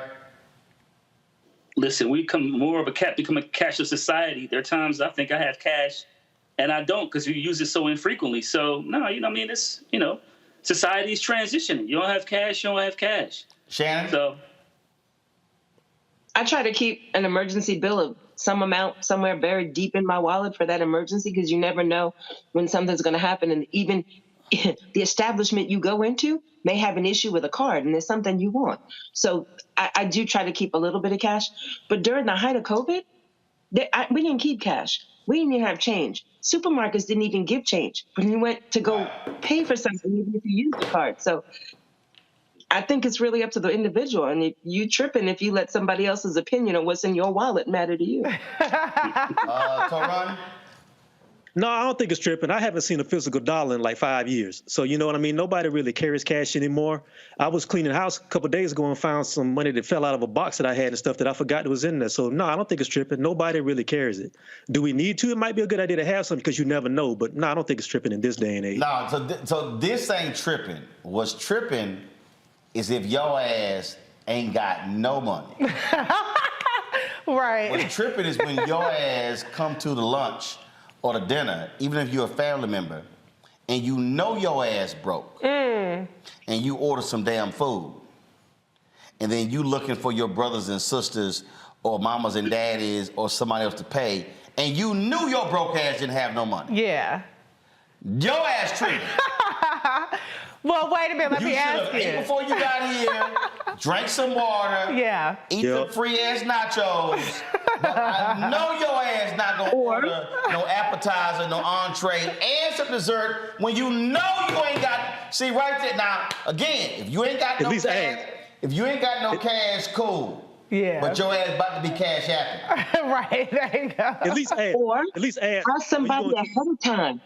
Listen, we become a cashless society. There are times I think I have cash, and I don't because we use it so infrequently. So, no, society is transitioning. You don't have cash, you don't have cash. Shannon? So I try to keep an emergency bill of some amount somewhere buried deep in my wallet for that emergency because you never know when something's going to happen. And even the establishment you go into may have an issue with a card and there's something you want. So I do try to keep a little bit of cash. But during the height of COVID, we didn't keep cash. We didn't even have change. Supermarkets didn't even give change. When you went to go pay for something, you need to use the card. So I think it's really up to the individual. And if you tripping if you let somebody else's opinion on what's in your wallet matter to you. Toran? No, I don't think it's tripping. I haven't seen a physical dollar in like 5 years. So you know what I mean? Nobody really carries cash anymore. I was cleaning the house a couple of days ago and found some money that fell out of a box that I had and stuff that I forgot was in there. So no, I don't think it's tripping. Nobody really carries it. Do we need to? It might be a good idea to have something because you never know. But no, I don't think it's tripping in this day and age. No, so this ain't tripping. What's tripping is if your ass ain't got no money. Right. What's tripping is when your ass come to the lunch or the dinner, even if you're a family member, and you know your ass broke, and you order some damn food, and then you looking for your brothers and sisters or mamas and daddies or somebody else to pay, and you knew your broke ass didn't have no money. Yeah. Your ass treated. Well, wait a minute. Let me ask you. You should have ate before you got here, drank some water, eat some free-ass nachos. But I know your ass not going to order no appetizer, no entree, and some dessert when you know you ain't got... See, right there. Now, again, if you ain't got no cash... If you ain't got no cash, cool. Yeah. But your ass about to be cash happy. Right, there you go. At least ask somebody ahead of time.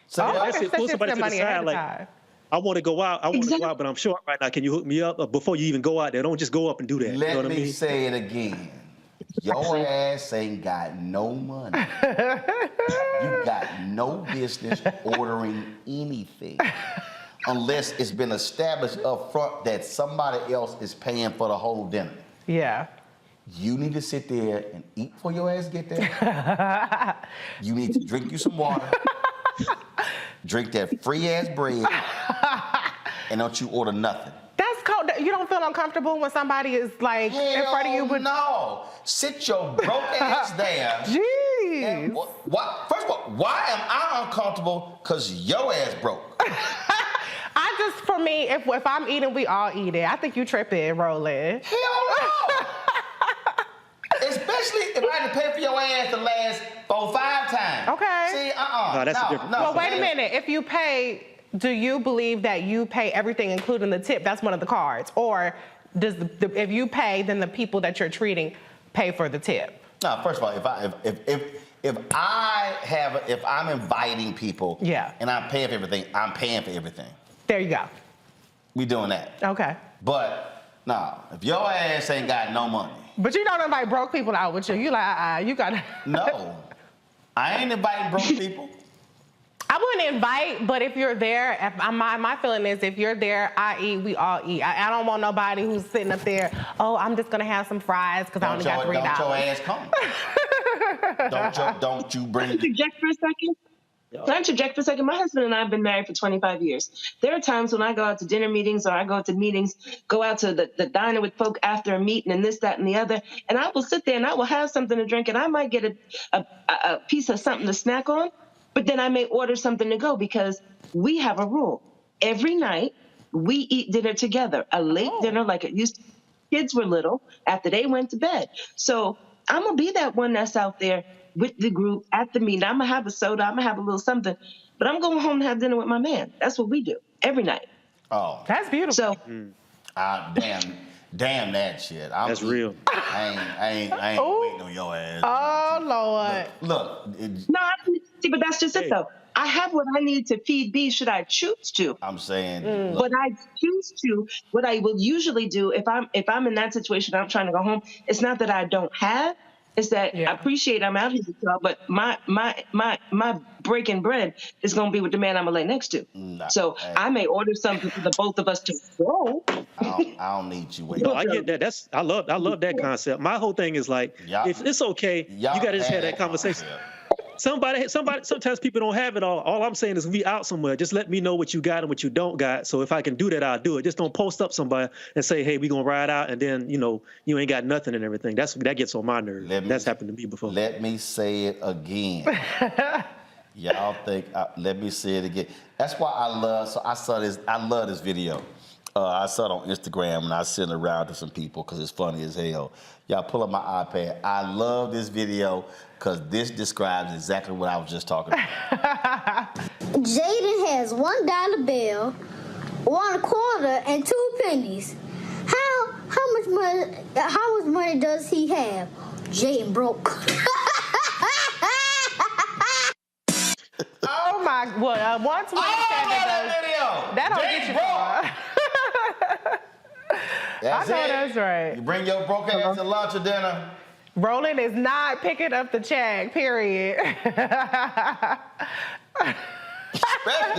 So that's it. Pull somebody to the side like... I want to go out. But I'm short right now. Can you hook me up? Before you even go out there, don't just go up and do that. Let you know what me I mean? say it again. Your ass ain't got no money. You got no business ordering anything unless it's been established up front that somebody else is paying for the whole dinner. Yeah. You need to sit there and eat before your ass get there. You need to drink you some water. Drink that free ass bread, and don't you order nothing. That's cold. You don't feel uncomfortable when somebody is like in front of you with no. Sit your broke ass there. Jeez. First of all, why am I uncomfortable? Because your ass broke. For me, if I'm eating, we all eat it. I think you tripping, Roland. Hell no. Especially if I had to pay for your ass the last 4 or 5 times. Okay. See, No, that's a different. Well, wait a minute. If you pay, do you believe that you pay everything, including the tip? That's one of the cards. Or does if you pay, then the people that you're treating pay for the tip? No, first of all, if I'm inviting people, and I'm paying for everything, I'm paying for everything. There you go. We doing that. Okay. But no, if your ass ain't got no money. But you don't invite broke people out with you. You like, you gotta. No, I ain't inviting broke people. I wouldn't invite, but if you're there, my feeling is if you're there, I eat, we all eat. I don't want nobody who's sitting up there, oh, I'm just gonna have some fries because I only got $3. Don't your ass come. Don't you bring. Can I interject for a second? Can I interject for a second? My husband and I have been married for 25 years. There are times when I go out to dinner meetings or I go to meetings, go out to the diner with folk after a meeting and this, that, and the other, and I will sit there and I will have something to drink and I might get a piece of something to snack on, but then I may order something to go because we have a rule. Every night we eat dinner together, a late dinner like it used to. Kids were little after they went to bed. So I'm going to be that one that's out there with the group at the meeting. I'm going to have a soda. I'm going to have a little something. But I'm going home to have dinner with my man. That's what we do every night. Oh. That's beautiful. So, damn that shit. That's real. I ain't waiting on your ass. Oh, Lord. Look. See, but that's just it, though. I have what I need to feed B should I choose to. I'm saying. But I choose to. What I will usually do if I'm in that situation, I'm trying to go home. It's not that I don't have. It's that I appreciate I'm out here with y'all, but my breaking bread is gonna be with the man I'm gonna lay next to. So I may order something for the both of us to go. I don't need you. No, I get that. I love that concept. My whole thing is like, if it's okay, you gotta just have that conversation. Sometimes people don't have it all. All I'm saying is we out somewhere. Just let me know what you got and what you don't got. So if I can do that, I'll do it. Just don't post up somebody and say, hey, we gonna ride out, and then you ain't got nothing and everything. That gets on my nerves. That's happened to me before. Let me say it again. Y'all think? Let me say it again. That's why I love. So I love this video. I saw it on Instagram and I sent it around to some people because it's funny as hell. Y'all pull up my iPad. I love this video because this describes exactly what I was just talking about. Jaden has $1 bill, 1 quarter, and 2 pennies. How much money does he have? Jaden broke. Oh my! Well, once we said that video, that don't get you far. That's I know it. that's right. You bring your broke ass to lunch or dinner. Roland is not picking up the check, period. Especially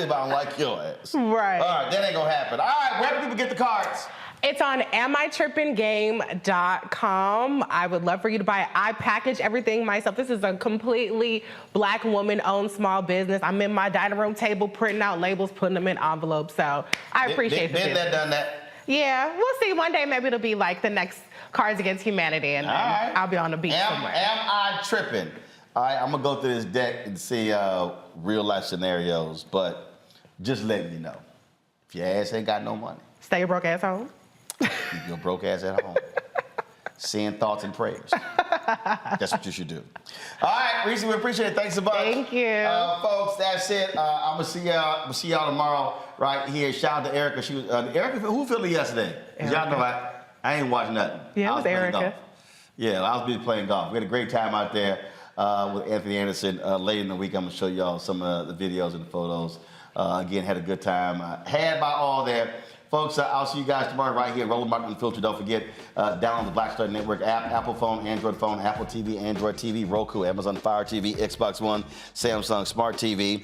if I don't like your ass. Right. All right, that ain't gonna happen. All right, where do people get the cards? It's on amitrippinggame.com. I would love for you to buy it. I package everything myself. This is a completely Black woman-owned small business. I'm in my dining room table printing out labels, putting them in envelopes. So I appreciate it. Been there, done that. Yeah, we'll see. One day maybe it'll be like the next Cards Against Humanity, and I'll be on the beach somewhere. Am I tripping? All right, I'm gonna go through this deck and see real life scenarios, but just letting you know, if your ass ain't got no money, stay your broke ass home. Keep your broke ass at home. Saying thoughts and prayers. That's what you should do. All right, Reecie, we appreciate it. Thanks so much. Thank you. Folks, that's it. I'm going to see y'all tomorrow right here. Shout out to Erica. She was, Erica, who filled it yesterday? Y'all know I ain't watching nothing. Yeah, it was Erica. Yeah, I was busy playing golf. We had a great time out there with Anthony Anderson. Later in the week, I'm going to show y'all some of the videos and the photos. Again, had a good time. Had by all there. Folks, I'll see you guys tomorrow right here. Roland Martin Unfiltered. Don't forget, download the Blackstar Network app, Apple phone, Android phone, Apple TV, Android TV, Roku, Amazon Fire TV, Xbox One, Samsung Smart TV.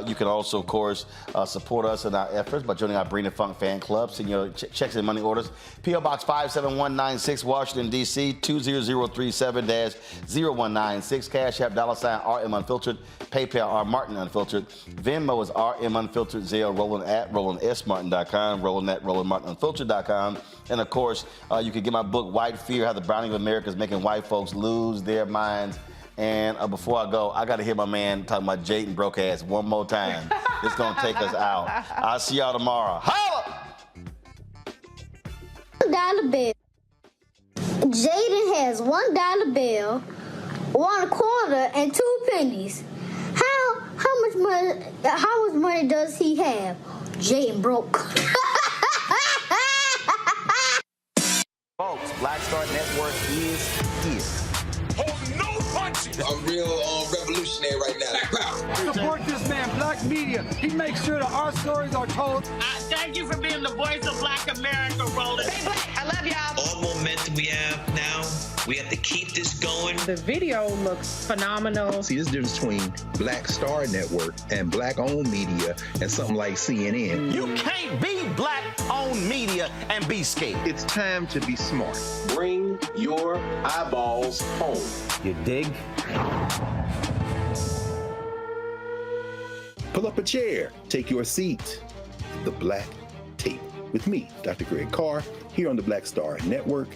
You can also, of course, support us in our efforts by joining our Bring the Funk fan club. Send your checks and money orders. P.O. Box 57196, Washington, D.C., 20037-0196. Cash App, $RM Unfiltered. PayPal, R Martin Unfiltered. Venmo is RM Unfiltered. Zelle, Roland at RolandSMartin.com. Roland at RolandMartinUnfiltered.com. And of course, you can get my book, White Fear, How the Browning of America is Making White Folks Lose Their Minds. And before I go, I got to hear my man talking about Jaden broke ass one more time. It's going to take us out. I'll see y'all tomorrow. Holla! $1 bill. Jaden has $1 bill, 1 quarter, and 2 pennies. How much money does he have? Jaden broke. Blackstar Network is here. Oh, no punches! I'm real revolutionary right now. Support this man, Black Media. He makes sure that our stories are told. Thank you for being the voice of Black America, Roland. Stay black. I love y'all. All momentum we have now, we have to keep this going. The video looks phenomenal. See, this difference between Blackstar Network and Black-owned media and something like CNN. You can't be Black-owned media and be scared. It's time to be smart. Bring your eyeballs home. You dig? Pull up a chair, take your seat. The Black Tape with me, Dr. Greg Carr, here on the Blackstar Network.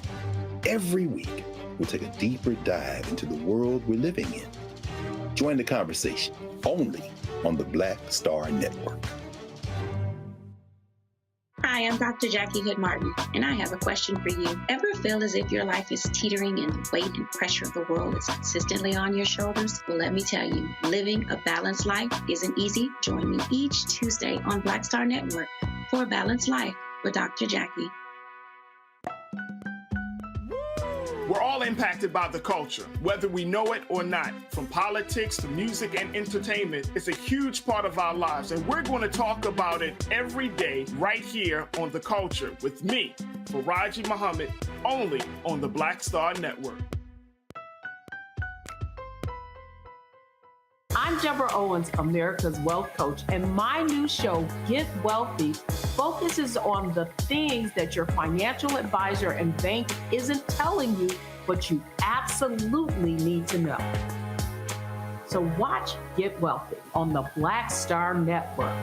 Every week, we'll take a deeper dive into the world we're living in. Join the conversation only on the Blackstar Network. Hi, I'm Dr. Jackie Hood Martin, and I have a question for you. Ever feel as if your life is teetering and the weight and pressure of the world is consistently on your shoulders? Well, let me tell you, living a balanced life isn't easy. Join me each Tuesday on Blackstar Network for A Balanced Life with Dr. Jackie. We're all impacted by the culture, whether we know it or not. From politics to music and entertainment, it's a huge part of our lives, and we're going to talk about it every day right here on The Culture with me, Reecie Muhammad, only on the Blackstar Network. I'm Deborah Owens, America's Wealth Coach, and my new show, Get Wealthy, focuses on the things that your financial advisor and bank isn't telling you, but you absolutely need to know. So watch Get Wealthy on the Blackstar Network.